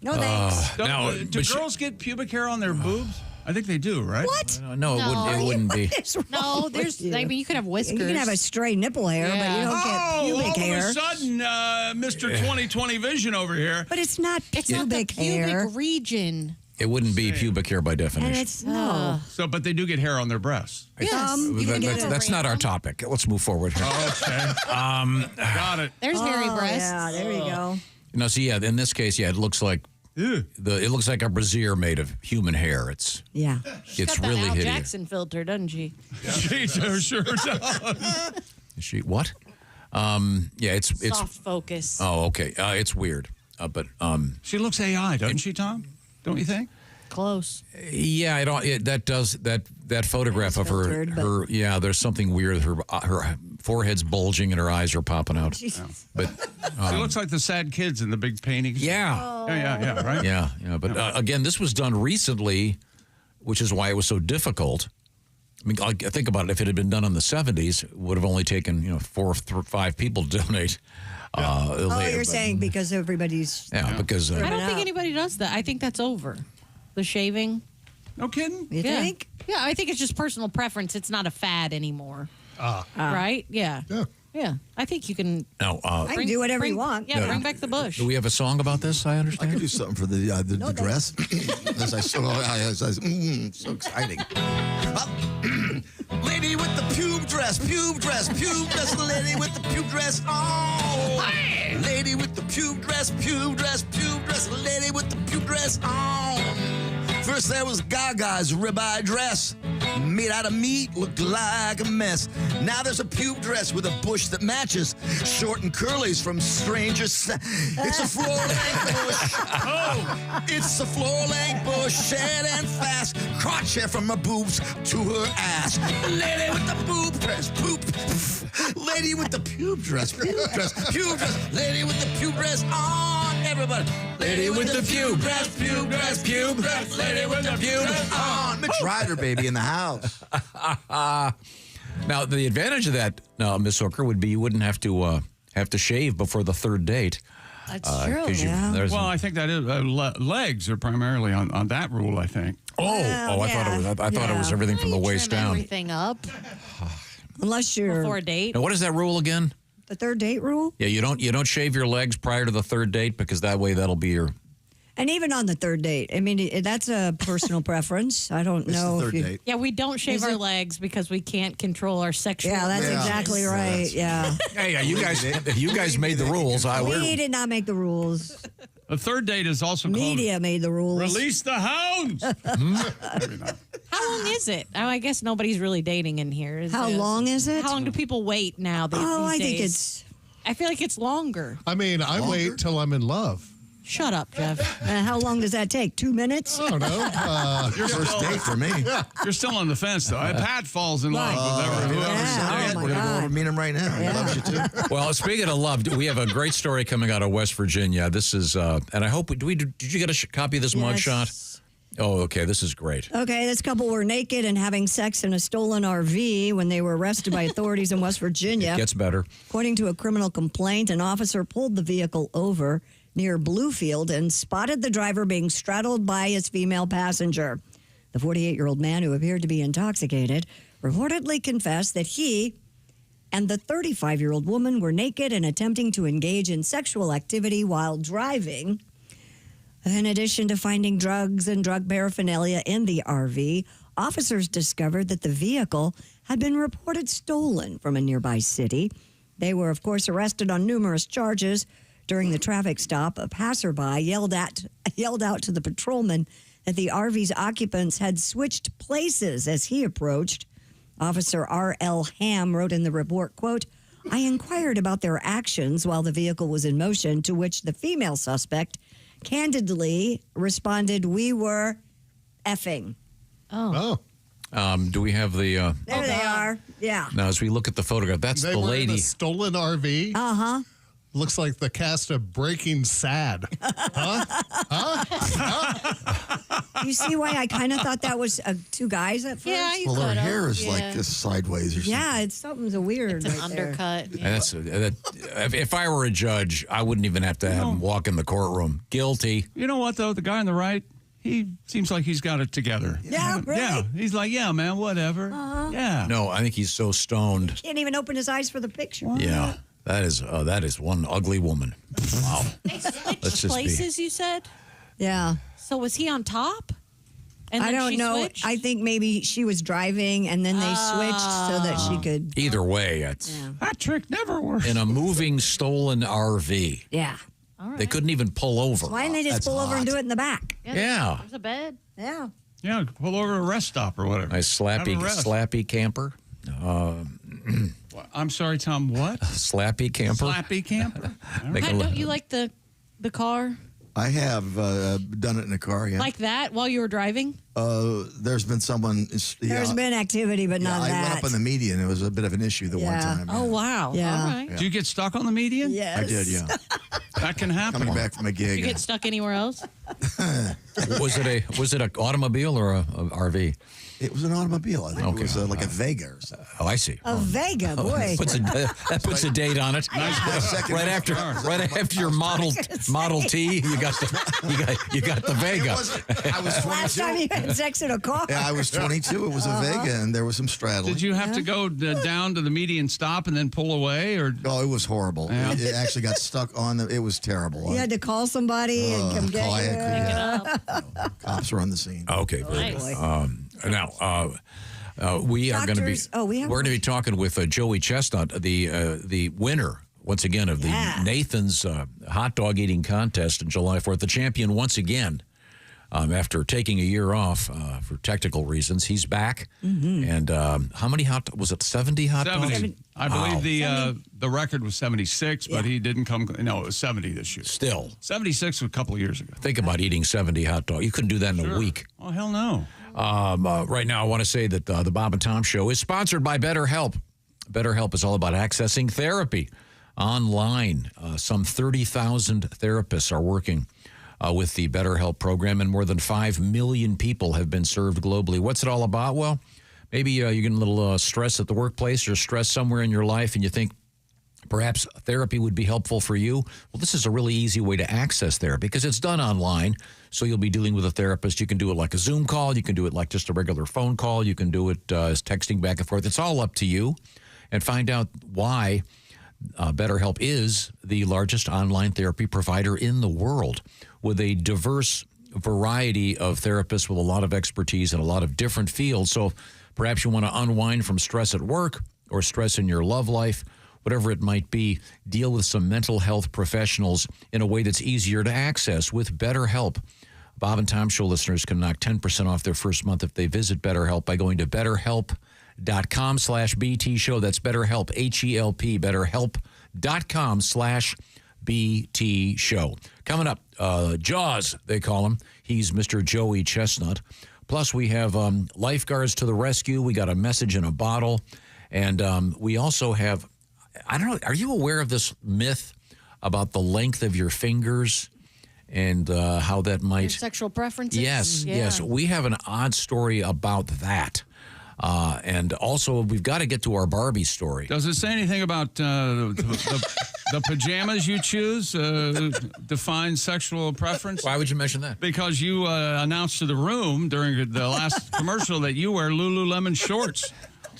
No thanks. Now, do but girls get pubic hair on their boobs? I think they do, right? What? No, it wouldn't be. No, there's. I mean, you could have whiskers. You can have a stray nipple hair, but you don't get pubic all hair. of a sudden, Mr. 2020 vision over here. But it's not It's not the pubic hair. pubic region. It wouldn't be pubic hair by And definition. it's no. So, but they do get hair on their breasts. Yes. That's not our topic. Let's move forward here. Okay. Got it. There's hairy breasts. Yeah, there you go. So in this case, it looks like it looks like a brassiere made of human hair. It's Yeah. She's it's got really that Al hideous. Jackson filter, doesn't she? She sure does. Is she what? It's Soft focus. Oh, okay. It's weird. But she looks AI, doesn't she, Tom? Don't you think? Close. yeah, that photograph of filtered, her there's something weird. Her forehead's bulging and her eyes are popping out. Jesus. But She looks like the sad kids in the big paintings. yeah. Yeah, right? Yeah. But again, this was done recently, which is why it was so difficult. I mean, think about it. If it had been done in the 70s, it would have only taken 4 or 5 people to donate. You're saying because everybody's because I don't think anybody does that. I think that's over. The shaving. No kidding? You think? Yeah, I think it's just personal preference. It's not a fad anymore. Right? Yeah. Yeah. I think you can. No, I can do whatever you want. Yeah, bring back the bush. do we have a song about this? I I understand. could do something for the dress. As I so exciting. Lady with the pube dress, lady with the pube dress. Oh, lady with the pube dress, lady with the pube dress. Oh, first there was Gaga's ribeye dress, made out of meat, looked like a mess. Now there's a pube dress with a bush that matches, short and curlies from strangers. It's a floor-length bush. Oh, it's a floor-length bush, shed and fast. Crotch hair from her boobs to her ass. Lady with the boob dress, lady with the pube dress, pube dress. Lady with the pube dress on, everybody. Lady with the pube dress, lady with the pube dress on. Mitch Ryder, baby, in the house. Now, the advantage of that, Miss Hooker, would be you wouldn't have to shave before the third date. That's true. 'cause Well, I think that is legs are primarily on that rule. I think. I thought it was everything from the waist Trim down. everything up Unless you're before a date. Now, what is that rule again? the third date rule. Yeah, you don't shave your legs prior to the third date because that'll be your. And even on the third date, I mean, that's a personal preference. I don't know if you. Yeah, we don't shave Is our it- legs because we can't control our sexual. Yeah, that's exactly right. Yeah. Hey, you guys made the rules. We did not make the rules. The third date is also called Media made the rules. Release the hounds. How long is it? Oh, I guess nobody's really dating in here. How long is it? How long do people wait now? These I days? think it's. I feel like it's longer. I mean, I wait till I'm in love. Shut up, Jeff. How long does that take? 2 minutes? I don't know. Your first date for me. You're still on the fence, though. Pat falls in love with whoever's Yeah, oh We're going to go over and meet him right now. He loves you too. Well, speaking of love, we have a great story coming out of West Virginia. This is, and I hope did you get a copy of this mugshot? Oh, okay. This is great. Okay, this couple were naked and having sex in a stolen RV when they were arrested by authorities in West Virginia. It gets better. According to a criminal complaint, an officer pulled the vehicle over near Bluefield and spotted the driver being straddled by his female passenger. The 48-year-old man, who appeared to be intoxicated, reportedly confessed that he and the 35-year-old woman were naked and attempting to engage in sexual activity while driving. In addition to finding drugs and drug paraphernalia in the RV, officers discovered that the vehicle had been reported stolen from a nearby city. They were, of course, arrested on numerous charges. During the traffic stop, a passerby yelled out to the patrolman that the RV's occupants had switched places as he approached. Officer R.L. Ham wrote in the report, quote, "I inquired about their actions while the vehicle was in motion, to which the female suspect candidly responded, 'We were effing.'" Oh. Do we have the... There they are. Yeah. Now, as we look at the photograph, that's They the were in lady. a stolen RV. Uh-huh. Looks like the cast of Breaking Sad. You see why I kind of thought that was two guys at first? Yeah, you Well, her could've. hair is Yeah. like sideways or something. Yeah, it's something's weird. It's an right there. undercut. And that's, if I were a judge, I wouldn't even have to have him walk in the courtroom. Guilty. You know what, though? The guy on the right, he seems like he's got it together. Yeah, really? Yeah, he's like, yeah, man, whatever. Yeah. No, I think he's so stoned. Can't even open his eyes for the picture. Yeah, that is one ugly woman. Wow. They switched Let's just be- places, you said? Yeah. So was he on top? And I then don't she know. switched? I think maybe she was driving and then they switched so that she could. Either way, it's That trick never works. in a moving stolen RV. Yeah. They couldn't even pull over. Why didn't they just pull over and do it in the back? Yeah. There's a bed. Yeah. Yeah, pull over a rest stop or whatever. Nice Have a rest. slappy camper. I'm sorry, Tom, what? Slappy camper. Slappy camper? Make a Pat, look- don't you like the car? I have done it in a car, yeah. Like that while you were driving? There's been someone... There's been activity, but not I that. went up on the median. It was a bit of an issue the one Yeah. time. Oh, wow. Yeah. All right. Do you get stuck on the median? Yes. I did, yeah. That can happen. Coming back from a Did you gig. get stuck anywhere else? was it an automobile or a RV? It was an automobile. I think Okay. it was like a Vega or something. Oh, I see. A Vega, boy. That puts a date on it. Right after your Model T, you got the Vega. I was 22. Last time you had sex in a car. Yeah, I was 22. It was a Vega, and there was some straddling. Did you have to go down to the median stop and then pull away, or? Oh, it was horrible. Yeah. It actually got stuck on the. It was terrible. You had to call somebody and come get I you. had cops were on the scene. Okay, very Nice. good. Now, we are going to be Doctors- oh, we have we're going to be talking with Joey Chestnut, the winner once again of the Nathan's hot dog eating contest on July 4th, the champion once again. After taking a year off for technical reasons, he's back. And how many was it 70 hot dogs? 70. I believe the record was 76, but he didn't come. No, it was 70 this year. Still. 76 was a couple of years ago. Think about eating 70 hot dogs. You couldn't do that in a week. Oh, hell no. Right now, I want to say that the Bob and Tom Show is sponsored by BetterHelp. BetterHelp is all about accessing therapy online. Some 30,000 therapists are working with the BetterHelp program, and more than 5 million people have been served globally. What's it all about? Well, maybe you're getting a little stress at the workplace or stress somewhere in your life, and you think perhaps therapy would be helpful for you. Well, this is a really easy way to access therapy because it's done online. So you'll be dealing with a therapist. You can do it like a Zoom call. You can do it like just a regular phone call. You can do it as texting back and forth. It's all up to you. And find out why BetterHelp is the largest online therapy provider in the world, with a diverse variety of therapists with a lot of expertise in a lot of different fields. So perhaps you want to unwind from stress at work or stress in your love life, whatever it might be, deal with some mental health professionals in a way that's easier to access with BetterHelp. Bob and Tom Show listeners can knock 10% off their first month if they visit BetterHelp by going to BetterHelp.com/BT Show. That's BetterHelp, H-E-L-P, BetterHelp.com/BT Show. Coming up, Jaws, they call him. He's Mr. Joey Chestnut. Plus, we have lifeguards to the rescue. We got a message in a bottle. And we also have, I don't know, are you aware of this myth about the length of your fingers and how that might... Your sexual preferences? Yes, Yeah. yes. We have an odd story about that. And also, we've got to get to our Barbie story. Does it say anything about the pajamas you choose define sexual preference? Why would you mention that? Because you announced to the room during the last commercial that you wear Lululemon shorts.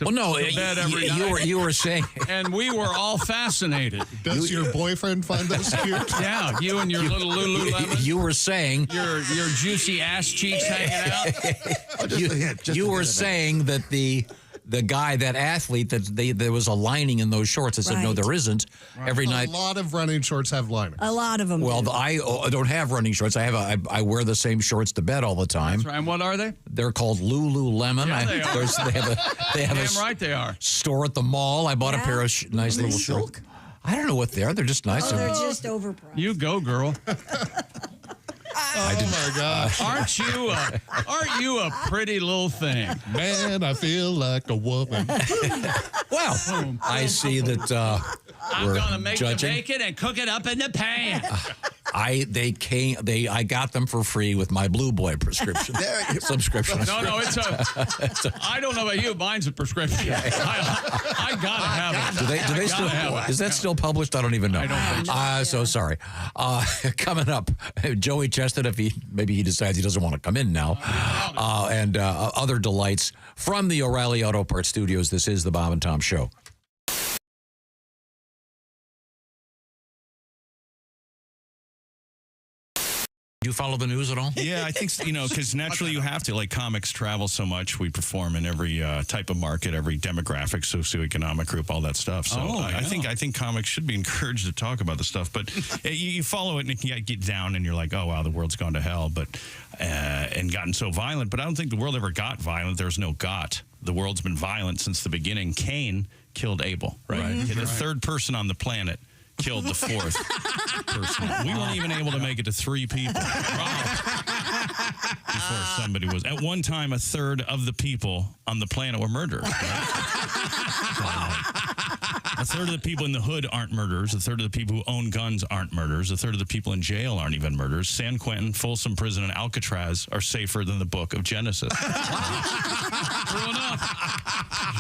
Well, no, you were saying, and we were all fascinated. Does your boyfriend find those cute? Yeah, you and your little Lululemon. You were saying your juicy ass cheeks hanging out. You were saying that the guy, that athlete, there was a lining in those shorts. I said, no, there isn't. Every night. A lot of running shorts have liners. A lot of them. Well, do. I don't have running shorts. I wear the same shorts to bed all the time. That's right. And what are they? They're called Lululemon. Yeah, they are. They have Damn right they are. Store at the mall. I bought a pair of nice little shorts. I don't know what they are. They're just nice. Oh, they're just overpriced. You go, girl. Oh my gosh! Aren't you a pretty little thing? Man, I feel like a woman. Well, I see that I'm gonna make judging. the bacon and cook it up in the pan. I got them for free with my Blue Boy prescription subscription. No, I don't know about you. Mine's a prescription. I gotta have it. Do they still? Is that still published? I don't even know. I don't think so. So sorry. Coming up, Joey Chestnut, if maybe he decides he doesn't want to come in now, and other delights from the O'Reilly Auto Parts Studios. This is the Bob and Tom Show. Do you follow the news at all? Yeah, I think, because naturally you have to. Like, comics travel so much. We perform in every type of market, every demographic, socioeconomic group, all that stuff. So I think comics should be encouraged to talk about the stuff. But you follow it and you get down and you're like, oh, wow, the world's gone to hell. But and gotten so violent. But I don't think the world ever got violent. There's no got. The world's been violent since the beginning. Cain killed Abel, right? The third person on the planet killed the fourth person. We weren't even able to make it to 3 people before somebody was. At one time, a third of the people on the planet were murderers. Right? A third of the people in the hood aren't murderers. A third of the people who own guns aren't murderers. A third of the people in jail aren't even murderers. San Quentin, Folsom Prison, and Alcatraz are safer than the book of Genesis. True enough.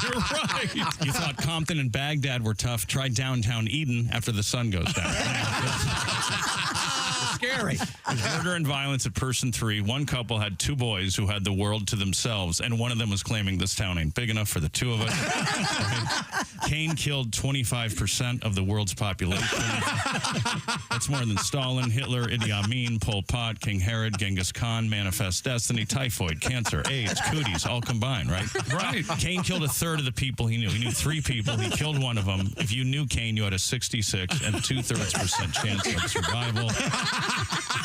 You're right. You thought Compton and Baghdad were tough. Try downtown Eden after the sun goes down. Scary. There's murder and violence at person 3. One couple had 2 boys who had the world to themselves, and one of them was claiming this town ain't big enough for the 2 of us. Cain killed 25% of the world's population. That's more than Stalin, Hitler, Idi Amin, Pol Pot, King Herod, Genghis Khan, Manifest Destiny, typhoid, cancer, AIDS, cooties, all combined, right? Right. Cain killed a third of the people he knew. He knew 3 people. He killed one of them. If you knew Cain, you had a 66 and 2/3% chance of survival.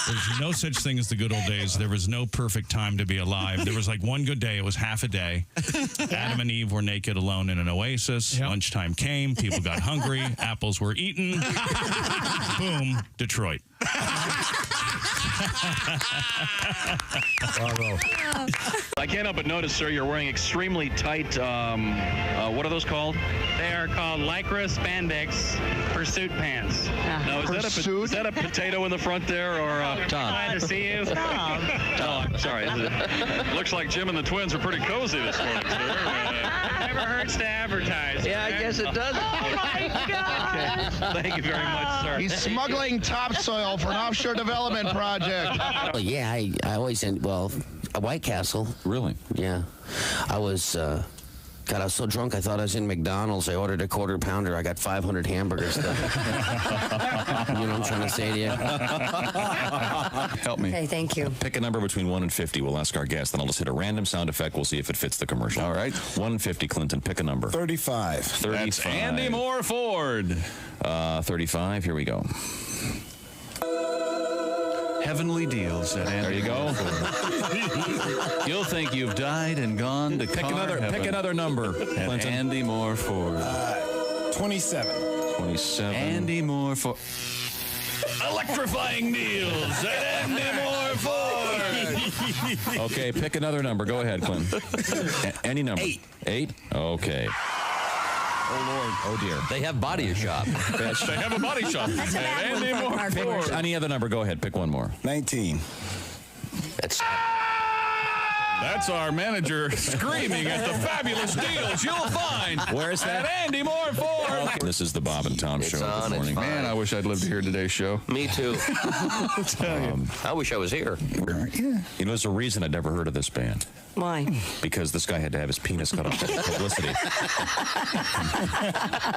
There's no such thing as the good old days. There was no perfect time to be alive. There was like one good day. It was half a day. Adam and Eve were naked alone in an oasis. Yep. Lunchtime came. People got hungry. Apples were eaten. Boom. Detroit. Bravo. I can't help but notice, sir, you're wearing extremely tight, what are those called? They are called Lycra Spandex Pursuit Pants. Now, is that a potato in the front there, or Tom? Glad to see you. Tom. Oh, I'm sorry. Looks like Jim and the twins are pretty cozy this morning, sir. Never hurts to advertise. Yeah, I guess it does. Oh, my God. Okay. Thank you very much, sir. He's smuggling topsoil for an offshore development project. Well, yeah, I always a White Castle. Really? Yeah. I was, God, I was so drunk I thought I was in McDonald's. I ordered a quarter pounder. I got 500 hamburgers. You know what I'm trying to say to you? Help me. Okay, thank you. Pick a number between 1 and 50. We'll ask our guest. Then I'll just hit a random sound effect. We'll see if it fits the commercial. All right. 1 and 50, Clinton. Pick a number. 35. 35. That's Andy Moore Ford. 35. Here we go. Heavenly deals at Andy. There you go. You'll think you've died and gone to Pick another number, at Clinton. Andy Moore Ford. 27. 27. Andy Moore Ford. Electrifying deals at Andy Moore Ford. Okay, pick another number. Go ahead, Clinton. Any number. 8. 8? Okay. Oh, Lord. Oh, dear. They have body shop. They have a body shop. That's at Andy Moore Ford. Any other number. Go ahead. Pick one more. 19. That's... That's our manager screaming at the fabulous deals you'll find. Where's that? At Andy Moore Ford. This is the Bob and Tom show on, this morning. Man, I wish I'd lived to hear today's show. Me too. I wish I was here. You know, there's a reason I'd never heard of this band. Why? Because this guy had to have his penis cut off for publicity.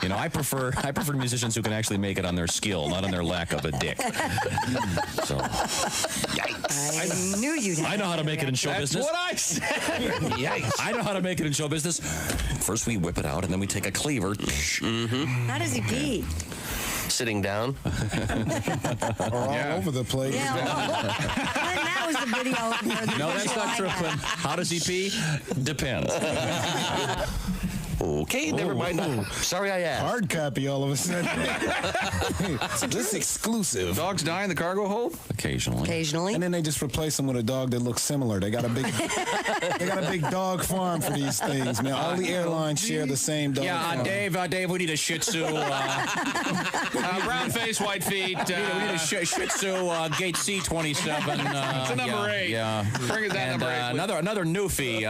You know, I prefer musicians who can actually make it on their skill, not on their lack of a dick. So, I knew you'd have I know how to make it in show That's business. what I said. Yikes. I know how to make it in show business. First we whip it out, and then we take a cleaver. How does he pee? Sitting down. All over the place. Yeah, that was the video. No, that's not true. How does he pee? Depends. Okay, never mind. Sorry I asked. Hard copy all of a sudden. This is exclusive. Dogs die in the cargo hold? Occasionally. And then they just replace them with a dog that looks similar. They got a big dog farm for these things, man. All the airlines share the same dog farm. Dave, we need a Shih Tzu. Brown face, white feet. We need a Shih Tzu, gate C27. It's a number 8. Yeah. Bring us that And, number 8. another newfie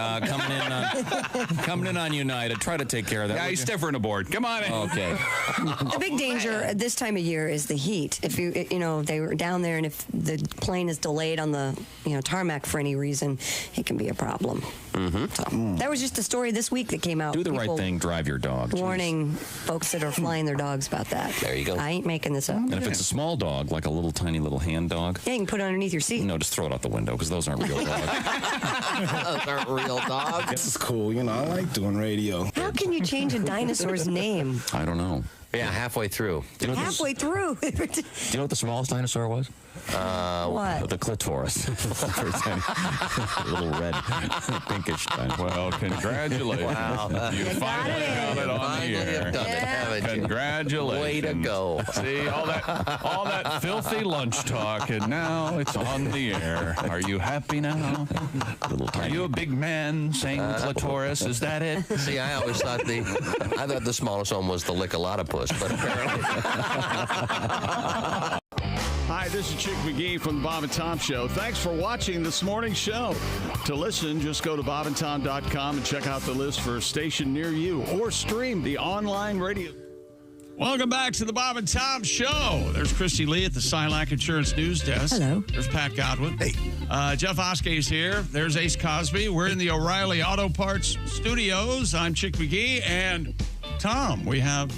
coming in on United. Try to take care of that. Yeah, he's stiffer than a board. Come on in. Okay. The big danger at this time of year is the heat. If they were down there, and if the plane is delayed on the tarmac for any reason, it can be a problem. So that was just a story this week that came out. Do the right People thing. Drive your dog. warning folks that are flying their dogs about that. There you go. I ain't making this up. And if it's a small dog, like a little tiny little hand dog, Yeah, you can put it underneath your seat. no, just throw it out the window because those aren't real dogs. Those aren't real dogs. This is cool. I like doing radio. How can you change a dinosaur's name I don't know. Yeah, halfway through. halfway through? Do you know what the smallest dinosaur was? What? The clitoris. Very tiny. Little red, pinkish dinosaur. Well, congratulations. Wow. You finally got it on the air. Done it, haven't you? Congratulations. Way to go. See, all that filthy lunch talk, and now it's on the air. Are you happy now? Are you a big man saying clitoris? Is that it? See, I always thought the smallest one was the lick-a-lot-of-puss, but apparently. Hi, this is Chick McGee from the Bob and Tom Show. Thanks for watching this morning's show. To listen, just go to bobandtom.com and check out the list for a station near you or stream the online radio. Welcome back to the Bob and Tom Show. There's Christy Lee at the Silac Insurance News Desk. Hello. There's Pat Godwin. Hey. Jeff Oskey's here. There's Ace Cosby. We're in the O'Reilly Auto Parts Studios. I'm Chick McGee. And Tom, we have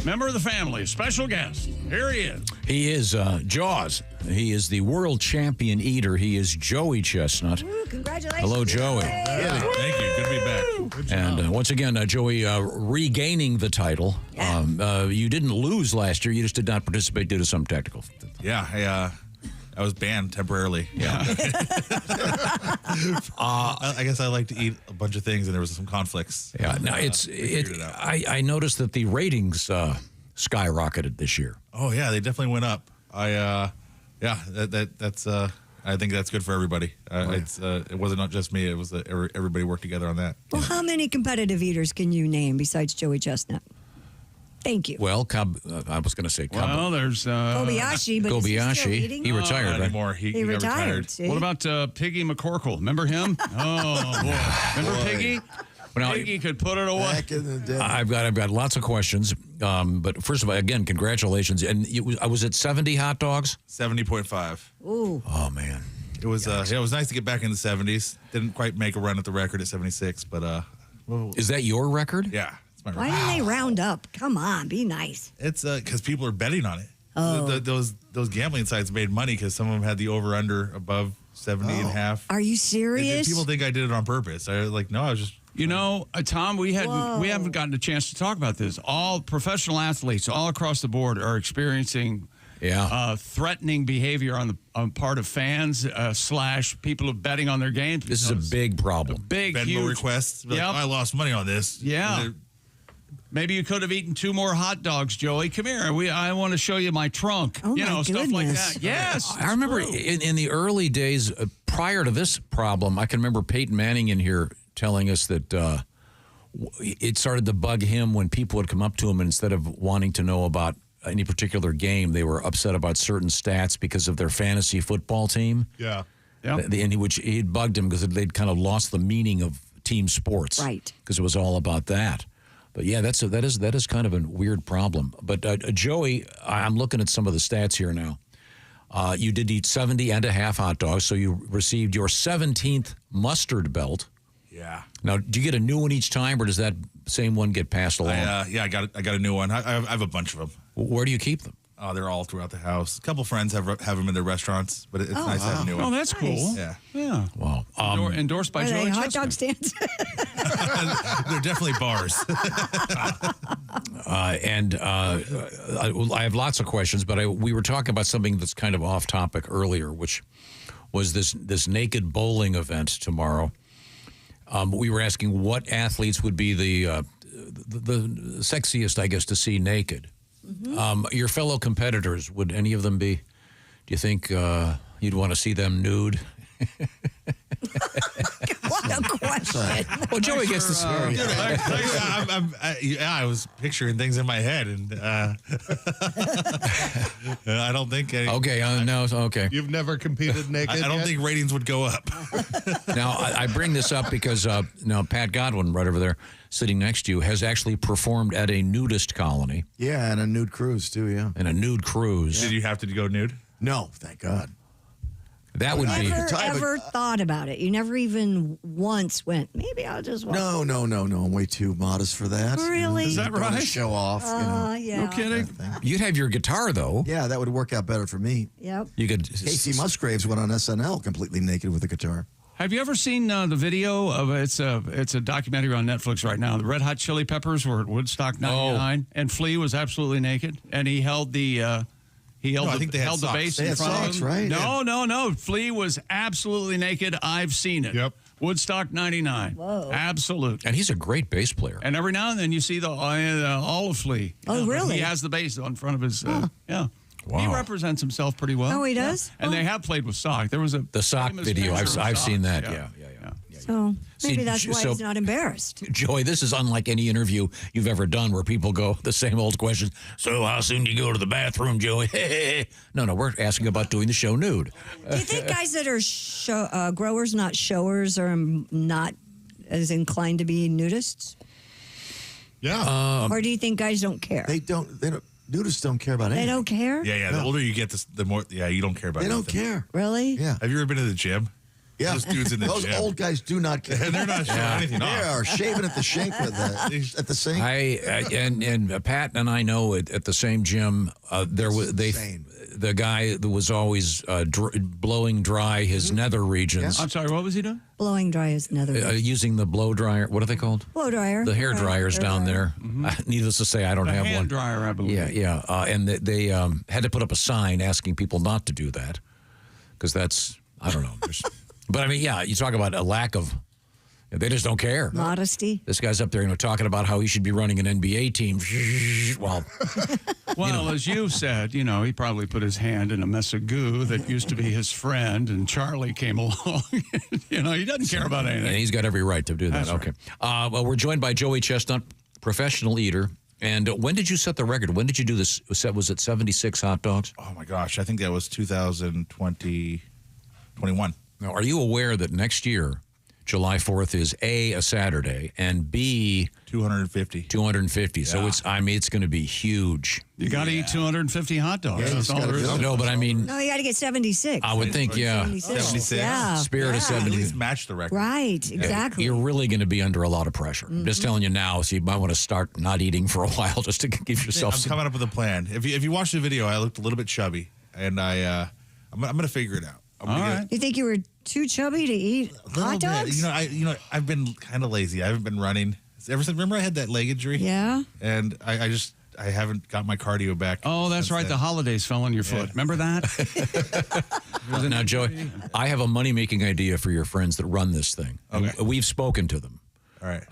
member of the family, special guest. Here he is. He is Jaws. He is the world champion eater. He is Joey Chestnut. Ooh, congratulations. Hello, Joey. Thank you. Good to be back. And once again, Joey regaining the title. Yeah. You didn't lose last year. You just did not participate due to some technical. Yeah, I was banned temporarily. Yeah. I guess I like to eat a bunch of things, and there was some conflicts. Yeah. Now I noticed that the ratings skyrocketed this year. Oh yeah, they definitely went up. That's I think that's good for everybody. It wasn't not just me. It was everybody worked together on that. Well, how many competitive eaters can you name besides Joey Chestnut? Thank you. Well, I was going to say Well, there's Kobayashi, but is he still eating? He retired, Not right? anymore. He got retired. See? What about Piggy McCorkle? Remember him? Oh, boy. Remember Piggy? Well, Piggy could put it away. Back in the day. I've got lots of questions, but first of all, again, congratulations. And I was at 70 hot dogs. 70.5. Ooh. Oh man, it was it was nice to get back in the 70s. Didn't quite make a run at the record at 76, but is that your record? Yeah, it's my Why record. didn't they round up? Come on, be nice. It's because people are betting on it. Oh. Those gambling sites made money because some of them had the over/under above 70 and a half. Are you serious? People think I did it on purpose. I was like, no, I was just. Tom, we haven't gotten a chance to talk about this. All professional athletes all across the board are experiencing threatening behavior on the part of fans / people of betting on their games. This is a big problem. Venmo huge requests. Like, I lost money on this. Yeah. Maybe you could have eaten 2 more hot dogs, Joey. Come here. I want to show you my trunk. Oh, my stuff like goodness. that. Yes. I remember in the early days prior to this problem, I can remember Peyton Manning in here telling us that it started to bug him when people would come up to him and instead of wanting to know about any particular game, they were upset about certain stats because of their fantasy football team. Yeah. Which he bugged him because they'd kind of lost the meaning of team sports, right? Because it was all about that. But yeah, that is kind of a weird problem. But Joey, I'm looking at some of the stats here now. You did eat 70 and a half hot dogs, so you received your 17th mustard belt. Yeah. Now, do you get a new one each time, or does that same one get passed along? I got a new one. I have a bunch of them. Where do you keep them? Oh, they're all throughout the house. A couple friends have them in their restaurants, but it's nice to have a new one. Oh, that's cool. Yeah. Yeah. Wow. Endorsed by Are Joey they hot Chestnut. dog stands? They're definitely bars. I have lots of questions, but we were talking about something that's kind of off topic earlier, which was this naked bowling event tomorrow. We were asking what athletes would be the sexiest, I guess, to see naked. Mm-hmm. Your fellow competitors, would any of them be? Do you think you'd want to see them nude? What a question. Well, Joey gets the story. I was picturing things in my head, and I don't think. Okay. You've never competed naked? I don't think ratings would go up. Now, I bring this up because now Pat Godwin, right over there, sitting next to you, has actually performed at a nudist colony. Yeah, and a nude cruise, too, yeah. And a nude cruise. Did you have to go nude? No, thank God. That would be. Never ever thought about it. You never even once went, maybe I'll just walk. No. I'm way too modest for that. Really? Is that Don't wanna right? show off. Yeah. No kidding. You'd have your guitar, though. Yeah, that would work out better for me. Yep. You could. Casey Musgraves went on SNL completely naked with a guitar. Have you ever seen the video of it's a documentary on Netflix right now? The Red Hot Chili Peppers were at Woodstock '99, and Flea was absolutely naked, and he held the I think they had held the socks. bass They in had front socks, of him. right? No. Flea was absolutely naked. I've seen it. Yep. Woodstock '99. Whoa. Absolute. And he's a great bass player. And every now and then you see the all of Flea. Oh, really? He has the bass on front of his. Yeah. Wow. He represents himself pretty well. Oh, he does? And they have played with sock. There was The sock famous video. picture I've of seen socks. that. Yeah. So maybe that's why so- he's not embarrassed. Joey, this is unlike any interview you've ever done where people go the same old questions. So how soon do you go to the bathroom, Joey? No, we're asking about doing the show nude. Do you think guys that are growers, not showers, are not as inclined to be nudists? Yeah. Or do you think guys don't care? They don't. Nudists don't care about They anything. don't care? Yeah. The older you get, the more. Yeah, you don't care about. They don't anything. care. Really? Yeah. Have you ever been to the gym? Yeah. Those dudes in the Those gym. old guys do not care. And they're not showing anything They off. are shaving at the sink at the sink. And Pat and I know at the same gym there was the guy that was always blowing dry his nether regions. I'm sorry, what was he doing? Blowing dry is another. Using the blow dryer. What are they called? Blow dryer. The hair dryers down there. Needless to say, I don't The have hand one. dryer, I believe. Yeah. And they had to put up a sign asking people not to do that because that's, I don't know. But I mean, yeah, you talk about a lack of, they just don't care. Modesty. This guy's up there, talking about how he should be running an NBA team. Well, as you said, he probably put his hand in a mess of goo that used to be his friend, and Charlie came along. He doesn't care about anything. And he's got every right to do that. That's Okay. Well, we're joined by Joey Chestnut, professional eater. And when did you set the record? When did you do this? Was it 76 hot dogs? Oh my gosh, I think that was 2021. Now, are you aware that next year, July 4th is A, Saturday, and B, 250. 250. So Yeah. it's going to be huge. You got to eat 250 hot dogs. Yeah, That's all there is. No, but I mean, No, you got to get 76. I would think, yeah. 76. Yeah. Spirit of At 70. least match the record. Right, exactly. You're really going to be under a lot of pressure. I'm just telling you now, so you might want to start not eating for a while just to give yourself I'm some. coming up with a plan. If you watch the video, I looked a little bit chubby, and I'm going to figure it out. I'm All gonna right. You think you were too chubby to eat hot dogs? I've been kind of lazy. I haven't been running ever since. Remember, I had that leg injury. Yeah. And I haven't got my cardio back. Oh, that's since right. then. The holidays fell on your foot. Remember that? Now, Joey, I have a money-making idea for your friends that run this thing. Okay. We've spoken to them. All right.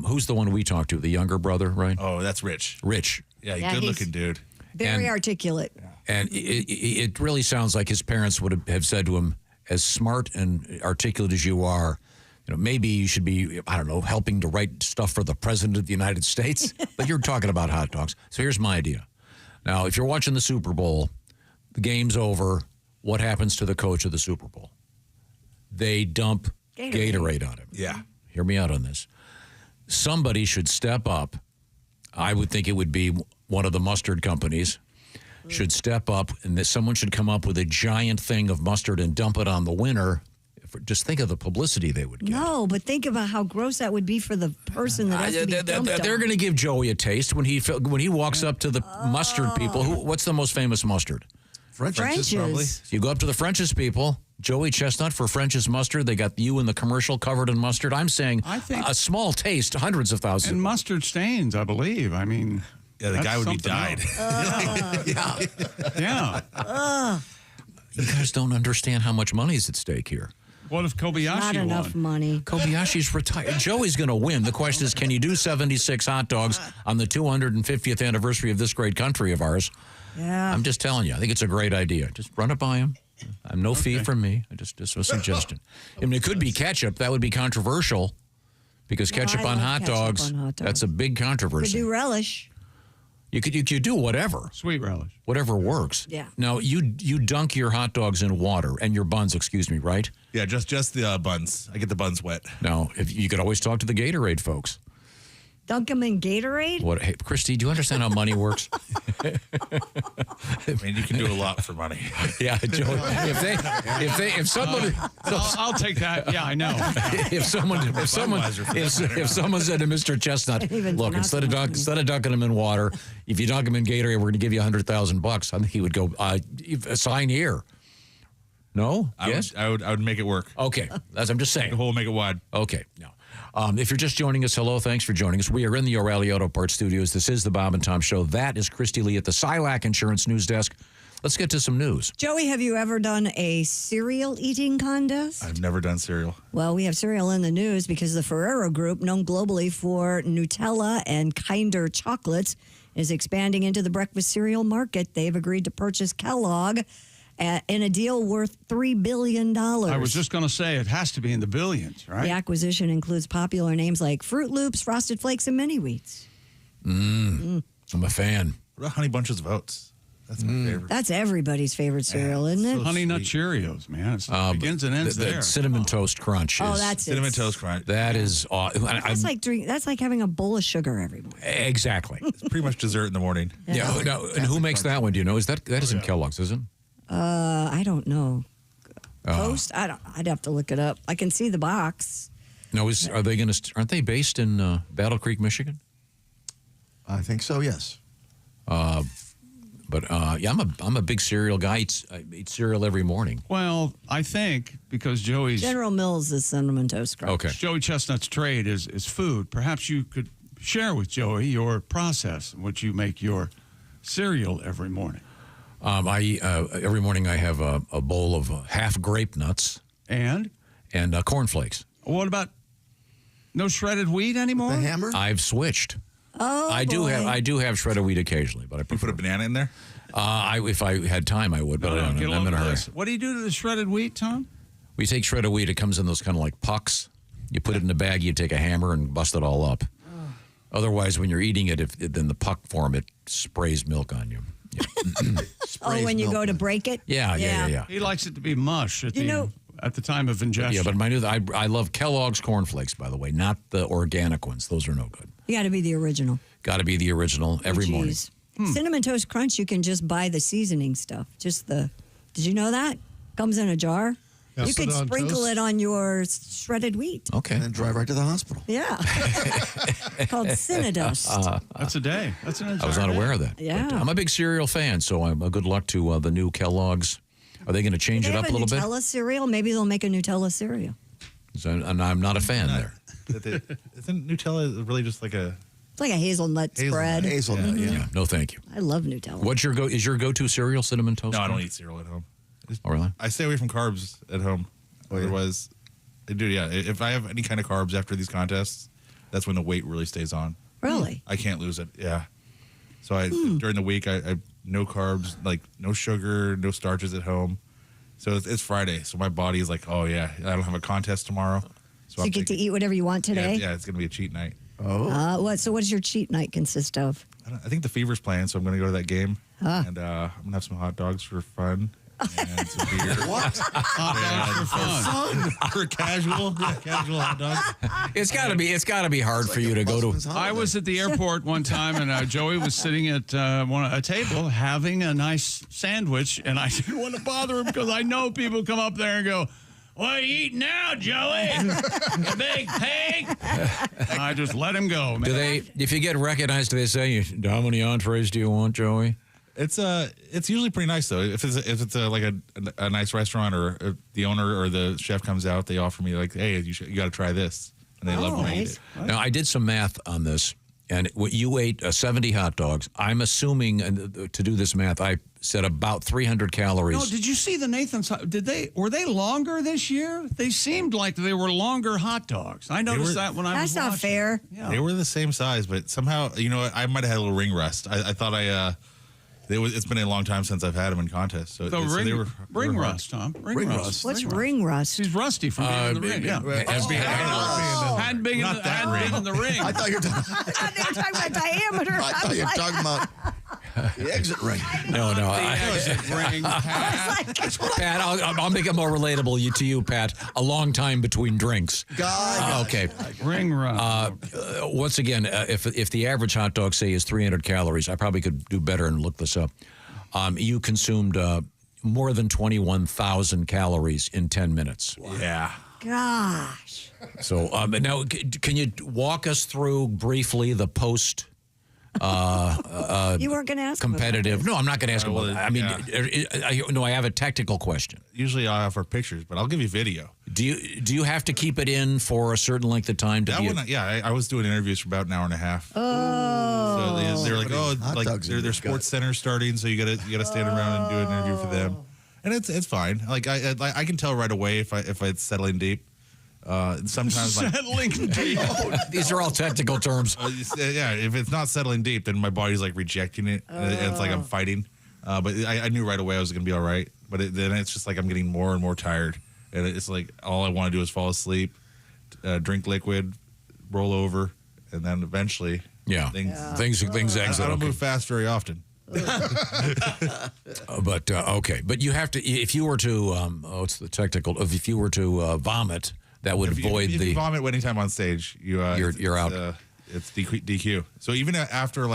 Who's the one we talked to? The younger brother, right? Oh, that's Rich. Rich. Yeah, Yeah, good he's- looking dude. Very And- articulate. And it really sounds like his parents would have said to him, as smart and articulate as you are, maybe you should be, I don't know, helping to write stuff for the president of the United States. But you're talking about hot dogs. So here's my idea. Now, if you're watching the Super Bowl, the game's over. What happens to the coach of the Super Bowl? they dump Gatorade on him. Yeah. Hear me out on this. Somebody should step up. I would think it would be one of the mustard companies should step up, and that someone should come up with a giant thing of mustard and dump it on the winner. Just think of the publicity they would get. No, but think about how gross that would be for the person that has to be dumped on. They're going to give Joey a taste when he walks up to the mustard people. What's the most famous mustard? French's. Probably. So you go up to the French's people. Joey Chestnut for French's mustard. They got you in the commercial covered in mustard. I'm saying a small taste, hundreds of thousands. And mustard stains, I believe. I mean, yeah, the guy would be dyed. Yeah. You guys don't understand how much money is at stake here. What if Kobayashi Not enough money. Kobayashi's retired. Joey's going to win. The question is, can you do 76 hot dogs on the 250th anniversary of this great country of ours? Yeah. I'm just telling you. I think it's a great idea. Just run it by him. No fee from me. Just a suggestion. I mean, it could be ketchup. That would be controversial because ketchup on hot dogs, that's a big controversy. Could do relish. You could do whatever. Sweet relish. Whatever works. Yeah. Now, you dunk your hot dogs in water, and your buns, excuse me, right? Yeah, just the buns. I get the buns wet. Now, you could always talk to the Gatorade folks. Dunk them in Gatorade? What? Hey, Christy, do you understand how money works? I mean, you can do a lot for money. Yeah, Joey. If someone, I'll take that. Yeah, I know. if someone said to Mr. Chestnut, look, instead of dunking him in water, if you dunk him in Gatorade, we're going to give you $100,000. I think he would go sign here. No? Yes? I would make it work. Okay, I'm just saying. The hole, make it wide. Okay, no. If you're just joining us, hello, thanks for joining us. We are in the O'Reilly Auto Parts studios. This is the Bob and Tom Show. That is Christy Lee at the Silac Insurance News Desk. Let's get to some news. Joey, have you ever done a cereal eating contest? I've never done cereal. Well, we have cereal in the news because the Ferrero Group, known globally for Nutella and Kinder chocolates, is expanding into the breakfast cereal market. They've agreed to purchase Kellogg in a deal worth $3 billion. I was just going to say it has to be in the billions, right? The acquisition includes popular names like Fruit Loops, Frosted Flakes, and Mini Wheats. I'm a fan. What about Honey Bunches of Oats? That's my favorite. That's everybody's favorite cereal, isn't it? Honey Nut Cheerios, man. It begins and ends there. Cinnamon Toast Crunch. Oh, that's it. Cinnamon Toast Crunch. That is. That's like having a bowl of sugar every morning. Exactly. It's pretty much dessert in the morning. Yeah. And who makes that one? Do you know? That isn't Kellogg's, is it? I don't know. Toast? I'd have to look it up. I can see the box. No, aren't they based in Battle Creek, Michigan? I think so. Yes. But I'm a big cereal guy. I eat cereal every morning. Well, I think because Joey's General Mills is Cinnamon Toast Crunch. Okay. Joey Chestnut's trade is food. Perhaps you could share with Joey your process in which you make your cereal every morning. Every morning I have a bowl of half grape nuts and cornflakes. What about no shredded wheat anymore? The hammer? I've switched. Oh, I do have shredded wheat occasionally, but I prefer. You put a banana in there? If I had time, I would, but I don't. I'm in a hurry. What do you do to the shredded wheat, Tom? We take shredded wheat. It comes in those kind of like pucks. You put it in a bag. You take a hammer and bust it all up. Otherwise, when you're eating it, in the puck form, it sprays milk on you. Yeah. When you go to break it? Yeah. He likes it to be mush at the time of ingestion. Yeah, but I love Kellogg's cornflakes, by the way, not the organic ones. Those are no good. You got to be the original. Got to be the original every morning. Cinnamon Toast Crunch, you can just buy the seasoning stuff. Did you know that? Comes in a jar. Yeah, you could sprinkle it on your shredded wheat. Okay. And then drive right to the hospital. Yeah. Called Cinnadust. That's a day. That's an entire I was not aware of that. Yeah. But I'm a big cereal fan, so good luck to the new Kellogg's. Are they going to change it up a little bit? Nutella cereal? Maybe they'll make a Nutella cereal. And I'm not a fan there. Isn't Nutella really just like a... It's like a hazelnut spread. Hazelnut, Yeah. No, thank you. I love Nutella. Is your go-to cereal Cinnamon Toast? No, I don't eat cereal at home. Oh, really? I stay away from carbs at home. Otherwise, if I have any kind of carbs after these contests, that's when the weight really stays on. Really? I can't lose it. Yeah. So during the week, I no carbs, like no sugar, no starches at home. So it's Friday. So my body is like, oh yeah, I don't have a contest tomorrow. So you get to eat whatever you want today? Yeah, it's going to be a cheat night. Oh. So what does your cheat night consist of? I think the Fever's playing, so I'm going to go to that game. And I'm going to have some hot dogs for fun. and some beer. What? Hot dogs for fun. For casual hot dogs. It's got to be hard for you to go to. I was at the airport one time, and Joey was sitting at a table having a nice sandwich, and I didn't want to bother him because I know people come up there and go, "What are you eating now, Joey? You big pig?" I just let him go, man. Do they? If you get recognized, do they say, "How many entrees do you want, Joey?" It's usually pretty nice though. If it's like a nice restaurant or the owner or the chef comes out, they offer me like, "Hey, you got to try this," and they love when I eat it. Now I did some math on this, and you ate 70 hot dogs. I'm assuming to do this math, I said about 300 calories. No, did you see the Nathan's? Were they longer this year? They seemed like they were longer hot dogs. I noticed that when I was watching. That's not fair. Yeah. They were the same size, but somehow, I might have had a little ring rust. I thought it's been a long time since I've had them in contests. So ring rust, Tom. Ring rust. What's ring rust? He's rusty from being in the ring. Yeah. Hadn't been in the ring. I thought you were talking about diameter. I thought you were talking about the exit ring. No. The exit ring, Pat. Pat, I'll make it more relatable to you, Pat. A long time between drinks. God. Okay. Ring rust. Once again, if the average hot dog, say, is 300 calories, I probably could do better and look this up. You consumed more than 21,000 calories in 10 minutes. Wow. Yeah. Gosh. So now, can you walk us through briefly the post? You weren't going to ask competitive. No, I'm not going to ask him. I mean, I have a technical question. Usually I offer pictures, but I'll give you video. Do you have to keep it in for a certain length of time? I was doing interviews for about an hour and a half. Oh. So they're like, their sports center starting, so you gotta stand around and do an interview for them, and it's fine. Like I can tell right away if it's settling deep. Sometimes settling deep. These are all technical terms. If it's not settling deep, then my body's like rejecting it, and it's like I'm fighting. But I knew right away I was gonna be all right. But then it's just like I'm getting more and more tired, and it's like all I want to do is fall asleep, drink liquid, roll over, and then eventually, things exit. I don't move fast very often. But okay, but you have to. If you were to, what's the technical? If you were to vomit, that would void if the. you vomit anytime on stage, you're out. It's DQ. So even after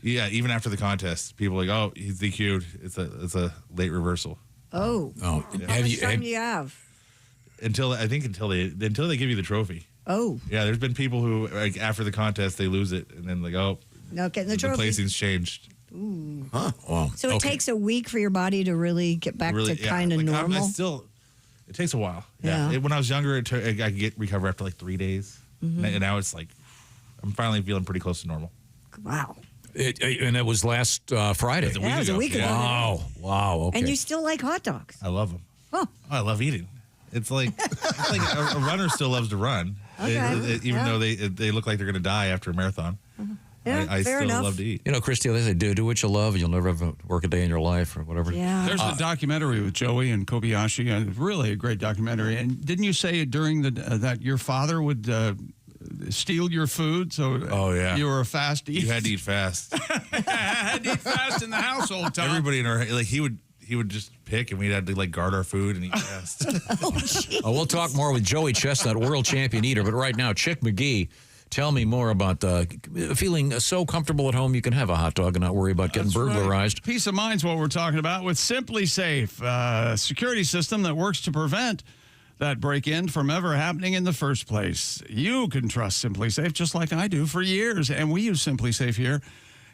even after the contest, people are like, oh, he's DQ'd. It's a late reversal. Oh. Oh. How much time do you have? Until they give you the trophy. Oh. Yeah, there's been people who like after the contest they lose it and then like, oh, not getting the trophy. The placing's changed. Ooh. Huh. Wow. So it takes a week for your body to really get back to kind of normal. It takes a while. Yeah. When I was younger, I could recover after like 3 days, and now it's like I'm finally feeling pretty close to normal. Wow. And it was last Friday. It was a week ago. Wow. Okay. And you still like hot dogs? I love them. Oh. I love eating. It's like a runner still loves to run, Okay. even though they look like they're going to die after a marathon. Yeah, I fair still enough. love to eat. Christy, they say, do what you love. You'll never have to work a day in your life or whatever. Yeah. There's a documentary with Joey and Kobayashi. Really a great documentary. And didn't you say during that your father would steal your food? So you were a fast eater. You had to eat fast. Had to eat fast in the household, Tom. Everybody in our he would just pick, and we'd have to like guard our food and eat fast. We'll talk more with Joey Chestnut, world champion eater. But right now, Chick McGee. Tell me more about feeling so comfortable at home you can have a hot dog and not worry about getting burglarized. Right. Peace of mind's what we're talking about with Simply Safe, a security system that works to prevent that break-in from ever happening in the first place. You can trust Simply Safe just like I do for years, and we use Simply Safe here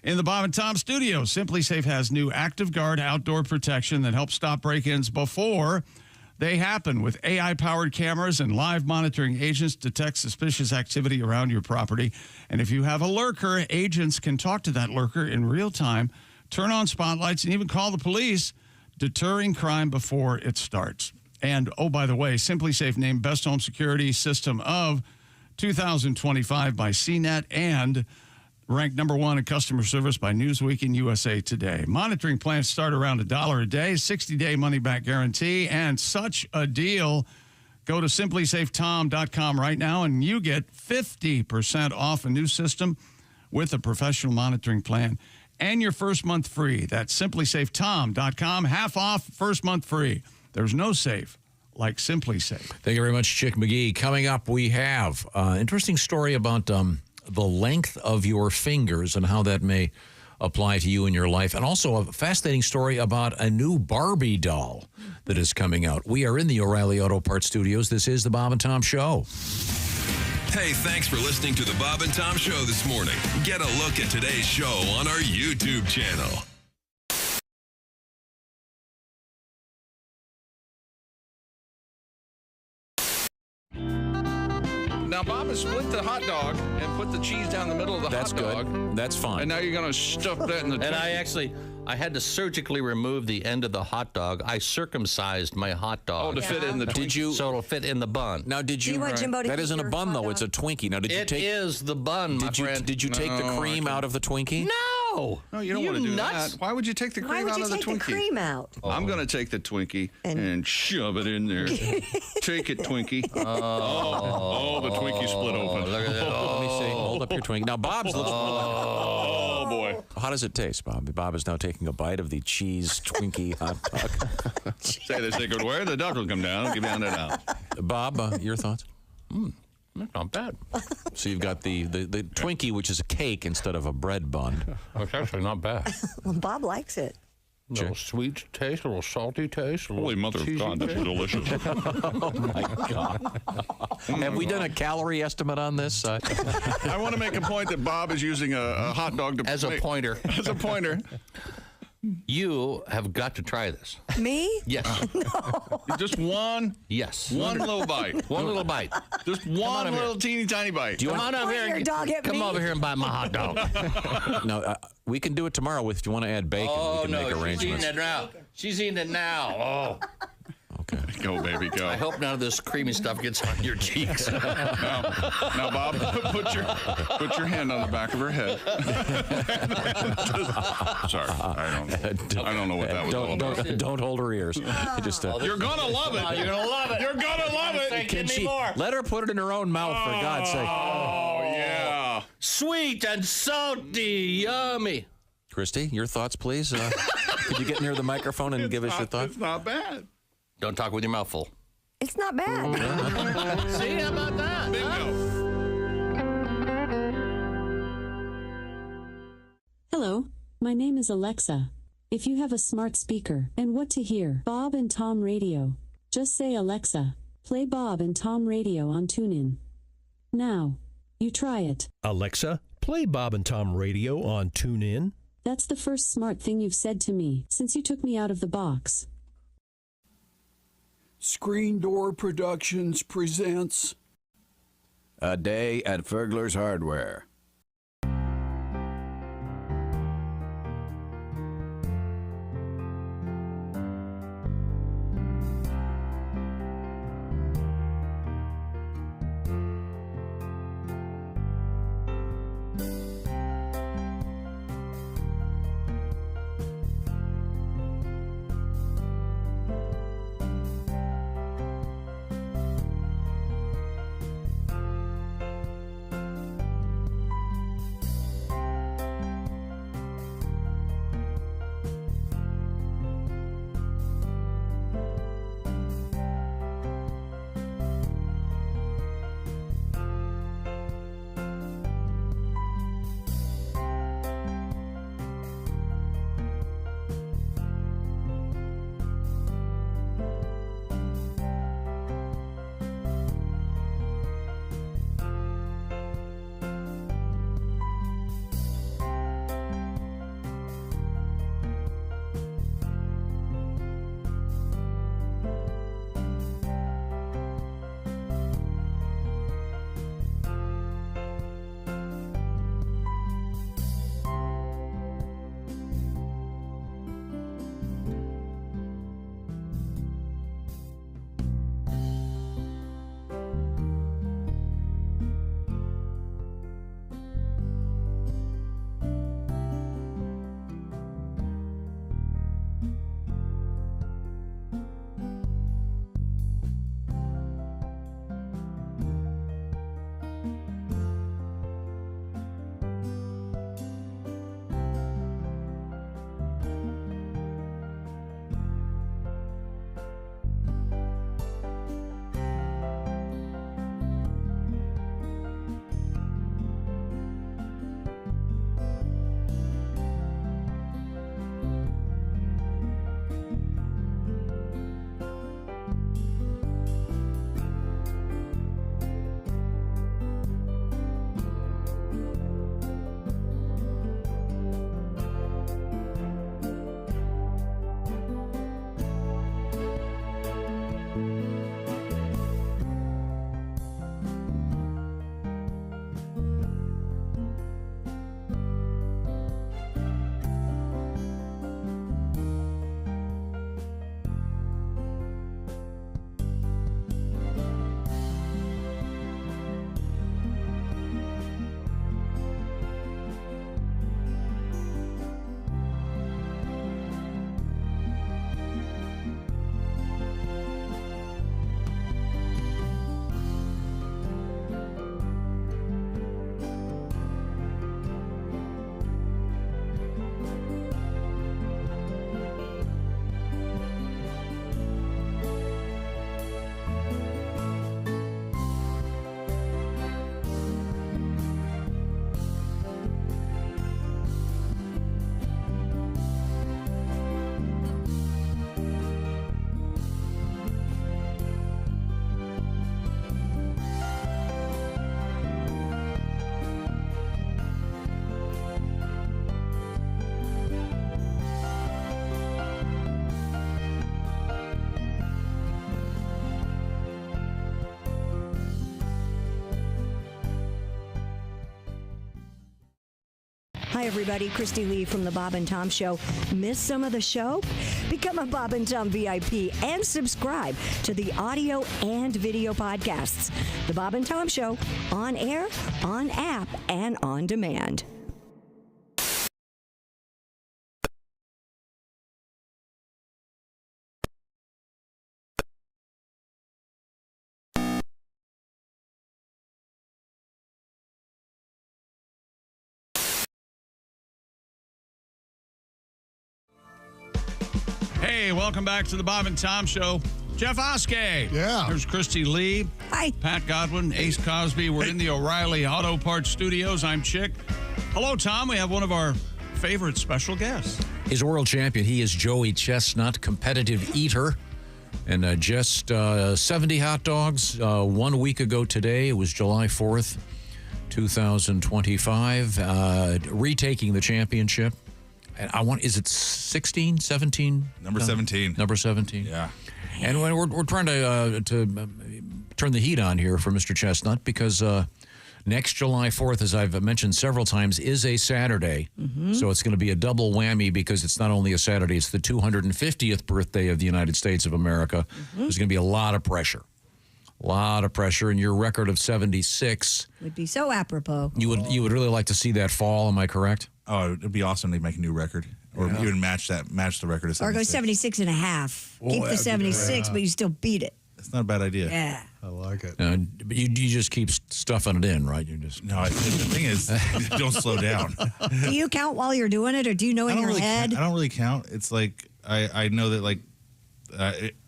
in the Bob and Tom studio. Simply Safe has new Active Guard outdoor protection that helps stop break-ins before they happen. With AI-powered cameras and live monitoring, agents detect suspicious activity around your property. And if you have a lurker, agents can talk to that lurker in real time, turn on spotlights, and even call the police, deterring crime before it starts. And, oh, by the way, Simply Safe named Best Home Security System of 2025 by CNET and ranked number 1 in customer service by Newsweek and USA Today. Monitoring plans start around $1 a day, 60-day money-back guarantee, and such a deal. Go to simplysafetom.com right now, and you get 50% off a new system with a professional monitoring plan and your first month free. That's simplysafetom.com. Half off, first month free. There's no safe like Simply Safe. Thank you very much, Chick McGee. Coming up, we have an interesting story about the length of your fingers and how that may apply to you in your life, and also a fascinating story about a new Barbie doll that is coming out. We are in the O'Reilly Auto Parts Studios. This is the Bob and Tom Show. Hey, thanks for listening to the Bob and Tom Show this morning. Get a look at today's show on our YouTube channel. Now, Bob has split the hot dog and put the cheese down the middle of the hot dog. That's good. That's fine. And now you're going to stuff that in the And I had to surgically remove the end of the hot dog. I circumcised my hot dog. Oh, to fit in the Twinkie. So it'll fit in the bun. Now, did you? That isn't a bun, though. It's a Twinkie. Now, did you take? It is the bun, my friend. Did you take the cream out of the Twinkie? No. No, you don't want to do nuts? that. Why would you take the cream out of the Twinkie? Why would you take the cream out? I'm going to take the Twinkie and shove it in there. Take it, Twinkie. Oh, the Twinkie split open. Look at that. Let me see. Hold up your Twinkie. Now, Bob's looking. Oh, boy. How does it taste, Bob? Bob is now taking a bite of the cheese Twinkie hot dog. Say the sacred word, the dog will come down. Give down it out. Bob, your thoughts? Not bad. So you've got the Twinkie, which is a cake instead of a bread bun. It's actually not bad. Well, Bob likes it. A little sweet taste, a little salty taste. Holy mother of God, that's delicious. Oh, my God. Have we done a calorie estimate on this? I want to make a point that Bob is using a hot dog as a pointer. As a pointer. You have got to try this. Me? Yes. No. Just one? Yes. One little bite. One little bite. Just one little teeny tiny bite. Come on over here. Come over here and buy my hot dog. No, we can do it tomorrow if you want to add bacon. Oh, we can make no, arrangements. she's eating it now. She's eating it now. Oh. Okay. Go, baby, go. I hope none of this creamy stuff gets on your cheeks. Now, Bob, put your hand on the back of her head. Sorry, I don't know what that was all about. Don't hold her ears. Just, you're gonna love it. You're gonna love it. You're gonna love it. Can she let her put it in her own mouth, for God's sake? Oh, yeah. Sweet and salty, yummy. Christy, your thoughts, please. Could you get near the microphone and give us your thoughts? It's not bad. Don't talk with your mouth full. It's not bad. See, how about that? Bingo. Hello, my name is Alexa. If you have a smart speaker and what to hear, Bob and Tom Radio, just say Alexa, play Bob and Tom Radio on TuneIn. Now, you try it. Alexa, play Bob and Tom Radio on TuneIn. That's the first smart thing you've said to me since you took me out of the box. Screen Door Productions presents A Day at Fergler's Hardware. Hi, everybody. Christy Lee from The Bob and Tom Show. Miss some of the show? Become a Bob and Tom VIP and subscribe to the audio and video podcasts. The Bob and Tom Show, on air, on app, and on demand. Hey, welcome back to the Bob and Tom Show. Jeff Oskey. Yeah. There's Christy Lee. Hi. Pat Godwin, Ace Cosby. We're in the O'Reilly Auto Parts Studios. I'm Chick. Hello, Tom. We have one of our favorite special guests. He's a world champion. He is Joey Chestnut, competitive eater. And just 70 hot dogs 1 week ago today. It was July 4th, 2025. Retaking the championship. And is it 16, 17? Number 17. Number 17. Yeah. And we're trying to turn the heat on here for Mr. Chestnut because next July 4th, as I've mentioned several times, is a Saturday. Mm-hmm. So it's going to be a double whammy because it's not only a Saturday, it's the 250th birthday of the United States of America. Mm-hmm. There's going to be a lot of pressure. A lot of pressure. And your record of 76 would be so apropos. You would really like to see that fall, am I correct? Oh, it'd be awesome to make a new record, or even match the record of 76. Or go 76 and a half. Keep the 76, but you still beat it. It's not a bad idea. Yeah. I like it. But you just keep stuffing it in, right? You just No, the thing is, don't slow down. Do you count while you're doing it, or do you know in your head? I don't really count. It's like I know that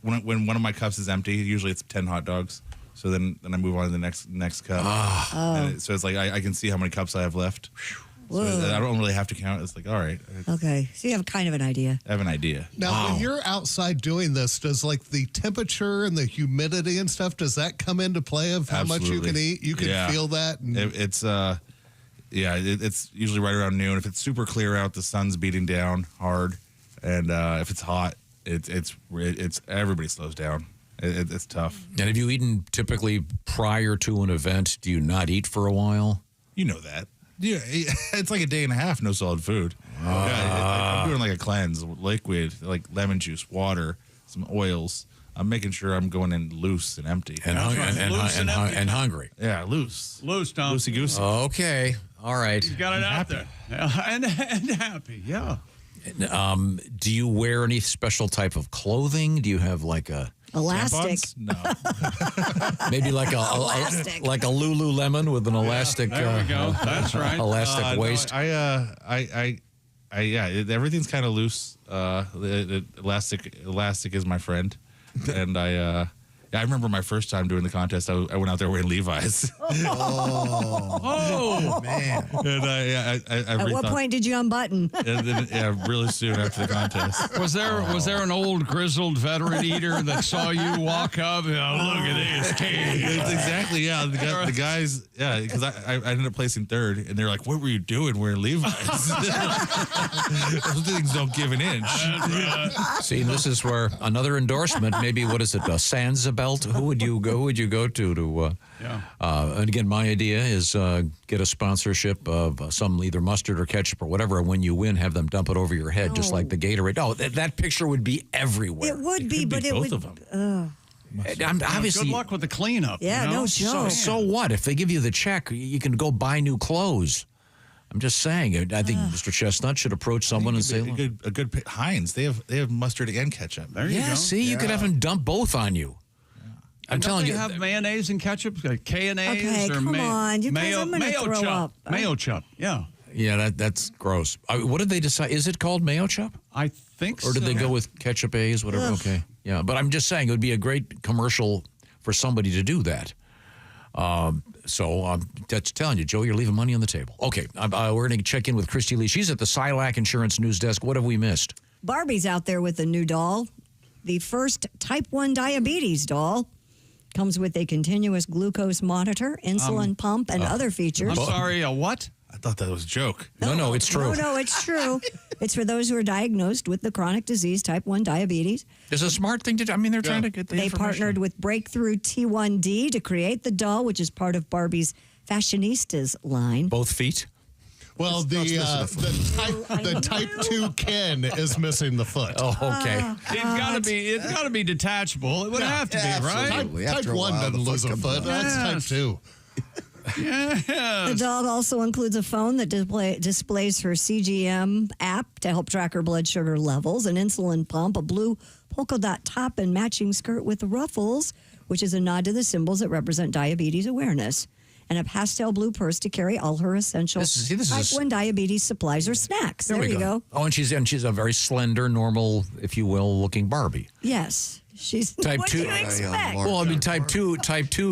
when one of my cups is empty, usually it's 10 hot dogs. So then I move on to the next cup. So it's like I can see how many cups I have left. So I don't really have to count. It's like, all right. Okay. So you have kind of an idea. I have an idea. Now, when you're outside doing this, does like the temperature and the humidity and stuff, does that come into play of how much you can eat? You can feel that? And It's usually right around noon. If it's super clear out, the sun's beating down hard. And if it's hot, it's everybody slows down. It's tough. And have you eaten typically prior to an event? Do you not eat for a while? You know that. Yeah, it's like a day and a half, no solid food. I'm doing like a cleanse, liquid, like lemon juice, water, some oils. I'm making sure I'm going in loose and empty. And hungry. Yeah, loose. Loose, Tom. Loosey-goosey. Okay. All right. He's got it out there. Yeah. And happy, yeah. Do you wear any special type of clothing? Do you have like a... Elastic. No. Maybe like a Lululemon with an elastic. There we go. That's right. Elastic waist. No, everything's kind of loose. Elastic is my friend, and I remember my first time doing the contest. I went out there wearing Levi's. Oh man! And I at what point did you unbutton? And then, really soon after the contest. Was there an old grizzled veteran eater that saw you walk up? Oh, look at this kid. It's exactly, yeah. The guys, yeah, because I ended up placing third, and they're like, "What were you doing wearing Levi's?" Those things don't give an inch. See, this is where another endorsement. Maybe what is it? A Sansa belt? Who would you go to? And again, my idea is get a sponsorship of some either mustard or ketchup or whatever. And when you win, have them dump it over your head, just like the Gatorade. Oh, that picture would be everywhere. It would be, but it would. Good luck with the cleanup. Yeah, you know? no joke. So what? If they give you the check, you can go buy new clothes. I'm just saying. I think Mr. Chestnut should approach someone and say, a good Heinz. They have mustard and ketchup. There you go. See, you could have them dump both on you. I'm telling you, have mayonnaise and ketchup, K&A's Okay, or come on, you guys, mayo, I'm gonna mayo throw chup, up. mayo chup. Yeah, that's gross. What did they decide? Is it called mayo chup? I think so. Or did they go with ketchup A's, whatever? Ugh. Okay, yeah. But I'm just saying it would be a great commercial for somebody to do that. So I'm just telling you, Joe, you're leaving money on the table. Okay, we're going to check in with Christy Lee. She's at the Silac Insurance News Desk. What have we missed? Barbie's out there with a new doll, the first type 1 diabetes doll. Comes with a continuous glucose monitor, insulin pump, and other features. I'm sorry, a what? I thought that was a joke. No, it's true. No, it's true. It's for those who are diagnosed with the chronic disease, type 1 diabetes. It's a smart thing to do. I mean, they're trying to get the They information. partnered with Breakthrough T1D to create the doll, which is part of Barbie's Fashionistas line. Both feet? Well, the type 2 Ken is missing the foot. Oh, okay. It's got to be detachable. It would have to be, right? Type 1 doesn't lose a foot. That's type 2. Yes. The dog also includes a phone that displays her CGM app to help track her blood sugar levels, an insulin pump, a blue polka dot top, and matching skirt with ruffles, which is a nod to the symbols that represent diabetes awareness, and a pastel blue purse to carry all her essential type 1 diabetes supplies or snacks. There you go. Oh, and she's a very slender, normal, if you will, looking Barbie. Yes, she's Type what 2. do you expect? Well, I mean, type 2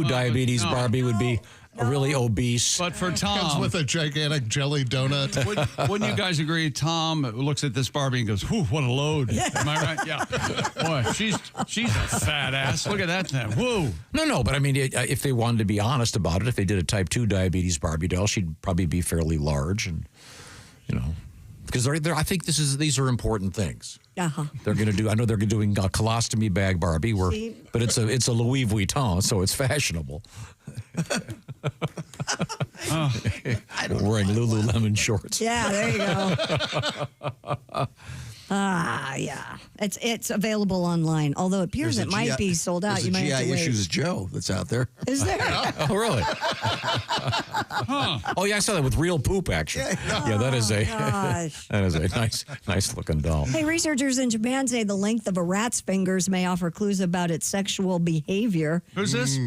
diabetes Barbie would be a really obese. But for Tom, comes with a gigantic jelly donut. Wouldn't you guys agree? Tom looks at this Barbie and goes, "Whew, what a load!" Am I right? Yeah. Boy, she's a fat ass. Look at that thing. Whoa. No. But I mean, if they wanted to be honest about it, if they did a type 2 diabetes Barbie doll, she'd probably be fairly large, and because I think these are important things. Uh-huh. They're going to do. I know they're doing a colostomy bag Barbie, but it's a Louis Vuitton, so it's fashionable. Wearing Lululemon shorts. Yeah, there you go. Yeah. It's available online, although it appears it might be sold out. You might have to GI wait. Issues Joe that's out there. Is there? Oh, really? Oh, yeah, I saw that with real poop action. Yeah, that is a nice looking doll. Hey, researchers in Japan say the length of a rat's fingers may offer clues about its sexual behavior. Who's this?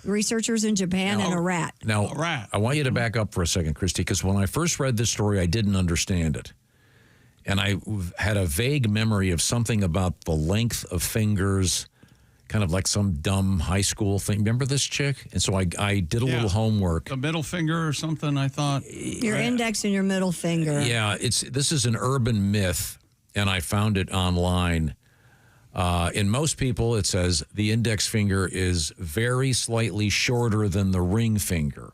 Researchers in Japan and a rat. Now, I want you to back up for a second, Christy, because when I first read this story, I didn't understand it. And I had a vague memory of something about the length of fingers, kind of like some dumb high school thing. Remember this chick? And so I did a little homework. The middle finger or something, I thought. Your index and your middle finger. Yeah, this is an urban myth, and I found it online. In most people, it says the index finger is very slightly shorter than the ring finger.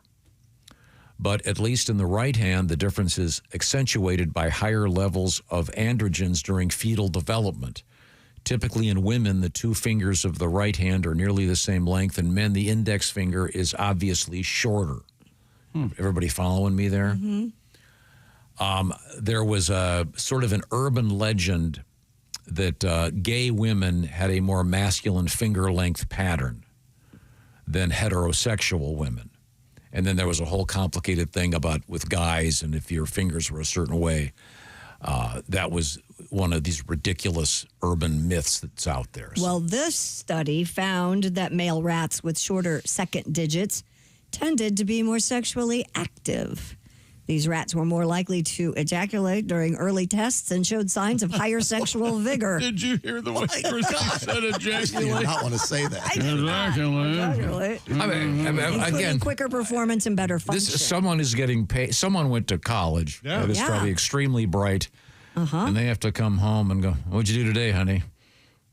But at least in the right hand, the difference is accentuated by higher levels of androgens during fetal development. Typically in women, the two fingers of the right hand are nearly the same length. In men, the index finger is obviously shorter. Everybody following me there? Mm-hmm. There was a sort of an urban legend that gay women had a more masculine finger length pattern than heterosexual women. And then there was a whole complicated thing about with guys, and if your fingers were a certain way, that was one of these ridiculous urban myths that's out there. Well, this study found that male rats with shorter second digits tended to be more sexually active. These rats were more likely to ejaculate during early tests and showed signs of higher sexual vigor. Did you hear the way Christy said ejaculate? I did not want to say that. Ejaculate. I mean, again, quicker performance and better function. Someone is getting paid. Someone went to college. Yeah. That is probably extremely bright. And they have to come home and go, "What'd you do today, honey?"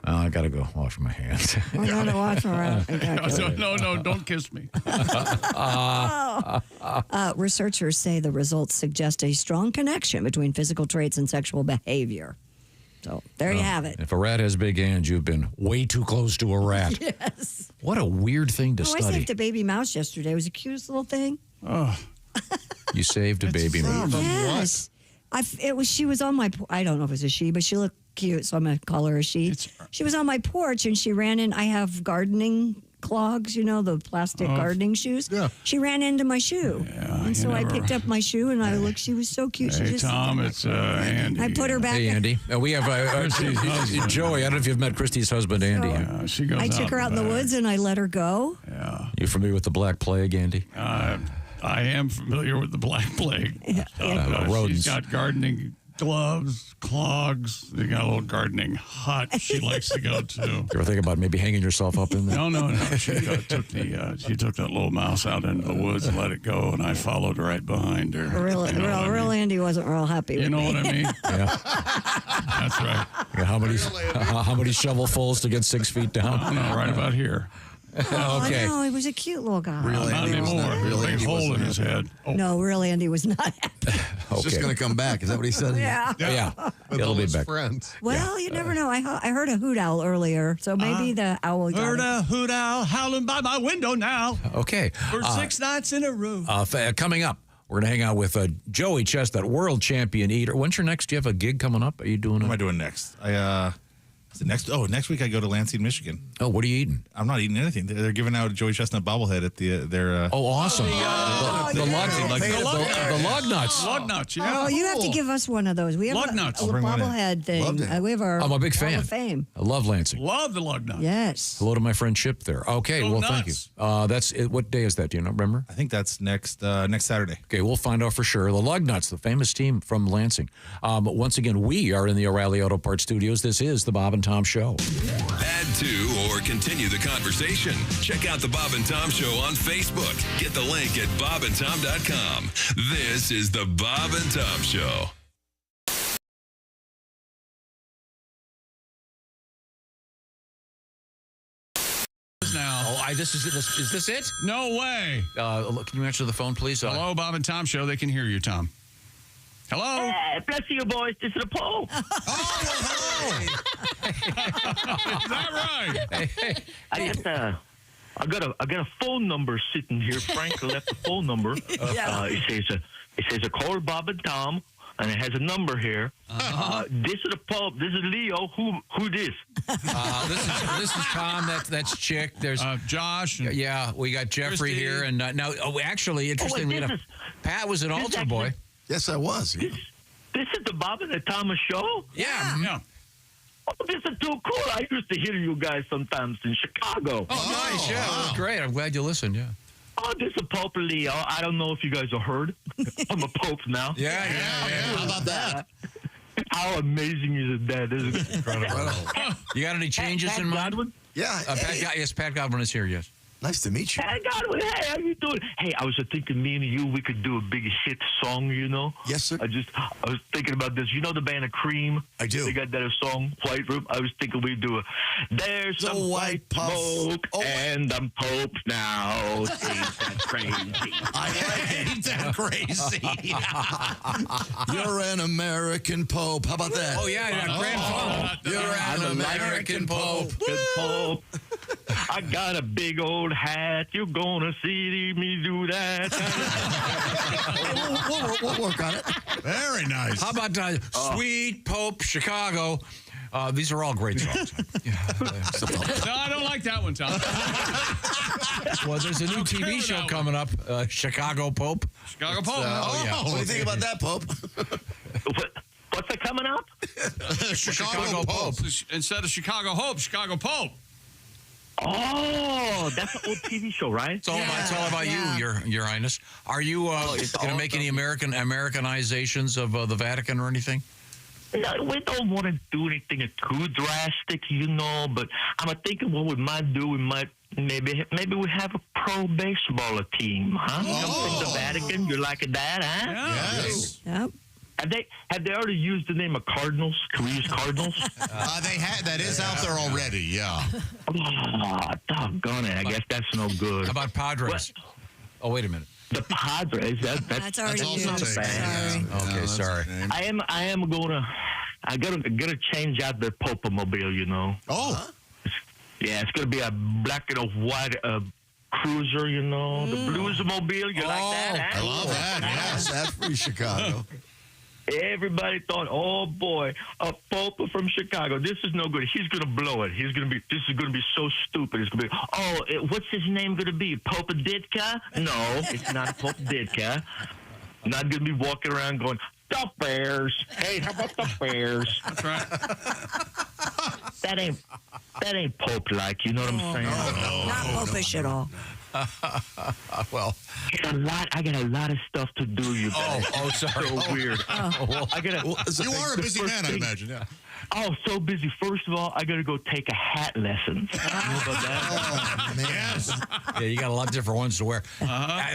I got to go wash my hands. I got to wash my hands. No, don't kiss me. Researchers say the results suggest a strong connection between physical traits and sexual behavior. So there you have it. If a rat has big hands, you've been way too close to a rat. Yes. What a weird thing to I study. saved a baby mouse yesterday. It was the cutest little thing. Oh. You saved a baby mouse. Yes. She was on my, I don't know if it was a she, but she looked cute, so I'm going to call her a she. She was on my porch, and she ran in. I have gardening clogs, the plastic gardening shoes. Yeah. She ran into my shoe. Yeah, and so I picked up my shoe, and I looked. She was so cute. Hey, she just, Tom, it's Andy. I put her back. Hey, Andy. We have Joey. I don't know if you've met Christy's husband, Andy. Yeah, she goes I took her out in the woods, and I let her go. Yeah. You familiar with the Black Plague, Andy? I am familiar with the Black Plague. She's got gardening gloves, clogs. They got a little gardening hut she likes to go to. You ever think about maybe hanging yourself up in there? No. She took that little mouse out into the woods and let it go, and I followed right behind her. Real Andy wasn't real happy with me. You know what I mean? Yeah. That's right. Yeah, how many shovelfuls to get 6 feet down? No, right about here. Okay. No, he was a cute little guy. Not anymore. Big hole in his head. No, real Andy was not happy. He's just going to come back. Is that what he said? Yeah. It'll be back. Friends. Well, you never know. I heard a hoot owl earlier, so maybe the owl got Heard it. a hoot owl howling by my window now. Okay. For 6 nights in a row. Coming up, We're going to hang out with Joey Chestnut, world champion eater. When's your next? Do you have a gig coming up? Are you doing? What am I doing next? Is it next? Oh, next week I go to Lansing, Michigan. Oh, what are you eating? I'm not eating anything. They're giving out a Joey Chestnut bobblehead at their. Oh, awesome! The lug nuts. Lug nuts. Yeah. Oh, you have to give us one of those. We have Lug a nuts. bobblehead thing. We have our I'm a big fan. Hall of Fame. I love Lansing. Love the lug nuts. Yes. Hello to my friend Chip there. Okay, Go well, nuts. thank you. That's it. What day is that? Do you know? Remember? I think that's next Saturday. Okay, we'll find out for sure. The Lug Nuts, the famous team from Lansing. Once again, we are in the O'Reilly Auto Parts studios. This is the Bob and Tom Show. Add to or continue the conversation. Check out the Bob and Tom Show on Facebook. Get the link at bobandtom.com. This is the Bob and Tom Show. Now. Oh, is this it? No way. Can you answer the phone, please? Hello, Bob and Tom Show. They can hear you, Tom. Hello. Hey, bless you, boys. This is the Pope. Is that right? I got a phone number sitting here. Frank left the phone number. It says a call Bob and Tom, and it has a number here. This is the Pope. This is Leo. Who this? This is Tom. That's Chick. There's Josh. Yeah, we got Jeffrey Christy. here, and now actually, interestingly enough, Pat was an altar boy. Yes, I was. This is the Bob and the Thomas show? Yeah. Oh, this is too cool. I used to hear you guys sometimes in Chicago. Oh, nice. Yeah, that was great. I'm glad you listened. Yeah. Oh, this is Pope Leo. I don't know if you guys have heard. I'm a Pope now. Yeah. How about that? How amazing is it that? This is incredible. You got any changes Pat in mind? Godwin? Yeah. Pat Godwin is here. Yes. Nice to meet you. Hey, Godwin, hey, how you doing? Hey, I was thinking me and you, we could do a big hit song, you know? Yes, sir. I was thinking about this. You know the band of Cream? I do. They got that song, White Room. I was thinking we'd do There's The some white smoke, puff. and I'm Pope now. Ain't that crazy? Ain't that crazy? You're an American Pope. How about that? Oh, yeah. Grand Pope. You're an American Pope. Good Pope. I got a big old hat. You're gonna see me do that. We'll work on it. Very nice. How about Sweet Pope Chicago? These are all great songs. No, I don't like that one, Tom. Well, there's a new TV show coming up, Chicago Pope. Chicago Pope. Yeah. What do you think about that, Pope? What's that coming up? Chicago Pope. Instead of Chicago Hope, Chicago Pope. Oh, that's an old TV show, right? It's all about you, Your Highness. Are you going to make any Americanizations of the Vatican or anything? No, we don't want to do anything too drastic, you know. But I'm thinking what we might do. We might maybe we have a pro baseball team, huh? Oh. The Vatican, you like that, huh? Yes. Yep. Have they already used the name of Cardinals? Can we use Cardinals? They had that is out there already. Yeah. Oh, doggone it! I guess that's no good. How about Padres? What? Oh, wait a minute. The Padres. That's already also used. bad. Sorry. Okay, sorry. I am gonna change out the Popemobile. You know. Oh. Yeah, it's gonna be a black and a white cruiser. You know, the Bluesmobile. You like that? Huh? I love that. Yes, that's pretty Chicago. Everybody thought, oh boy, a Pope from Chicago. This is no good. He's gonna blow it. This is gonna be so stupid. It's gonna be, what's his name gonna be? Pope Ditka? No, it's not Pope Ditka. Not gonna be walking around going, the Bears. Hey, how about the Bears? That's right. That ain't Pope-like. You know what I'm saying? No, not Popish at all. Well, I got a lot of stuff to do, you guys. Oh, sorry. So weird. You are a busy man, I imagine. Yeah. Oh, so busy. First of all, I got to go take a hat lesson. You know about that? Oh, man. Yes. Yeah, you got a lot of different ones to wear.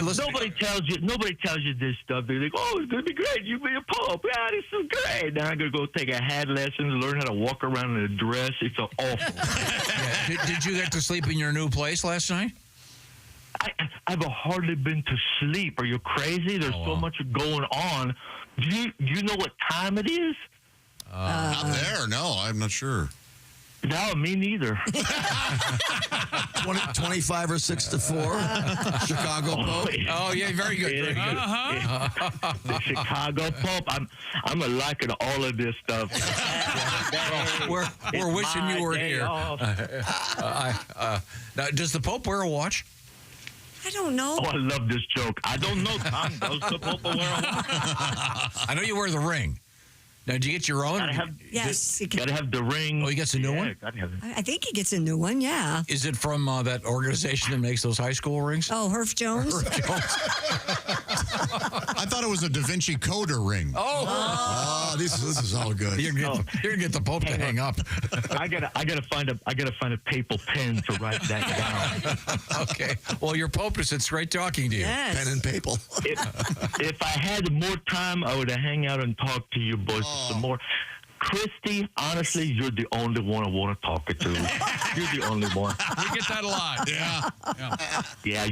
Listen, Nobody tells you this stuff. They're like, oh, it's going to be great. You be a Pope. Yeah, this is great. Now I'm going to go take a hat lesson, learn how to walk around in a dress. It's awful. Did you get to sleep in your new place last night? I've hardly been to sleep. Are you crazy? There's so much going on. Do you know what time it is? Out there? No, I'm not sure. No, me neither. 25 or 6 to 4. Chicago Pope. Oh, yeah, very good. Very good. The Chicago Pope. I'm a liking all of this stuff. We're wishing you were here. Now, does the Pope wear a watch? I don't know. Oh, I love this joke. I don't know, Tom. Does the Pope wear a watch? I know you wear the ring. Now, did you get your own? Yes. Gotta have the ring. Oh, he gets a new one? Gotta have it. I think he gets a new one, yeah. Is it from that organization that makes those high school rings? Oh, Herf Jones? I thought it was a Da Vinci coder ring. Oh, this is all good. You're gonna get the Pope to hang up. I gotta find a papal pen to write that down. Okay. Well, your Pope is straight talking to you. Yes. Pen and papal. If I had more time, I would hang out and talk to you boys some more. Christy, honestly, you're the only one I want to talk to. You're the only one. We get that a lot. Yeah,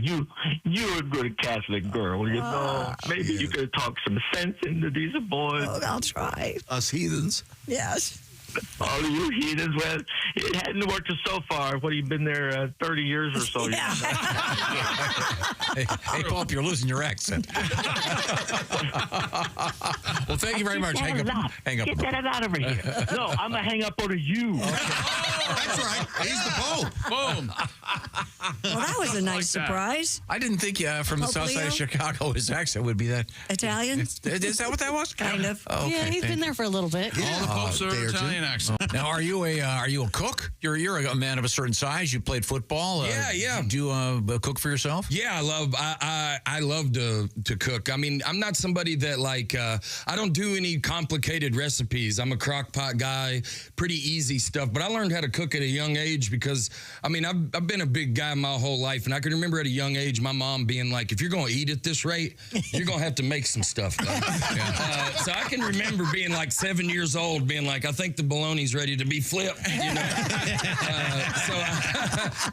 you're a good Catholic girl, you know. Maybe you could talk some sense into these boys. Oh, I'll try. Us heathens. Yes. All of you heathens, well, it hadn't worked so far. What, have you been there 30 years or so? Yeah. Hey, Pope, you're losing your accent. Well, thank you very much. Hang up. Get that out over here. No, I'm going to hang up on you. That's right. He's the Pope. Boom. Well, that was a nice surprise. I didn't think from the Pope south side Leo? of Chicago, his accent would be that. Italian? Is that what that was? Kind of. Okay, Yeah, he's been there for a little bit. All the Popes are Italian accent. Now, are you a cook? You're a man of a certain size. You played football. Yeah. Do you cook for yourself? Yeah, I love to cook. I mean, I'm not somebody that I don't do any complicated recipes. I'm a crock pot guy, pretty easy stuff. But I learned how to cook at a young age because I've been a big guy my whole life, and I can remember at a young age my mom being like, "If you're going to eat at this rate, you're going to have to make some stuff." So I can remember being like 7 years old, being like, "I think the bologna's ready to be flipped." You know?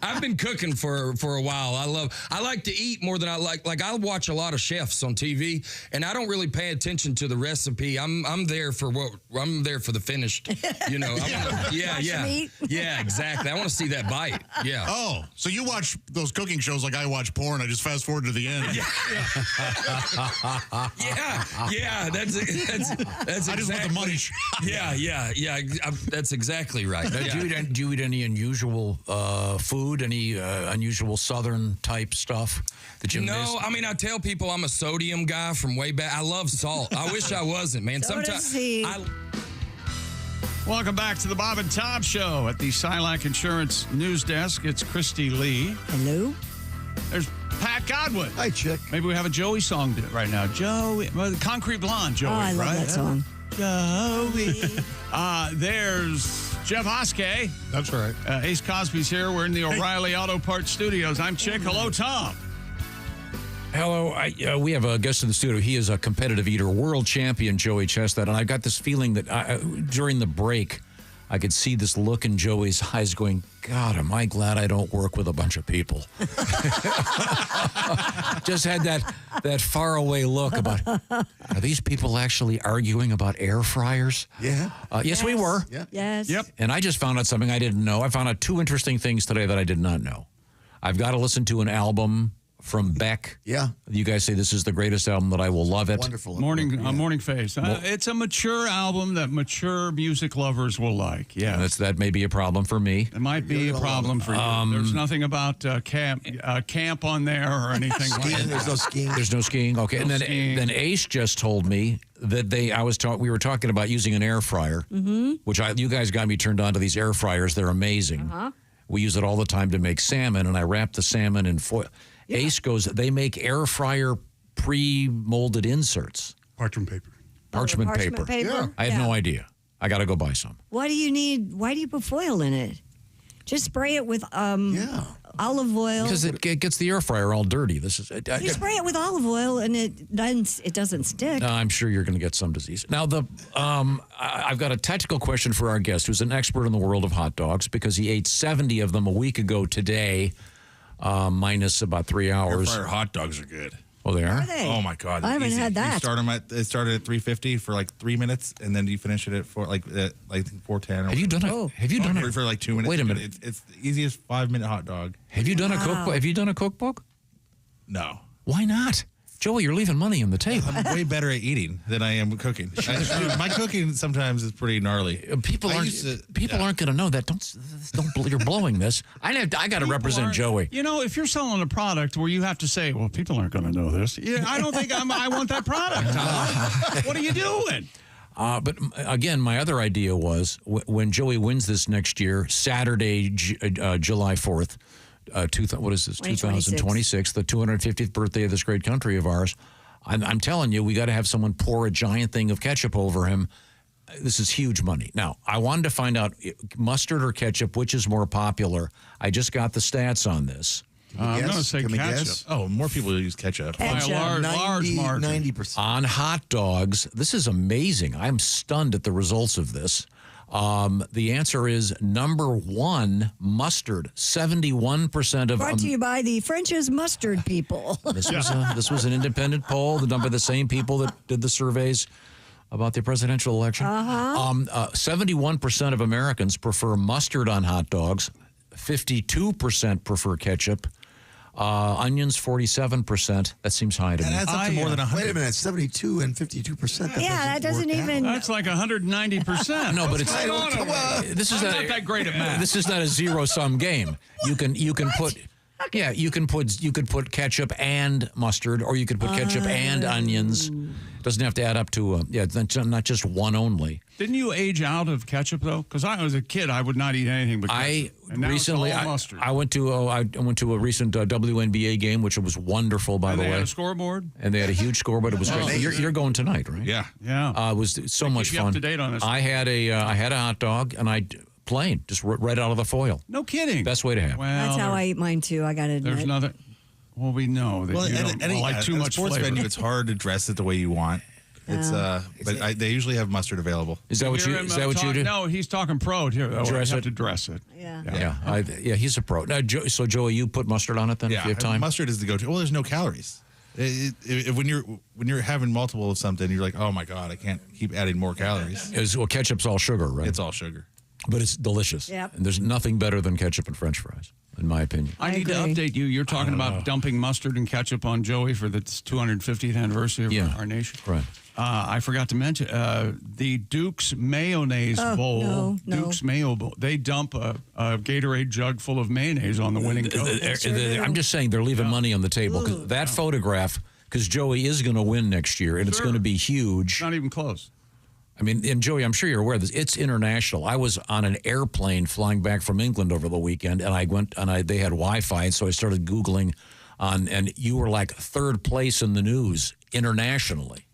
I've been cooking for a while. I like to eat more than I like. Like, I watch a lot of chefs on TV, and I don't really pay attention to the recipe. I'm there for the finished. You know, yeah, exactly. I want to see that bite. Yeah. Oh, so you watch those cooking shows like I watch porn? I just fast forward to the end. Yeah. That's I just want the money. Yeah. That's exactly right. Now, do you eat any unusual food? Any unusual Southern type stuff that you miss? No, I mean, I tell people I'm a sodium guy from way back. I love salt. I wish I wasn't, man. Sometimes Welcome back to the Bob and Tom Show at the Silac Insurance News Desk. It's Christy Lee. Hello. There's Pat Godwin. Hi, chick. Maybe we have a Joey song right now. Joey, Concrete Blonde, Joey, I love right? that song. Joey. There's Jeff Hoskey. That's right. Ace Cosby's here. We're in the O'Reilly Auto Parts Studios. I'm Chick. Hello, Tom. Hello. We have a guest in the studio. He is a competitive eater, world champion, Joey Chestnut. And I got this feeling that during the break, I could see this look in Joey's eyes going, God, am I glad I don't work with a bunch of people. Just had that faraway look about, are these people actually arguing about air fryers? Yeah. Yes, we were. Yeah. Yes. Yep. And I just found out something I didn't know. I found out two interesting things today that I did not know. I've got to listen to an album from Beck. Yeah. You guys say this is the greatest album, that I will love it. Wonderful. Morning Face. It's a mature album that mature music lovers will like. Yeah. That may be a problem for me. It might be a problem for you. There's nothing about camp on there or anything like that. There's no skiing. There's no skiing. Okay. No And skiing. then Ace just told me that we were talking about using an air fryer, which you guys got me turned on to these air fryers. They're amazing. We use it all the time to make salmon, and I wrap the salmon in foil. Yeah. Ace goes, they make air fryer pre-molded inserts. Parchment paper. Parchment paper. Yeah. I have no idea. I got to go buy some. What do you need? Why do you put foil in it? Just spray it with olive oil. Because it gets the air fryer all dirty. You spray it with olive oil and it doesn't stick. I'm sure you're going to get some disease. Now, I've got a technical question for our guest, who's an expert in the world of hot dogs, because he ate 70 of them a week ago today, minus about 3 hours. Air fryer hot dogs are good. Oh, they are? Are they? Oh my God! I haven't easy. had that. You start them it started at 350 for like 3 minutes, and then you finish it at 410. Have you done it? Have you done it for like 2 minutes? Wait a minute. It's the easiest 5-minute hot dog. Have you done a cookbook? Have you done a cookbook? No. Why not? Joey, you're leaving money on the table. I'm way better at eating than I am cooking. My cooking sometimes is pretty gnarly. People aren't going to know that. Don't. You're blowing this. I got to represent Joey. You know, if you're selling a product where you have to say, "Well, people aren't going to know this," yeah, I don't think I want that product. What are you doing? But again, my other idea was when Joey wins this next year, Saturday, July 4th. 2026, the 250th birthday of this great country of ours. I'm telling you, we got to have someone pour a giant thing of ketchup over him. This is huge money. Now, I wanted to find out mustard or ketchup, which is more popular. I just got the stats on this. I'm going to say ketchup. Oh, more people use ketchup. By a large margin. 90%. On hot dogs, this is amazing. I'm stunned at the results of this. The answer is number one, mustard. 71% of Brought to you by the French's mustard people. This was an independent poll done by the same people that did the surveys about the presidential election. 71% of Americans prefer mustard on hot dogs. 52% prefer ketchup. Onions, 47%. That seems high to me. That's up to more than 100. Wait a minute, 72 and 52%. That doesn't even. That's like 190%. No, but it's this is not that great at math. This is not a zero-sum game. You can put. Yeah, you could put ketchup and mustard, or you could put ketchup and onions. Doesn't have to add up to not just one only. Didn't you age out of ketchup though? Because I was a kid, I would not eat anything but ketchup. I went to a recent WNBA game, which was wonderful, by the way. They had a scoreboard, and they had a huge scoreboard. It was great. You're going tonight, right? Yeah. It was so much keep you fun. up to date on this. I had a hot dog, and plain, just right out of the foil. No kidding. Best way to have it. Well, That's how I eat mine too. I got to admit. There's nothing. Well, we know that you don't like too much sports flavor. venue. It's hard to dress it the way you want. It's but they usually have mustard available. Is that what you do? No, he's talking pro here. Though. Dress have it? to dress it. Yeah, he's a pro. Now, so Joey, you put mustard on it then if you have time? Mustard is the go-to. Well, there's no calories. When you're having multiple of something, you're like, oh my God, I can't keep adding more calories. Ketchup's all sugar, right? It's all sugar. But it's delicious. Yep. And there's nothing better than ketchup and French fries, in my opinion. I need to update you. You're talking about dumping mustard and ketchup on Joey for the 250th anniverary of our nation. Right. I forgot to mention the Duke's Mayonnaise Bowl. No. Duke's Mayo Bowl. They dump a Gatorade jug full of mayonnaise on the winning coach. I'm just saying they're leaving money on the table. Cause that photograph, because Joey is going to win next year, and it's going to be huge. Not even close. I mean, and Joey, I'm sure you're aware of this. It's international. I was on an airplane flying back from England over the weekend, and they had Wi-Fi, and so I started Googling and you were like third place in the news internationally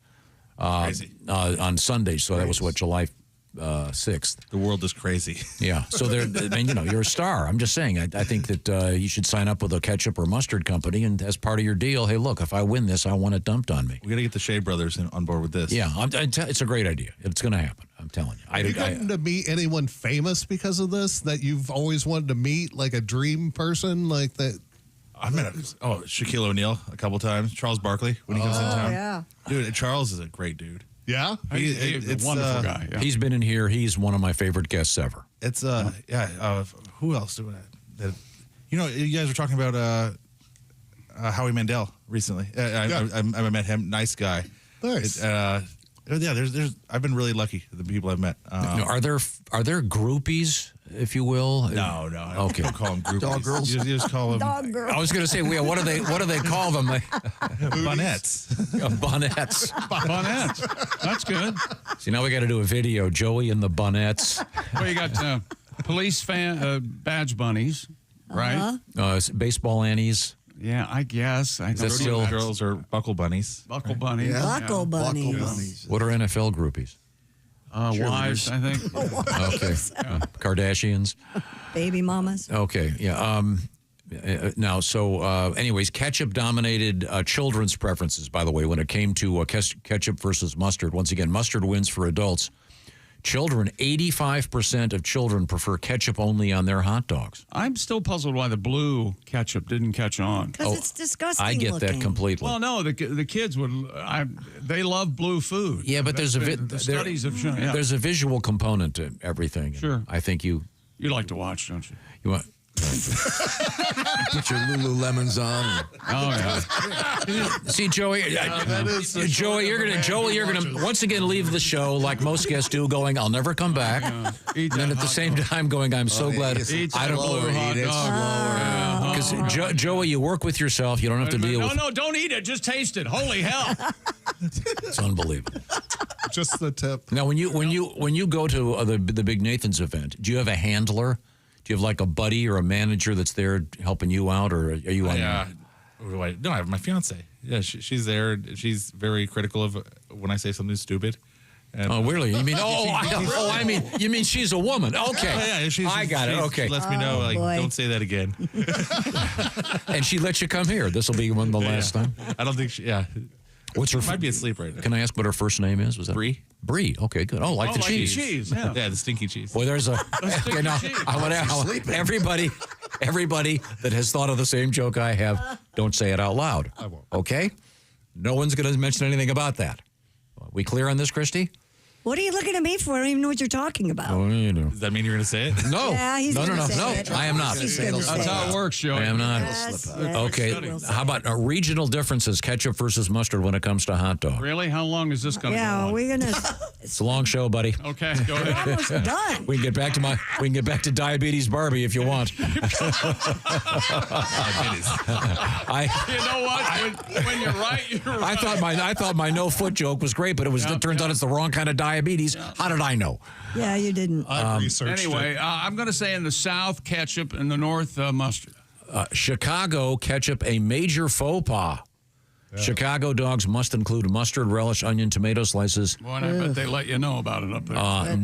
on Sunday. So that was July 6th. The world is crazy. Yeah. So you're a star. I'm just saying, I think that you should sign up with a ketchup or mustard company, and as part of your deal, hey, look, if I win this, I want it dumped on me. We got to get the Shea Brothers on board with this. Yeah, it's a great idea. It's going to happen. I'm telling you. Have you gotten to meet anyone famous because of this that you've always wanted to meet, like a dream person like that? I met Shaquille O'Neal a couple times. Charles Barkley when he comes in town. Yeah. Dude, Charles is a great dude. Yeah? He's a wonderful guy. Yeah. He's been in here. He's one of my favorite guests ever. It's who else do that? You guys were talking about Howie Mandel recently. I met him. Nice guy. Nice. I've been really lucky the people I've met. Are there groupies, if you will? No. Okay. Don't call them groupies. Dog girls. You just call them Dog girl. I was going to say, what do they call them? Bonettes. Bonettes. Bonettes. That's good. See, now we got to do a video. Joey and the Bonettes. Well, you got police badge bunnies, right? Baseball Annies. Yeah, I guess. Is that still girls are buckle bunnies? Buckle bunnies. Yeah. Buckle bunnies. What are NFL groupies? Wives, I think. Okay. Kardashians. Baby mamas. Okay. Yeah. Now, anyways, ketchup dominated children's preferences, by the way, when it came to ketchup versus mustard. Once again, mustard wins for adults. Children, 85% of children prefer ketchup only on their hot dogs. I'm still puzzled why the blue ketchup didn't catch on. Because it's disgusting. I get that completely. Well, no, the kids would. They love blue food. Yeah, but there's the studies have shown. Yeah. There's a visual component to everything. Sure. I think you like to watch, don't you? You want. Put your Lululemons on. See, Joey, you're gonna once again leave the show like most guests do, going, "I'll never come back," and then at the same time going, "I'm so glad I don't know." Because Joey, you work with yourself. You don't have to deal with. No, don't eat it. Just taste it. Holy hell! It's unbelievable. Just the tip. Now, when you go to the Big Nathan's event, do you have a handler? Do you have like a buddy or a manager that's there helping you out, or are you on? No, I have my fiance. Yeah, she's there. She's very critical of when I say something stupid. And oh, really? You mean? I mean, you mean she's a woman? Okay, I got it. Okay, she lets me know, like, don't say that again. And she lets you come here. This will be one of the last time. I don't think she. Yeah. What's her? Might be asleep right now. Can I ask what her first name is? Was that Bree? Bree. Okay, good. Oh, like the cheese. Cheese. Yeah. Yeah, the stinky cheese. Boy, there's a. Okay, now, I want to. Everybody that has thought of the same joke I have, don't say it out loud. I won't. Okay. No one's going to mention anything about that. We clear on this, Christy? What are you looking at me for? I don't even know what you're talking about. Oh, you know. Does that mean you're going to say it? No. Yeah, he's no. gonna say it. I am not. That's how it works, Joey. I am not. Yes, Okay. How about regional differences, ketchup versus mustard when it comes to hot dog? Really? How long is this going to go on? we're gonna. It's a long show, buddy. Okay, go ahead. We're almost done. We can get back to diabetes Barbie if you want. You know what? When you're right, you're right. I thought my no foot joke was great, but it turns out it's the wrong kind of diabetes. Yeah. How did I know? Yeah, you didn't. I researched anyway, it. I'm going to say in the South, ketchup, in the North, mustard. Chicago, ketchup, a major faux pas. Yeah. Chicago dogs must include mustard, relish, onion, tomato slices. Boy, I bet they let you know about it up there.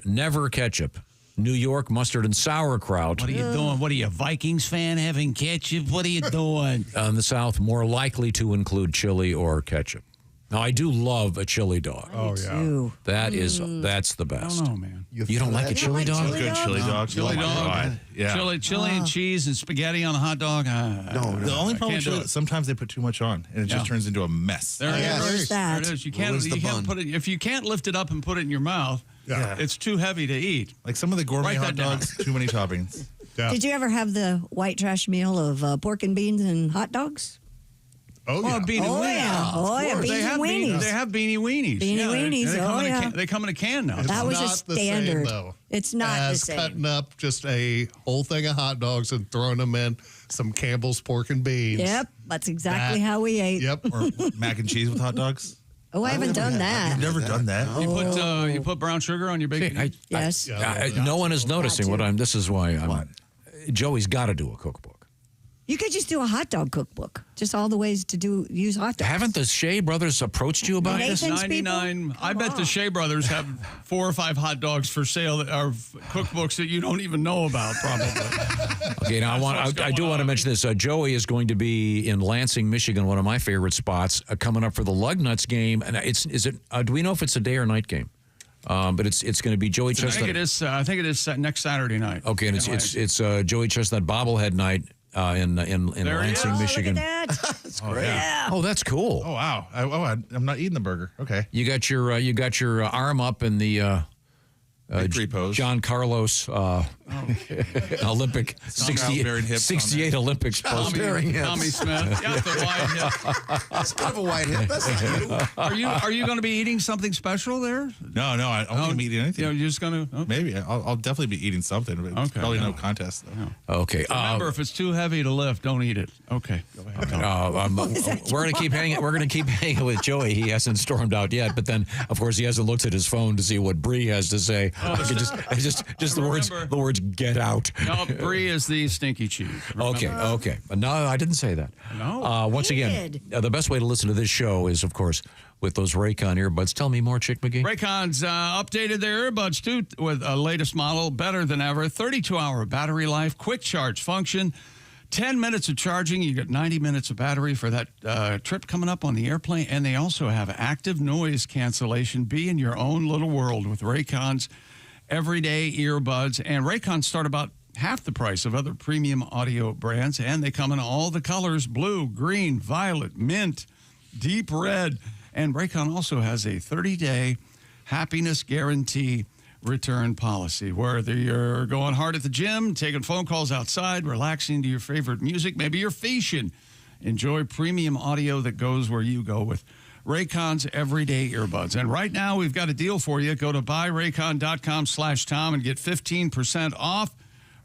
Never ketchup. New York, mustard and sauerkraut. What are you doing? What are you, a Vikings fan having ketchup? What are you doing? In the South, more likely to include chili or ketchup. Now, I do love a chili dog. Oh, yeah. That's the best. I don't know, man. You don't like a chili dog? Good chili dog. Chili dog. Yeah. Chili and cheese and spaghetti on a hot dog. No. The only problem with chili, sometimes they put too much on, and it just turns into a mess. There it is. That. There it is. You can't put it. If you can't lift it up and put it in your mouth, it's too heavy to eat. Like some of the gourmet hot dogs, too many toppings. Yeah. Did you ever have the white trash meal of pork and beans and hot dogs? Oh, yeah. Beanie weenies. Oh, yeah. Beanie weenies. They have beanie weenies. Beanie weenies. They come in a can now. That was a not the standard. same, though. It's not as the same. Cutting up just a whole thing of hot dogs and throwing them in some Campbell's pork and beans. Yep, that's exactly how we ate. Yep. Or mac and cheese with hot dogs. Oh, I haven't done that. You've never done that? You put brown sugar on your bacon. Yes. No one is noticing what I'm. This is why Joey's got to do a cookbook. You could just do a hot dog cookbook. Just all the ways to use hot dogs. Haven't the Shea brothers approached you about this? Nathan's 99. I bet the Shea brothers have 4 or 5 hot dogs for sale that are cookbooks that you don't even know about, probably. Okay, now I do want to mention this. Joey is going to be in Lansing, Michigan, one of my favorite spots, coming up for the Lugnuts game. And do we know if it's a day or night game? But it's going to be Joey Chestnut. I think it is next Saturday night. Okay, and it's Joey Chestnut bobblehead night. In Lansing, Michigan. Look at that. That's great. Yeah. Oh, that's cool. Oh wow. I'm not eating the burger. Okay. You got your arm up in the victory pose. John Carlos Olympic 68 Olympics pose. Tommy Smith. Yeah, the white hip. That's kind of a white hip. That's cute. Are you going to be eating something special there? No. I won't be eating anything. You're just going to? Okay. Maybe. I'll definitely be eating something. But it's probably no contest though. Okay. Remember, if it's too heavy to lift, don't eat it. Okay. Go ahead. We're going to keep hanging. We're going to keep hanging with Joey. He hasn't stormed out yet, but then of course he hasn't looked at his phone to see what Bree has to say. Just the words get out. No, Brie is the stinky cheese. Remember? Okay. No, I didn't say that. No. Once again, the best way to listen to this show is, of course, with those Raycon earbuds. Tell me more, Chick McGee. Raycon's updated their earbuds, too, with a latest model, better than ever. 32-hour battery life, quick charge function, 10 minutes of charging. You get 90 minutes of battery for that trip coming up on the airplane. And they also have active noise cancellation. Be in your own little world with Raycon's everyday earbuds. And Raycons start about half the price of other premium audio brands. And they come in all the colors: blue, green, violet, mint, deep red. And Raycon also has a 30-day happiness guarantee return policy. Whether you're going hard at the gym, taking phone calls outside, relaxing to your favorite music, maybe you're fishing, enjoy premium audio that goes where you go with Raycon's everyday earbuds. And right now we've got a deal for you. Go to buyraycon.com/Tom and get 15% off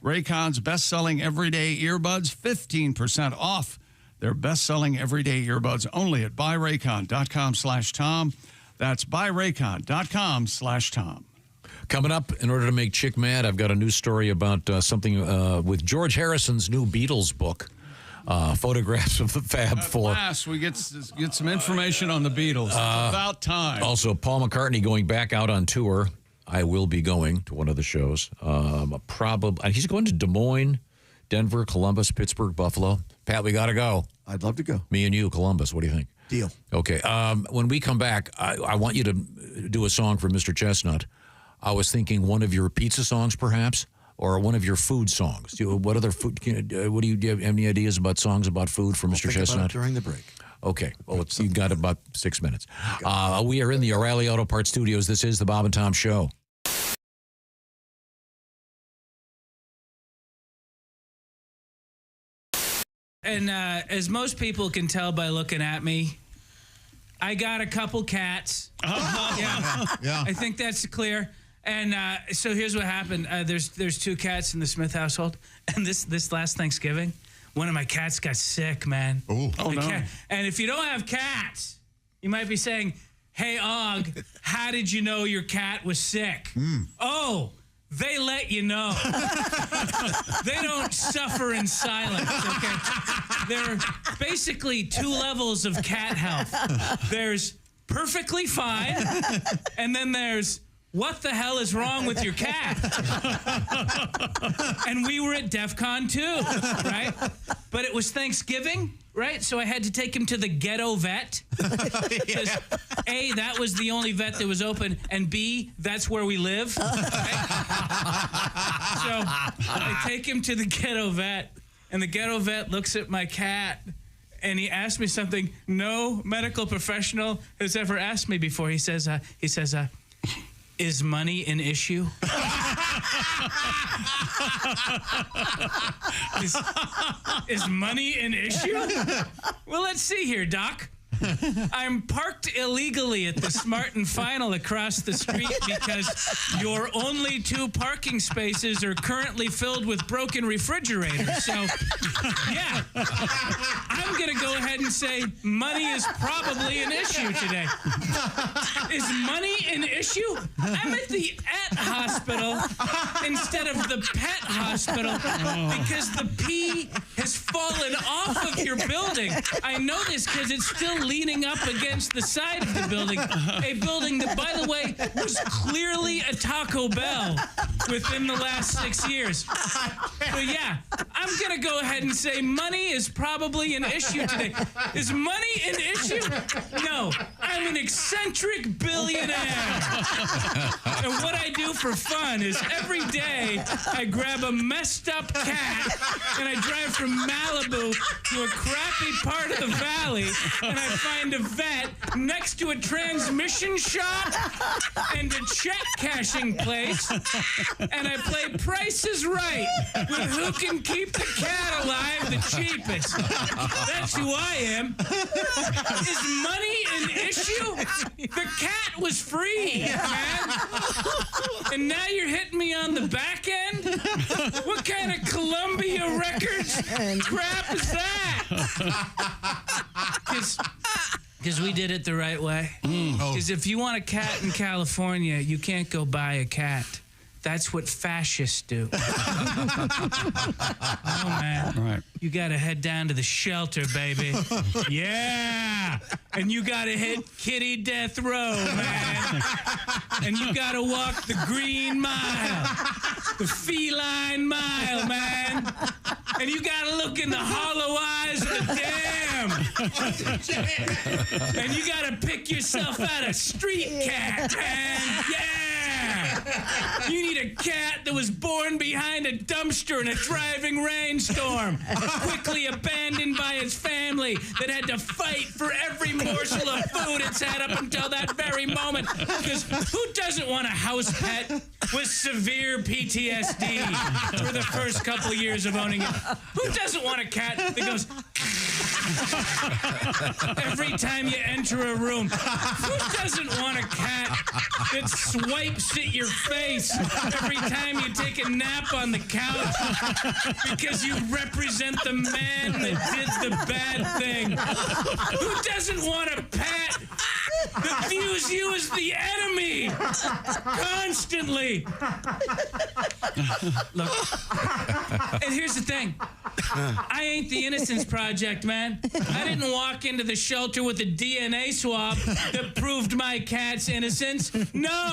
Raycon's best-selling everyday earbuds. 15% off their best-selling everyday earbuds only at buyraycon.com/Tom. That's buyraycon.com/Tom. Coming up, in order to make Chick mad, I've got a news story about something with George Harrison's new Beatles book. Photographs of the Fab Four. Last, we get some information on the Beatles. It's about time. Also, Paul McCartney going back out on tour. I will be going to one of the shows. Probably he's going to Des Moines, Denver, Columbus, Pittsburgh, Buffalo. Pat, we got to go. I'd love to go. Me and you, Columbus. What do you think? Deal. Okay. When we come back, I want you to do a song for Mr. Chestnut. I was thinking one of your pizza songs, perhaps, or one of your food songs. What other food? Do you have any ideas about songs about food for Mr. Chestnut? During the break. Okay. Well, you got about 6 minutes. We are in the O'Reilly Auto Parts Studios. This is the Bob and Tom Show. And as most people can tell by looking at me, I got a couple cats. Yeah. I think that's clear. And so here's what happened. There's 2 cats in the Smith household. And this last Thanksgiving, one of my cats got sick, man. Oh no. no. And if you don't have cats, you might be saying, hey, Og, how did you know your cat was sick? Oh, they let you know. They don't suffer in silence, okay? There are basically 2 levels of cat health. There's perfectly fine, and then there's what the hell is wrong with your cat? And we were at DEF CON 2, right? But it was Thanksgiving, right? So I had to take him to the ghetto vet. Because A, that was the only vet that was open, and B, that's where we live. Right? So I take him to the ghetto vet, and the ghetto vet looks at my cat, and he asked me something no medical professional has ever asked me before. He says, is money an issue? Is money an issue? Well, let's see here, Doc. I'm parked illegally at the Smart and Final across the street because your only 2 parking spaces are currently filled with broken refrigerators. So, yeah, I'm going to go ahead and say money is probably an issue today. Is money an issue? I'm at the hospital instead of the pet hospital because the pee has fallen off of your building. I know this because it's still leaning up against the side of the building. A building that, by the way, was clearly a Taco Bell within the last 6 years. So, yeah, I'm going to go ahead and say money is probably an issue today. Is money an issue? No. I'm an eccentric billionaire. And what I do for fun is every day I grab a messed up cat and I drive from Malibu to a crappy part of the valley and I find a vet next to a transmission shop and a check cashing place and I play Price is Right with who can keep the cat alive the cheapest. That's who I am. Is money an issue? The cat was free, man. And now you're hitting me on the back end? What kind of Columbia Records crap is that? Because we did it the right way. Because if you want a cat in California, you can't go buy a cat. That's what fascists do. Oh, man. Right. You got to head down to the shelter, baby. Yeah. And you got to hit kitty death row, man. And you got to walk the green mile, the feline mile, man. And you got to look in the hollow eyes of the dam. And you got to pick yourself out a street cat. And you need a cat that was born behind a dumpster in a driving rainstorm, quickly abandoned by its family that had to fight for every morsel of food it's had up until that very moment. Because who doesn't want a house pet with severe PTSD for the first couple of years of owning it? Who doesn't want a cat that goes every time you enter a room? Who doesn't want a cat that swipes at your face every time you take a nap on the couch because you represent the man that did the bad thing? Who doesn't want a pet that views you as the enemy constantly? Look, and here's the thing. I ain't the Innocence Project, man. I didn't walk into the shelter with a DNA swab that proved my cat's innocence. No.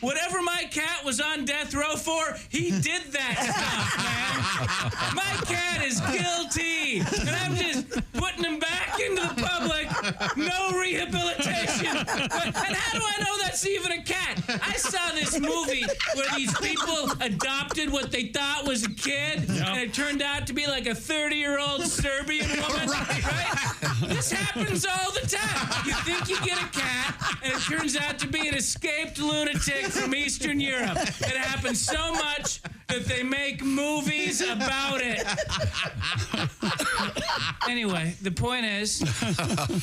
Whatever my cat was on death row for, he did that stuff, man. My cat is guilty, and I'm just putting him back into the public. No rehabilitation. And how do I know that's even a cat? I saw this movie where these people adopted what they thought was a kid, and it turned out to be like a 30-year-old Serbian woman, right? This happens all the time. You think you get a cat, and it turns out to be an escaped lunatic from Eastern Europe. It happens so much that they make movies about it. Anyway, the point is,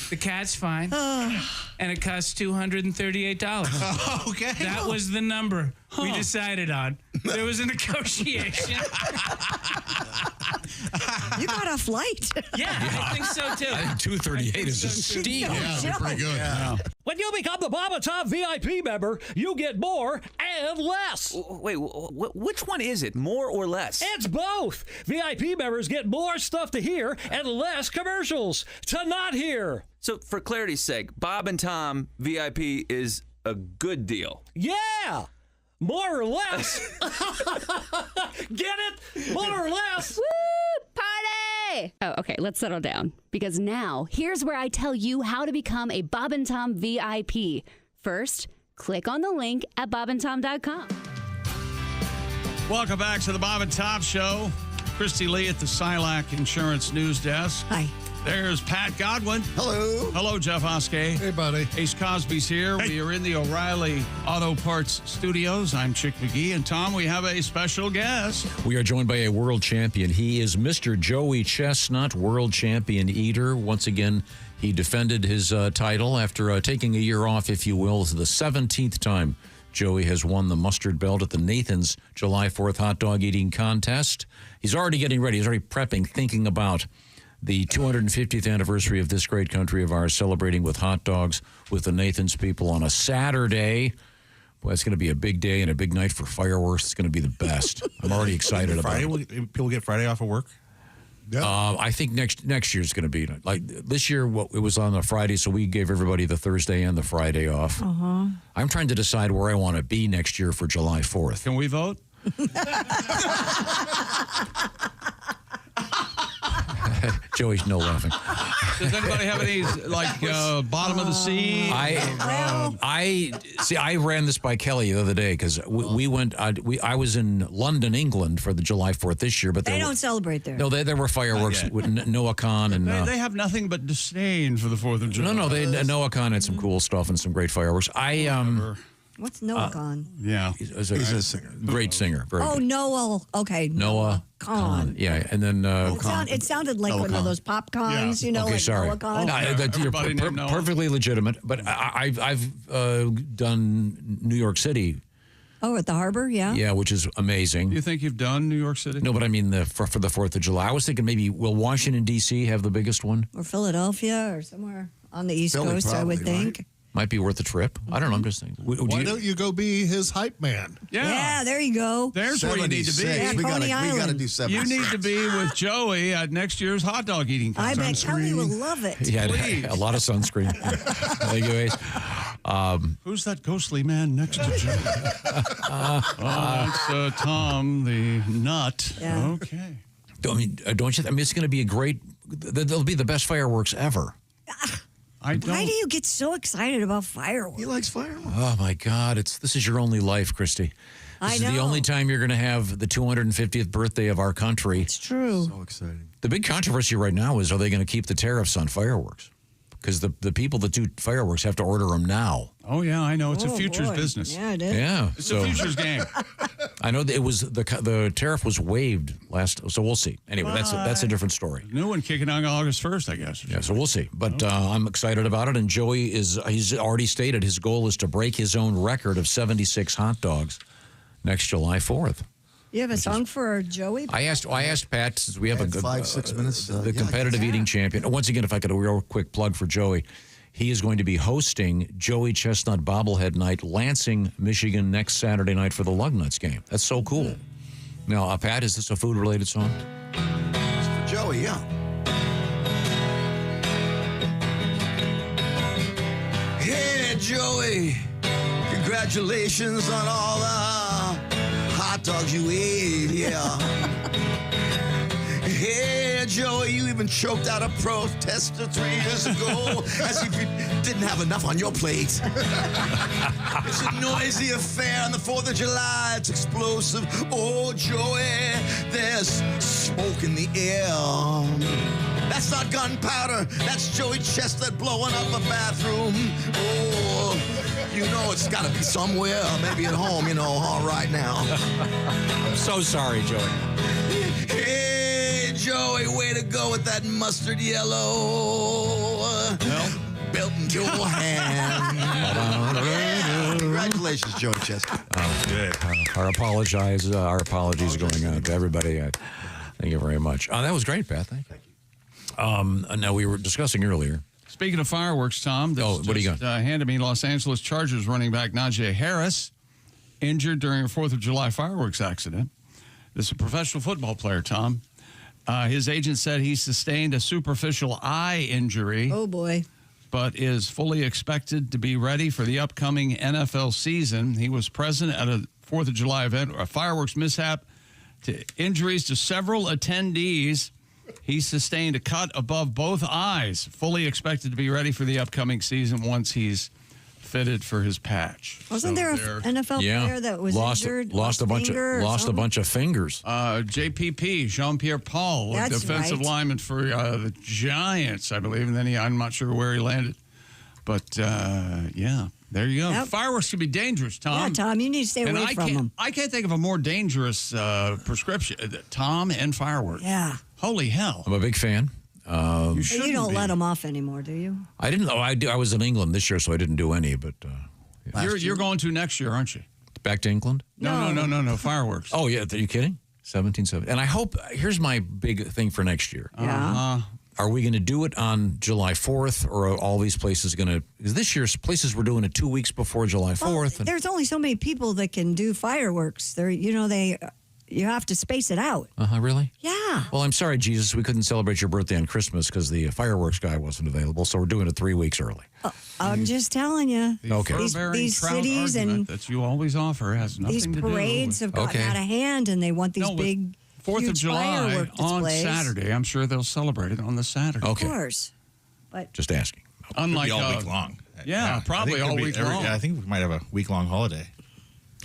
the cat's fine, and it costs $238. Okay. That was the number we decided on. There was a negotiation. You got a flight. Yeah, I think so too. I think 238 is a steal. Yeah, pretty good. Yeah. When you become the Bob and Tom VIP member, you get more and less. Wait, which one is it? More or less? It's both. VIP members get more stuff to hear and less commercials to not hear. So, for clarity's sake, Bob and Tom VIP is a good deal. Yeah. More or less. Get it? More or less. Woo! Party! Oh, okay, let's settle down. Because now, here's where I tell you how to become a Bob and Tom VIP. First, click on the link at bobandtom.com. Welcome back to the Bob and Tom Show. Christy Lee at the Silac Insurance News Desk. Hi. There's Pat Godwin. Hello. Hello, Jeff Oskey. Hey, buddy. Ace Cosby's here. Hey. We are in the O'Reilly Auto Parts Studios. I'm Chick McGee. And Tom, we have a special guest. We are joined by a world champion. He is Mr. Joey Chestnut, world champion eater. Once again, he defended his title after taking a year off, if you will. It's the 17th time Joey has won the mustard belt at the Nathan's July 4th hot dog eating contest. He's already getting ready. He's already prepping, thinking about the 250th anniversary of this great country of ours, celebrating with hot dogs with the Nathan's people on a Saturday. Boy, it's going to be a big day and a big night for fireworks. It's going to be the best. I'm already excited about it. People get Friday off of work? I think next year's going to be like this year. It was on a Friday, so we gave everybody the Thursday and the Friday off. I'm trying to decide where I want to be next year for July 4th. Can we vote? Joey's no laughing. Does anybody have any bottom of the sea? I ran this by Kelly the other day because we went. I was in London, England for the July 4th this year, but They don't celebrate there. No, there were fireworks with Noah Khan and They have nothing but disdain for the 4th of July. No. Noah Khan had some cool stuff and some great fireworks. What's Noah Khan? Yeah, he's a singer. Great singer. Very Oh, good. Noah. Okay. Noah Khan. Yeah, and then It sounded like one of those pop cons, Okay, like sorry. Noah Khan. You're perfectly legitimate, but I've done New York City. Oh, at the harbor, yeah? Yeah, which is amazing. You think you've done New York City? No, but I mean for the 4th of July. I was thinking maybe, will Washington, D.C. have the biggest one? Or Philadelphia or somewhere on the East Coast, I would think. Right? Might be worth a trip. I don't know. I'm just thinking. Why don't you go be his hype man? Yeah, there you go. There's where you need to be. Yeah, we Coney got to Island. do 76. You need to be with Joey at next year's hot dog eating I contest. bet Kelly will love it. Yeah, a lot of sunscreen. Thank you, Ace. Who's that ghostly man next to Joey? That's Tom the Nut. Yeah. Okay. don't you? I mean, it's going to be a great. They'll be the best fireworks ever. Why do you get so excited about fireworks? He likes fireworks. Oh my God! This is your only life, Christy. This is the only time you're going to have the 250th birthday of our country. It's true. So exciting. The big controversy right now is, are they going to keep the tariffs on fireworks? Because the people that do fireworks have to order them now. Oh, yeah, I know. It's a futures business. Yeah, it is. Yeah. It's a futures game. I know that it was the tariff was waived last, so we'll see. Anyway, that's a different story. New one kicking on August 1st, I guess. Yeah, so we'll see. But I'm excited about it. And Joey he's already stated his goal is to break his own record of 76 hot dogs next July 4th. You have a song for Joey? I asked Pat, since we have a good 5-6 minutes. the competitive eating champion. Once again, if I could a real quick plug for Joey, he is going to be hosting Joey Chestnut Bobblehead Night, Lansing, Michigan, next Saturday night for the Lugnuts game. That's so cool. Now, Pat, is this a food-related song? It's for Joey, yeah. Hey, Joey. Congratulations on all the hot dogs you ate, yeah. Hey, Joey, you even choked out a protester 3 years ago as if you didn't have enough on your plate. It's a noisy affair on the 4th of July. It's explosive. Oh, Joey, there's smoke in the air. That's not gunpowder. That's Joey Chestnut blowing up a bathroom. Oh, you know it's got to be somewhere, maybe at home, all right now. I'm so sorry, Joey. Hey, Joey, way to go with that mustard yellow. Belt into your hand. Congratulations, Joey Chestnut. Oh, good. Our apologies are going out to everybody. Thank you very much. That was great, Pat. Thank you. Now, we were discussing earlier. Speaking of fireworks, Tom, what do you got? Handed me Los Angeles Chargers running back Najee Harris, injured during a 4th of July fireworks accident. This is a professional football player, Tom. His agent said he sustained a superficial eye injury. Oh, boy. But is fully expected to be ready for the upcoming NFL season. He was present at a 4th of July event, a fireworks mishap, to injuries to several attendees. He sustained a cut above both eyes, fully expected to be ready for the upcoming season once he's fitted for his patch. Wasn't there an NFL player that was injured? Lost a bunch of fingers. JPP, Jean-Pierre Paul, defensive lineman for the Giants, I believe, and then I'm not sure where he landed. But, yeah, there you go. Yep. Fireworks can be dangerous, Tom. Yeah, Tom, you need to stay away from them. I can't think of a more dangerous prescription. Tom and fireworks. Yeah. Holy hell. I'm a big fan. You don't let them off anymore, do you? I didn't know. I was in England this year, so I didn't do any. But you're going to next year, aren't you? Back to England? No. Fireworks. Oh, yeah. Are you kidding? 1770. And I hope, here's my big thing for next year. Yeah. Are we going to do it on July 4th, or are all these places going to? Because this year's places were doing it 2 weeks before July 4th. Well, there's only so many people that can do fireworks. You have to space it out. Really? Yeah. Well, I'm sorry, Jesus, we couldn't celebrate your birthday on Christmas because the fireworks guy wasn't available, so we're doing it 3 weeks early. I'm just telling you. Okay. These cities and that you always offer has nothing to do. These parades have gotten out of hand, and they want these big 4th of July firework on displays. Saturday. I'm sure they'll celebrate it on the Saturday. Okay. Of course. But just asking. Unlike all week long. Yeah, probably all week long. I think we might have a week-long holiday.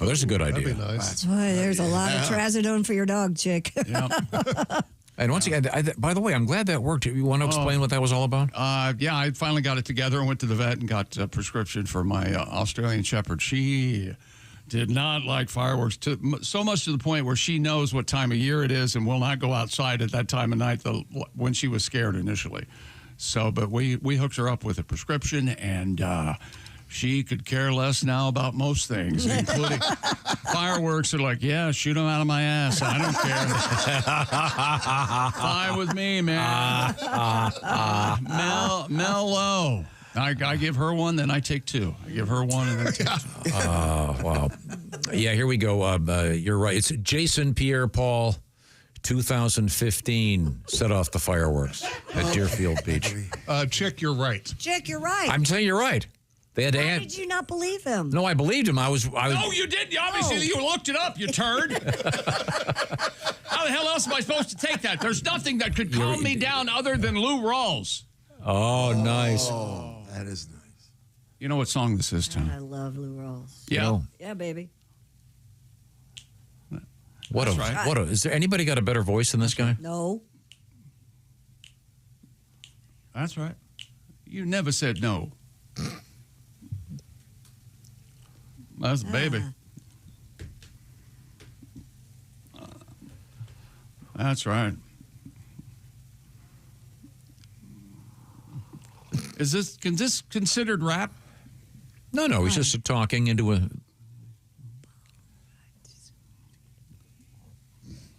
Oh, there's a good idea. That'd be nice. Boy, there's a lot of trazodone for your dog, chick. And once again, by the way, I'm glad that worked. You want to explain what that was all about? Yeah, I finally got it together and went to the vet and got a prescription for my Australian Shepherd. She did not like fireworks, so much to the point where she knows what time of year it is and will not go outside at that time of night when she was scared initially. So, but we hooked her up with a prescription, and she could care less now about most things, including fireworks. Are like, yeah, shoot them out of my ass. I don't care. Fine with me, man. Mellow. I give her one, then I take two. I give her one, and then take two. Wow. Yeah, here we go. You're right. It's Jason Pierre-Paul, 2015, set off the fireworks at Deerfield Beach. Chick, you're right. Chick, you're right. I'm saying you're right. They had to Why did you not believe him? No, I believed him. I was. No, you didn't. Obviously, you looked it up, you turd. How the hell else am I I supposed to take that? There's nothing that could calm me down other than Lou Rawls. Oh, nice. Oh, that is nice. You know what song this is, Tom? I love Lou Rawls. Yeah. Yeah, baby. Is there anybody got a better voice than this guy? No. That's right. You never said no. That's baby. That's right. Is this considered rap? No, he's just talking into a.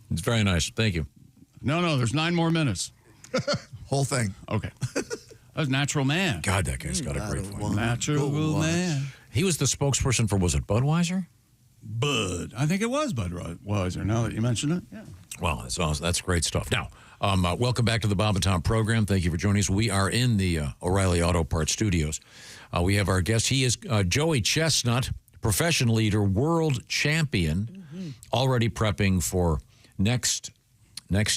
It's very nice. Thank you. No, there's 9 more minutes. Whole thing. Okay. That's Natural Man. God, that guy's got a great voice. Natural Man. He was the spokesperson for, was it Budweiser? Bud. I think it was Budweiser, now that you mention it. Yeah. Well, that's awesome. That's great stuff. Now, welcome back to the Bob and Tom program. Thank you for joining us. We are in the O'Reilly Auto Parts studios. We have our guest. He is Joey Chestnut, profession leader, world champion, already prepping for next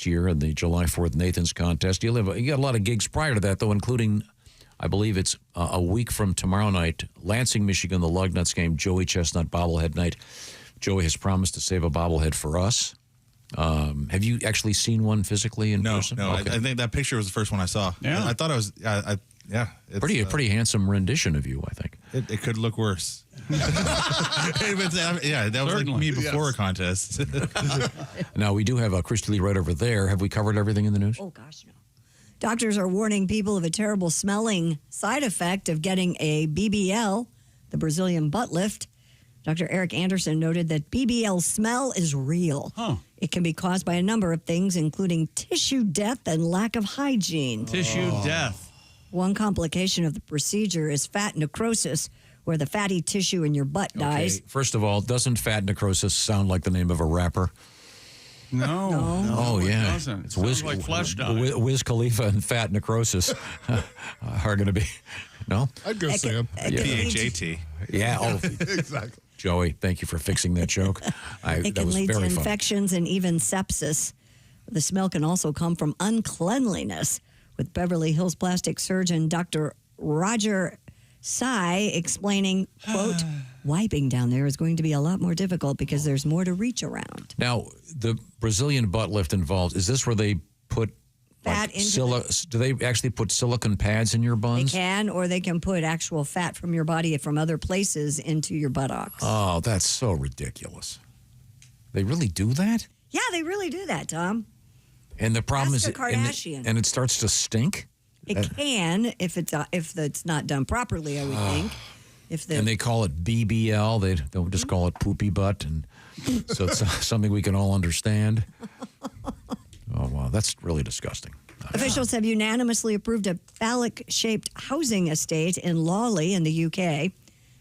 year in the July 4th Nathan's contest. You got a lot of gigs prior to that, though, including, I believe it's a week from tomorrow night, Lansing, Michigan, the Lugnuts game, Joey Chestnut bobblehead night. Joey has promised to save a bobblehead for us. Have you actually seen one physically in person? No. Okay. I think that picture was the first one I saw. Yeah. I thought it was. It's pretty handsome rendition of you, I think. It could look worse. That was like me before a contest. Now, we do have Christy Lee right over there. Have we covered everything in the news? Oh, gosh, no. Doctors are warning people of a terrible smelling side effect of getting a BBL, the Brazilian butt lift. Dr. Eric Anderson noted that BBL smell is real. Huh. It can be caused by a number of things, including tissue death and lack of hygiene. Tissue death. One complication of the procedure is fat necrosis, where the fatty tissue in your butt dies. Okay. First of all, doesn't fat necrosis sound like the name of a rapper? No. Oh, yeah. It doesn't. It's Sounds like flesh dye. Wiz Khalifa and fat necrosis are going to be. No? I'd go see him. PHAT. Yeah. Oh, Exactly. Joey, thank you for fixing that joke. It that can was lead to very funny. infections and even sepsis. The smell can also come from uncleanliness, with Beverly Hills plastic surgeon Dr. Roger Sy explaining, quote, wiping down there is going to be a lot more difficult because there's more to reach around. Now, the Brazilian butt lift involved, is this where they put Fat into do they actually put silicone pads in your They buns? can, or they can put actual fat from your body from other places into your buttocks. Oh, that's so ridiculous. They really do that? Yeah, they really do that, Tom. And the problem Ask is, a Kardashian. and it starts to stink? It can if it's not done properly, I would think. And they call it BBL. They don't just call it poopy butt. And so it's something we can all understand. Oh, wow. That's really disgusting. Officials have unanimously approved a phallic-shaped housing estate in Lawley in the UK.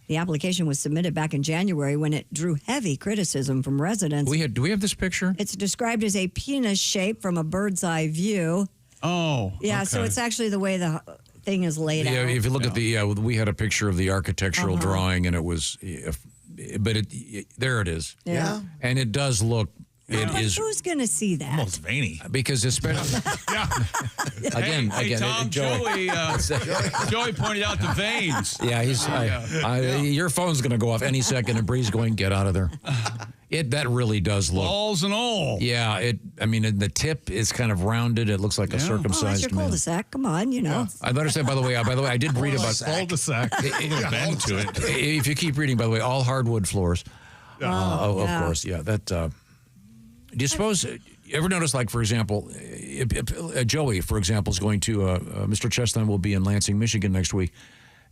The application was submitted back in January when it drew heavy criticism from residents. Do we have this picture? It's described as a penis shape from a bird's eye view. Oh, yeah. So okay. it's actually the way the thing is laid out. Yeah, if you look at we had a picture of the architectural drawing, and it was, there it is. Yeah. And it does look. But who's going to see that? Almost veiny. Because especially again, Tom, Joey. Joey pointed out the veins. Yeah, your phone's going to go off any second, and Bree's going, get out of there. That really does look. Balls and all. Yeah, the tip is kind of rounded. It looks like a circumcised that's your man. cul-de-sac. Come on, you know. I understand. By the way, I did read about cul-de-sac. A little bend to it. If you keep reading, by the way, all hardwood floors. Of course, yeah. That. Do you suppose? You ever notice, like, for example, if Joey, for example, is going to Mr. Chestnut will be in Lansing, Michigan next week,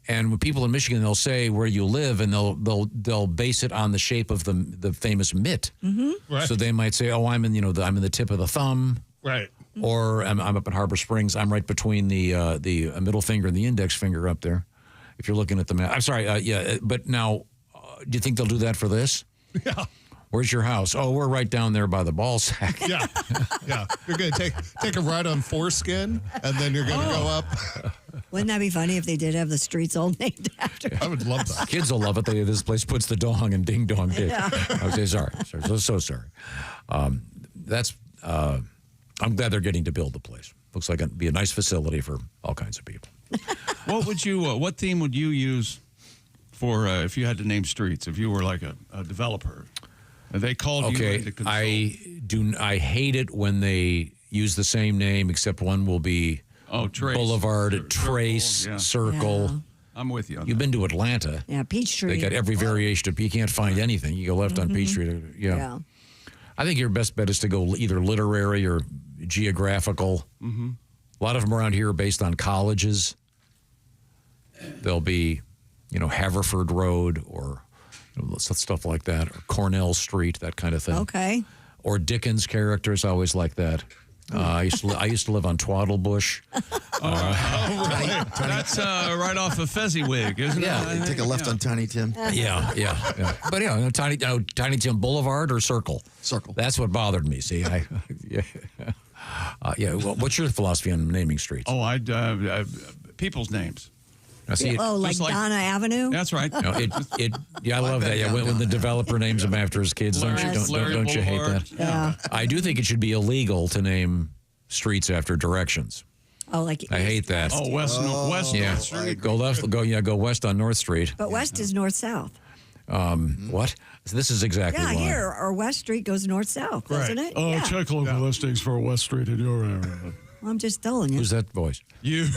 and when people in Michigan, they'll say where you live, and they'll base it on the shape of the famous mitt. Mm-hmm. Right. So they might say, oh, I'm in I'm in the tip of the thumb. Right. Or I'm up in Harbor Springs. I'm right between the middle finger and the index finger up there. If you're looking at the map, I'm sorry. But now, do you think they'll do that for this? Yeah. Where's your house? Oh, we're right down there by the ball sack. Yeah. Yeah. You're going to take a ride on foreskin, and then you're going to go up. Wouldn't that be funny if they did have the streets all named after? I would love that. Kids will love it. This place puts the dong in ding dong. Yeah. Okay, sorry. So sorry. That's I'm glad they're getting to build the place. Looks like it'd be a nice facility for all kinds of people. What theme would you use for if you had to name streets? If you were like a developer, they called you in to consult. I hate it when they use the same name, except one will be Boulevard, Trace, Circle. Yeah. I'm with you on You've been to Atlanta. Yeah, Peachtree. They got every variation of, you can't find anything. You go left on Peachtree. Yeah. I think your best bet is to go either literary or geographical. Mm-hmm. A lot of them around here are based on colleges. There'll be, Haverford Road or stuff like that, or Cornell Street, that kind of thing. Okay. Or Dickens characters, I always like that. I used to live on Twaddlebush. That's right off of Fezziwig, isn't it? Take a left on Tiny Tim. Yeah. But Tiny Tim Boulevard or Circle? Circle. That's what bothered me. See, well, what's your philosophy on naming streets? Oh, people's names. Like Donna Avenue? That's right. I love that. Yeah, when the developer names them after his kids, don't you hate that? Yeah. I do think it should be illegal to name streets after directions. Oh, like I hate that. Oh, west. Yeah, North Street. go left. Go west on North Street. But west is north-south. What? This is exactly why. Here, or West Street goes north-south, doesn't it? Oh, check local listings for West Street in your area. I'm just telling you. Who's that voice? You.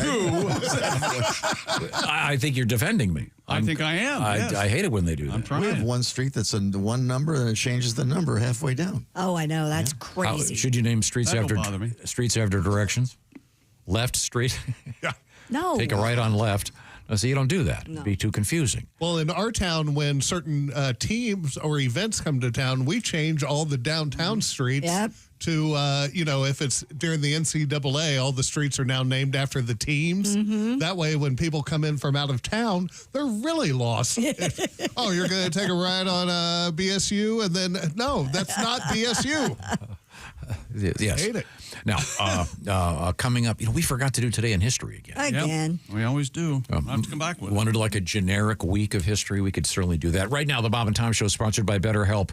I think you're defending me. I think I am. I hate it when they do that. We have one street that's one number and it changes the number halfway down. Oh, I know. That's crazy. Should you name streets That'll bother me. after directions? Left street? No. Take a right on left. So you don't do that. It'd be too confusing. Well, in our town, when certain teams or events come to town, we change all the downtown streets to, if it's during the NCAA, all the streets are now named after the teams. Mm-hmm. That way, when people come in from out of town, they're really lost. You're going to take a ride on BSU? And then, no, that's not BSU. Yes. I hate it. Now, coming up, we forgot to do Today in History again. Again. Yep, we always do. I'll have to come back with it. Wanted like a generic week of history? We could certainly do that. Right now, the Bob and Tom Show is sponsored by BetterHelp.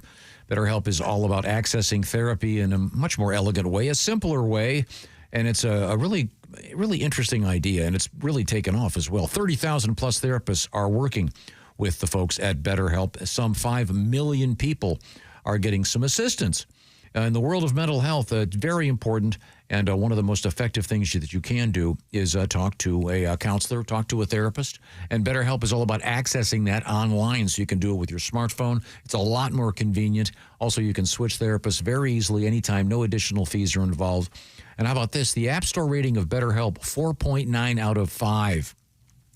BetterHelp is all about accessing therapy in a much more elegant way, a simpler way, and it's a really, really interesting idea, and it's really taken off as well. 30,000 plus therapists are working with the folks at BetterHelp. Some 5 million people are getting some assistance. In the world of mental health, it's very important, and one of the most effective things that you can do is talk to a counselor, talk to a therapist, and BetterHelp is all about accessing that online, so you can do it with your smartphone. It's a lot more convenient. Also, you can switch therapists very easily anytime. No additional fees are involved. And how about this? The App Store rating of BetterHelp, 4.9 out of 5.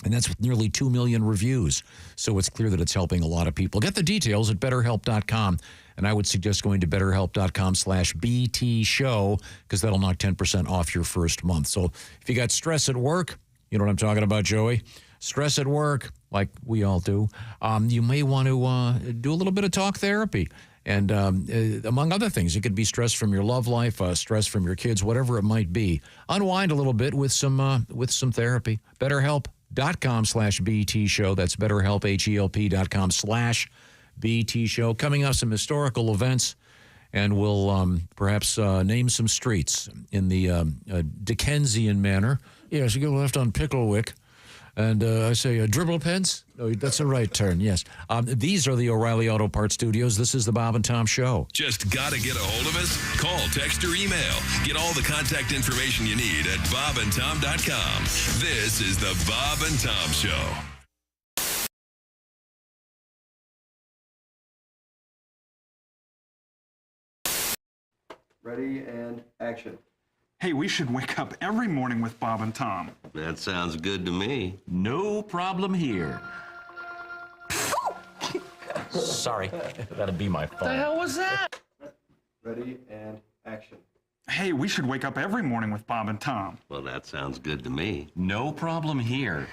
And that's with nearly 2 million reviews. So it's clear that it's helping a lot of people. Get the details at BetterHelp.com. And I would suggest going to BetterHelp.com/BT show because that'll knock 10% off your first month. So if you got stress at work, you know what I'm talking about, Joey? Stress at work, like we all do, you may want to do a little bit of talk therapy. And among other things, it could be stress from your love life, stress from your kids, whatever it might be. Unwind a little bit with some therapy. BetterHelp.com/BT show. That's BetterHelp, HELP.com/BT show. Coming up, some historical events, and we'll perhaps name some streets in the Dickensian manner. Yes, you go left on Picklewick. And I say, dribble pens? No, that's a right turn, yes. These are the O'Reilly Auto Parts Studios. This is the Bob and Tom Show. Just got to get a hold of us? Call, text, or email. Get all the contact information you need at bobandtom.com. This is the Bob and Tom Show. Ready and action. Hey, we should wake up every morning with Bob and Tom. That sounds good to me. No problem here. Sorry, that'd be my fault. The hell was that? Ready and action. Hey, we should wake up every morning with Bob and Tom. Well, that sounds good to me. No problem here.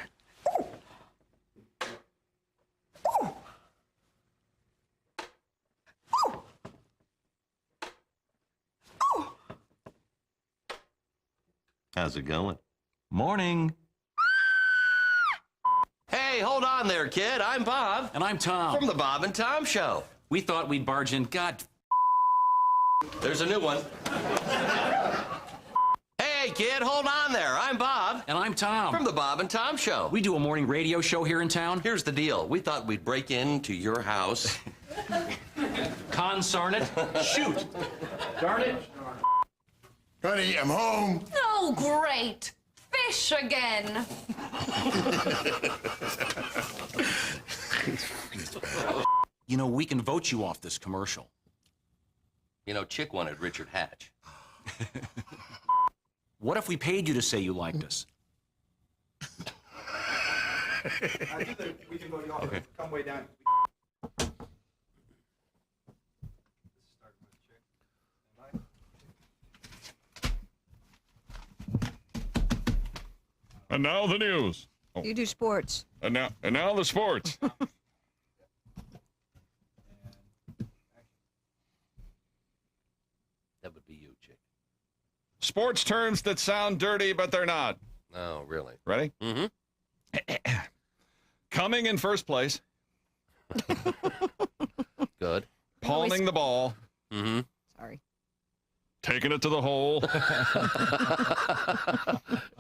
How's it going? Morning. Hey, hold on there, kid. I'm Bob. And I'm Tom. From the Bob and Tom Show. We thought we'd barge in. God. There's a new one. kid, hold on there. I'm Bob. And I'm Tom. From the Bob and Tom Show. We do a morning radio show here in town. Here's the deal. We thought we'd break into your house. Consarn it. Shoot. Darn it. Honey, I'm home. Oh, great. Fish again. You know, we can vote you off this commercial. You know, Chick wanted Richard Hatch. What if we paid you to say you liked us? I think that we can vote you off. Okay. Come way down. And now the news. You do sports. And now the sports. That would be you, Chick. Sports terms that sound dirty, but they're not. Oh, really? Ready? Mm-hmm. Coming in first place. Good. Palming the ball. Mm-hmm. Sorry. Taking it to the hole.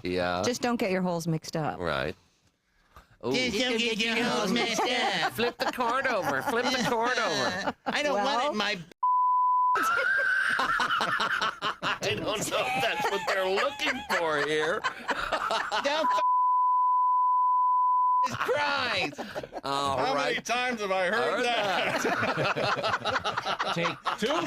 Yeah. Just don't get your holes mixed up. Right. Ooh. Just don't get your holes messed up. Flip the cord over. Flip the cord over. I don't want it in my... I don't know if that's what they're looking for here. Don't Christ. All How right. many times have I heard that? Take two.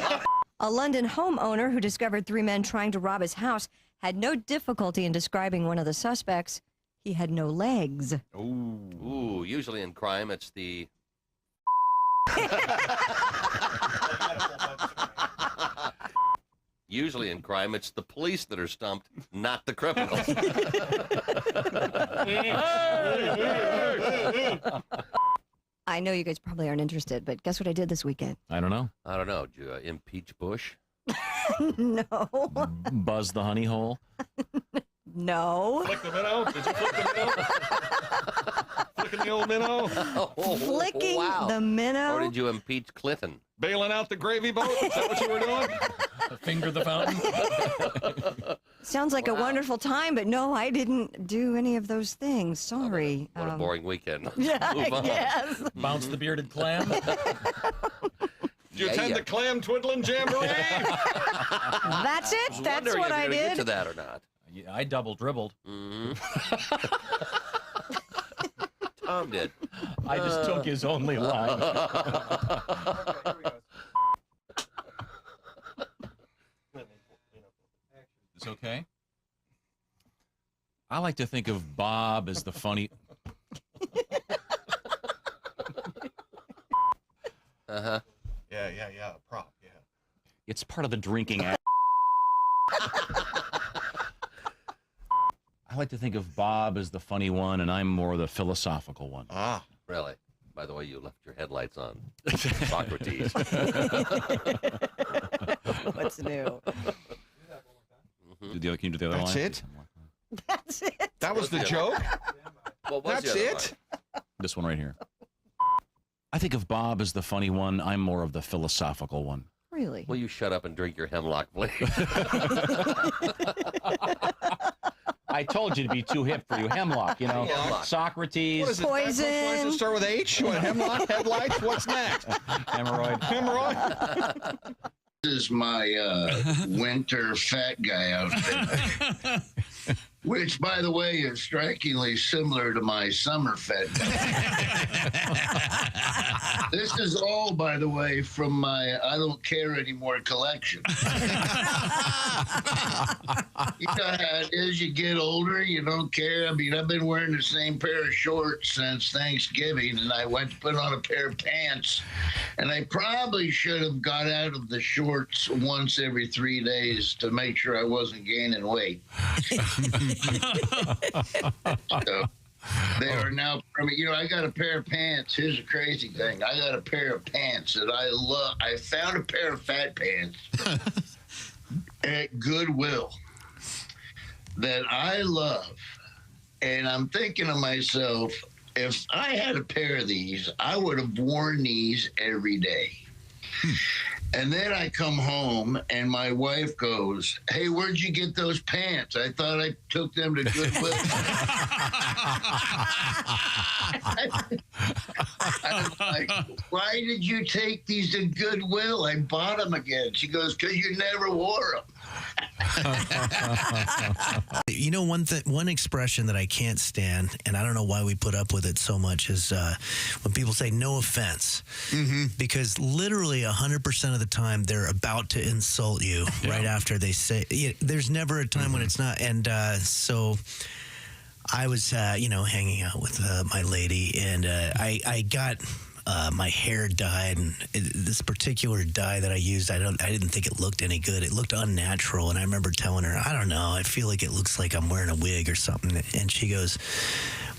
A London homeowner who discovered 3 men trying to rob his house had no difficulty in describing one of the suspects. He had no legs. Ooh, usually in crime, it's the... Usually in crime, it's the police that are stumped, not the criminals. I know you guys probably aren't interested, but guess what I did this weekend? I don't know. I don't know. Did you impeach Bush? No. Buzz the honey hole. No. Flick the minnow? Did you flick the minnow? Flicking the old minnow? Flicking wow. the minnow? Or did you impeach Clinton? Bailing out the gravy boat? Is that what you were doing? Finger the fountain. Sounds like a wonderful time, but no, I didn't do any of those things. Sorry. What a boring weekend. Yeah, Move on. yes. Bounce the bearded clam. Did you attend the clam twiddling jamboree? That's it. I was That's wondering what if I you were gonna get did. to that or not. I double dribbled. Tom did. I just took his only line. It's okay. I like to think of Bob as the funny. Uh-huh. Yeah. Prop, yeah. It's part of the drinking act. I like to think of Bob as the funny one, and I'm more the philosophical one. Ah. Really? By the way, you left your headlights on. Socrates. What's new? Can you do the other That's line? it? That's it. That was the joke? What was That's the other it? This one right here. I think of Bob as the funny one. I'm more of the philosophical one. Really? Will you shut up and drink your hemlock, please? I told you to be too hip for you. Hemlock, you know. Hemlock. Socrates. What is it? Poison. Why does it start with H? What, hemlock? Headlights? What's next? Hemorrhoid. Hemorrhoid? This is my winter fat guy outfit. Which, by the way, is strikingly similar to my summer fat guy. This is all, by the way, from my I Don't Care Anymore collection. You know how it is, you get older, you don't care. I mean, I've been wearing the same pair of shorts since Thanksgiving, and I went to put on a pair of pants, and I probably should have got out of the shorts once every 3 days to make sure I wasn't gaining weight. So, they are now, you know, I got a pair of pants. Here's the crazy thing. I got a pair of pants that I love. I found a pair of fat pants at Goodwill that I love. And I'm thinking to myself, if I had a pair of these, I would have worn these every day. And then I come home and my wife goes, "Hey, where'd you get those pants? I thought I took them to Goodwill." I was like, "Why did you take these to Goodwill? I bought them again." She goes, "Because you never wore them." You know, one expression that I can't stand, and I don't know why we put up with it so much, is when people say "no offense," because literally 100% of the time they're about to insult you right after they say. There's never a time when it's not, and so. I was, hanging out with my lady, and I got my hair dyed, and this particular dye that I used, I didn't think it looked any good. It looked unnatural, and I remember telling her, I don't know, I feel like it looks like I'm wearing a wig or something. And she goes,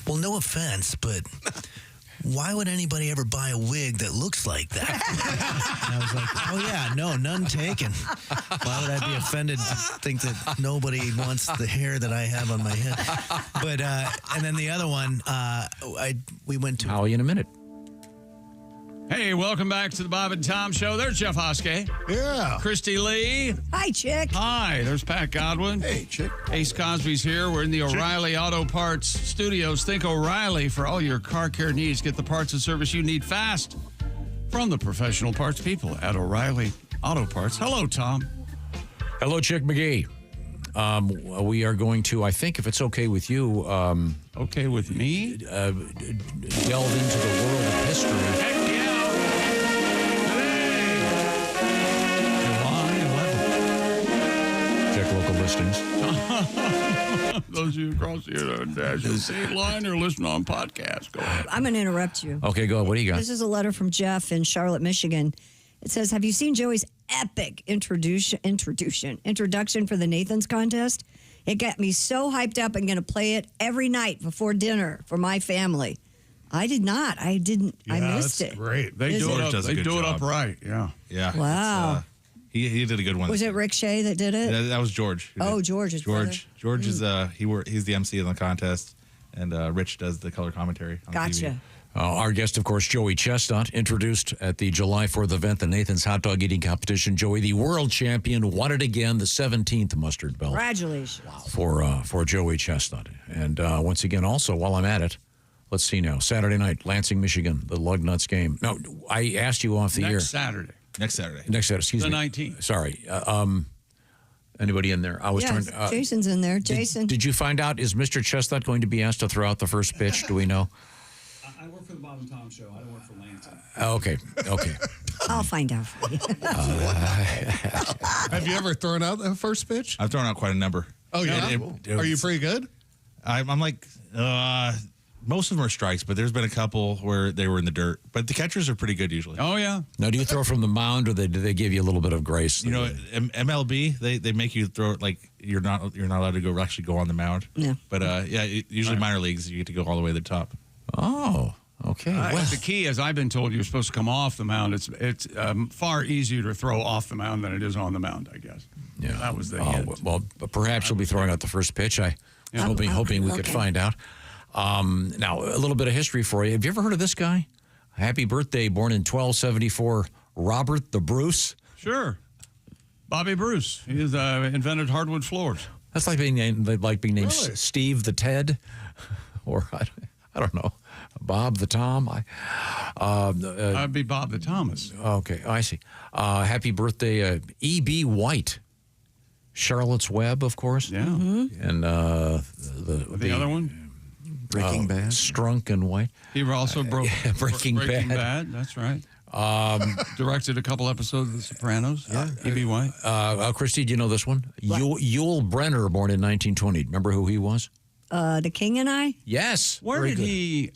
"Well, no offense, but why would anybody ever buy a wig that looks like that?" And I was like, "Oh yeah, no, none taken. Why would I be offended to think that nobody wants the hair that I have on my head?" But and then the other one, we went to. Howie in a minute. Hey, welcome back to the Bob and Tom Show. There's Jeff Hoskey. Yeah. Christy Lee. Hi, Chick. Hi, there's Pat Godwin. Hey, Chick. Ace Cosby's here. We're in the O'Reilly Auto Parts Studios. Think O'Reilly for all your car care needs. Get the parts and service you need fast from the professional parts people at O'Reilly Auto Parts. Hello, Tom. Hello, Chick McGee. We are going to, I think, if it's okay with you, okay with me, delve into the world of history. Heck yeah! Check local listings. Those of you across the international state line or listen on podcast, go ahead. I'm going to interrupt you. Okay, go ahead. What do you got? This is a letter from Jeff in Charlotte, Michigan. It says, "Have you seen Joey's epic introduction for the Nathan's contest? It got me so hyped up. I'm going to play it every night before dinner for my family." I did not. I didn't. I missed it. Great. They do it up right. Yeah. Yeah. Wow. He did a good one. Was it Rick Shea that did it? That was George. Oh, George. George is he's the MC in the contest, and Rich does the color commentary on Gotcha. TV. Our guest, of course, Joey Chestnut, introduced at the July 4th event, the Nathan's Hot Dog Eating Competition. Joey, the world champion, won it again, the 17th mustard belt. Congratulations. For Joey Chestnut. And once again, also, while I'm at it, let's see now. Saturday night, Lansing, Michigan, the Lug Nuts game. No, I asked you off the air. Next Saturday, excuse me. The 19th. Sorry. Anybody in there? I was trying. Jason's in there. Jason. Did you find out, is Mr. Chestnut going to be asked to throw out the first pitch? Do we know? I work for the Bob and Tom Show. I don't work for Lansing. Okay. I'll find out for you. Have you ever thrown out the first pitch? I've thrown out quite a number. Oh, yeah? Are you pretty good? I'm like, most of them are strikes, but there's been a couple where they were in the dirt. But the catchers are pretty good usually. Oh, yeah. Now, do you throw from the mound, or do they give you a little bit of grace? You know, MLB, they make you throw it like you're not allowed to actually go on the mound. Yeah. But usually minor leagues, you get to go all the way to the top. Oh, okay. The key, as I've been told, you're supposed to come off the mound. It's far easier to throw off the mound than it is on the mound, I guess. Yeah. That was the hint. Well, perhaps you'll be throwing out the first pitch. I'm hoping we could find out. Now, a little bit of history for you. Have you ever heard of this guy? Happy birthday, born in 1274, Robert the Bruce. Sure. Bobby Bruce. He invented hardwood floors. That's like being named Really? Steve the Ted, or I don't know, Bob the Tom. I'd be Bob the Thomas. Okay, I see. Happy birthday, E.B. White. Charlotte's Web, of course. Yeah. And the other one? Breaking Bad. Strunk and White. He also broke Breaking Bad. That's right. Directed a couple episodes of The Sopranos. Yeah. E.B. White. Christy, do you know this one? Yul Brynner, born in 1920. Remember who he was? The King and I? Yes. Where was he?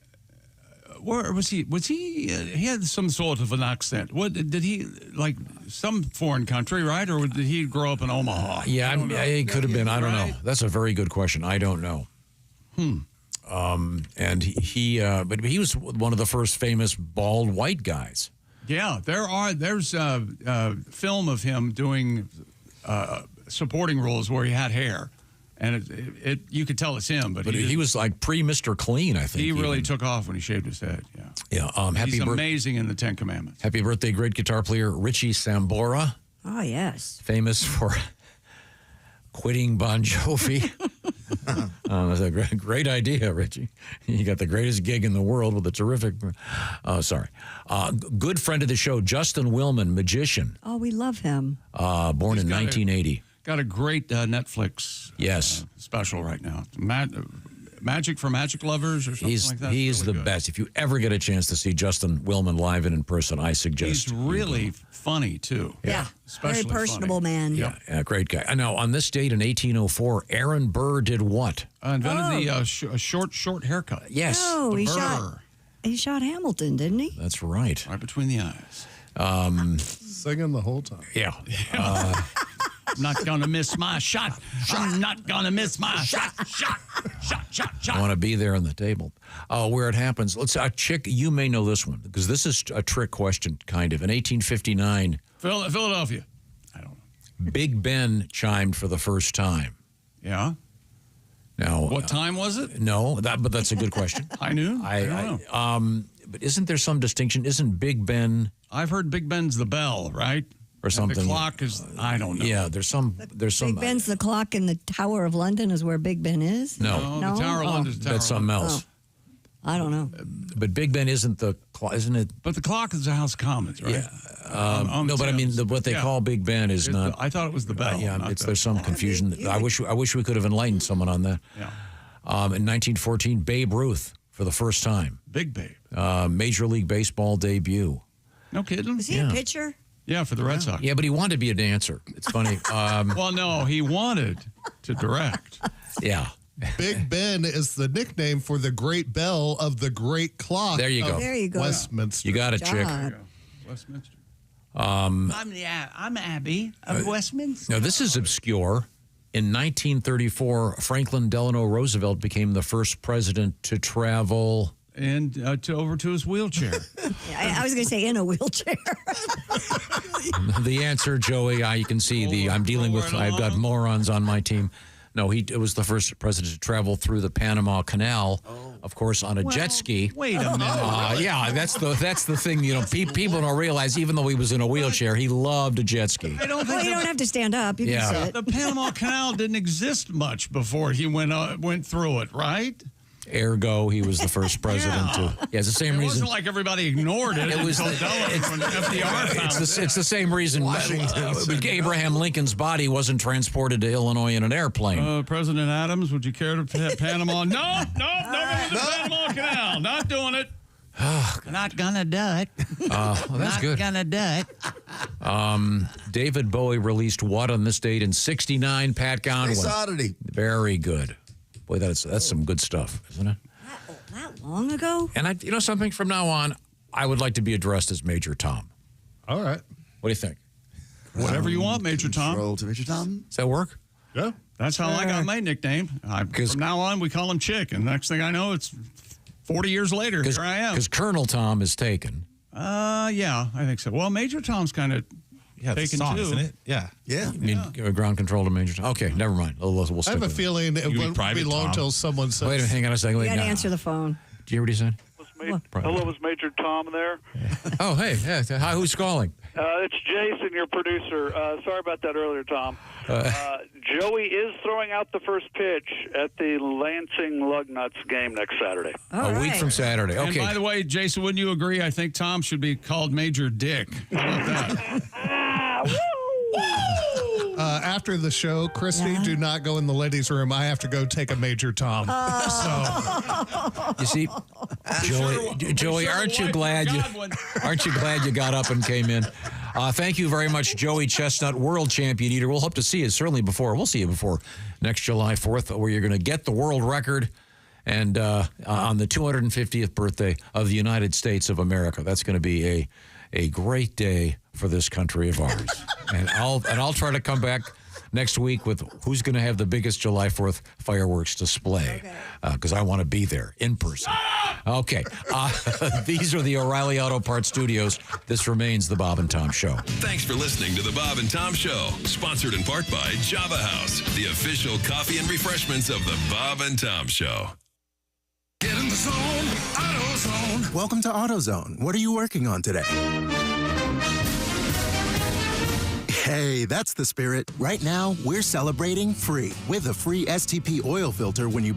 He had some sort of an accent. What did he, like some foreign country, right? Or did he grow up in Omaha? Yeah, it could have been. I don't know. That's a very good question. I don't know. And but he was one of the first famous bald white guys. Yeah, there's film of him doing supporting roles where he had hair, And you could tell it's him, but he was like pre-Mr. Clean, I think. He really took off when he shaved his head. Yeah. Yeah. He's amazing in the Ten Commandments. Happy birthday, great guitar player Richie Sambora. Oh, yes. Famous for quitting Bon Jovi. That's a great idea, Richie. You got the greatest gig in the world with a terrific. Good friend of the show, Justin Willman, magician. Oh, we love him. Born in 1980. Got a great Netflix special right now. Magic for Magic Lovers or something like that. He's really the best. If you ever get a chance to see Justin Willman live and in person, I suggest. He's really funny, too. Yeah. Especially very personable man. Yeah, great guy. Now, on this date in 1804, Aaron Burr did what? Invented the short haircut. Yes. Oh, he shot Hamilton, didn't he? That's right. Right between the eyes. Singing the whole time. Yeah. I'm not going to miss my shot. I'm not going to miss my shot. Shot. I want to be there on the table. Where it happens. Let's Chick, you may know this one because this is a trick question, kind of. In 1859, Philadelphia. I don't know. Big Ben chimed for the first time. Yeah. Now, what time was it? No, but that's a good question. I knew. I don't know. But isn't there some distinction? Isn't Big Ben? I've heard Big Ben's the bell, right? Or something. And the clock is, I don't know. Yeah, there's some. Big Ben's the clock in the Tower of London is where Big Ben is? No. The Tower of London is Tower That's something else. I don't know. But Big Ben isn't the clock, isn't it? But the clock is the House of Commons, right? Yeah. No, but I mean, what they call Big Ben is not. I thought it was the bell. There's some confusion. I wish we could have enlightened someone on that. Yeah. In 1914, Babe Ruth for the first time. Big Babe. Major League Baseball debut. No kidding. Was he a pitcher? Yeah, for the Red Sox. Yeah, but he wanted to be a dancer. It's funny. Well, no, he wanted to direct. Yeah. Big Ben is the nickname for the great bell of the great clock. There you go. There you go. Westminster. You got it, Chick. Westminster. I'm Abby of Westminster. Now, this is obscure. In 1934, Franklin Delano Roosevelt became the first president to travel. And over to his wheelchair. I was going to say in a wheelchair. The answer, Joey, you can see I'm dealing with, I've got morons on my team. No, it was the first president to travel through the Panama Canal, of course, on a jet ski. Wait a minute. Yeah, that's the thing. People don't realize, even though he was in a wheelchair, he loved a jet ski. You don't have to stand up. You can sit. The Panama Canal didn't exist much before he went through it, right? Ergo, he was the first president to. Yeah, it's the same reason. It wasn't like everybody ignored it. It was it's the same reason Abraham Lincoln's body wasn't transported to Illinois in an airplane. President Adams, would you care to Panama? No, never the Panama Canal. Not doing it. Not gonna do it. That's Not good. Gonna do it. David Bowie released what on this date in '69? Pat Conway. Space Oddity. Very good. Boy, that's some good stuff, isn't it? That long ago? And something from now on, I would like to be addressed as Major Tom. All right. What do you think? Whatever you want, Major Tom. Roll to Major Tom. Does that work? Yeah. That's how I got my nickname. From now on, we call him Chick. And next thing I know, it's 40 years later. Here I am. Because Colonel Tom is taken. Yeah, I think so. Well, Major Tom's kind of taken song, too. isn't it? Yeah. Yeah. You mean ground control to Major Tom? Okay, never mind. We'll stick I have a with it. feeling it won't be long until someone says. Wait a minute, hang on a second. You Wait, got to no. answer the phone. Do you hear what he said? Hello, is Major Tom there? Oh, hey. Yeah, hi, who's calling? It's Jason, your producer. Sorry about that earlier, Tom. Joey is throwing out the first pitch at the Lansing Lugnuts game next Saturday. A week from Saturday. And Okay. by the way, Jason, wouldn't you agree? I think Tom should be called Major Dick. How about that? After the show, Christy, do not go in the ladies' room. I have to go take a Major Tom. You see, Joey, aren't you glad you got up and came in? Thank you very much, Joey Chestnut, world champion eater. We'll hope to see you we'll see you before next July 4th, where you're going to get the world record and on the 250th birthday of the United States of America. That's going to be a great day for this country of ours. and I'll try to come back next week with who's going to have the biggest July 4th fireworks display, because I want to be there in person. Okay. These are the O'Reilly Auto Parts Studios. This remains the Bob and Tom Show. Thanks for listening to the Bob and Tom Show, sponsored in part by Java House, the official coffee and refreshments of the Bob and Tom Show. Get in the zone, AutoZone. Welcome to AutoZone. What are you working on today? Hey, that's the spirit. Right now, we're celebrating free with a free STP oil filter when you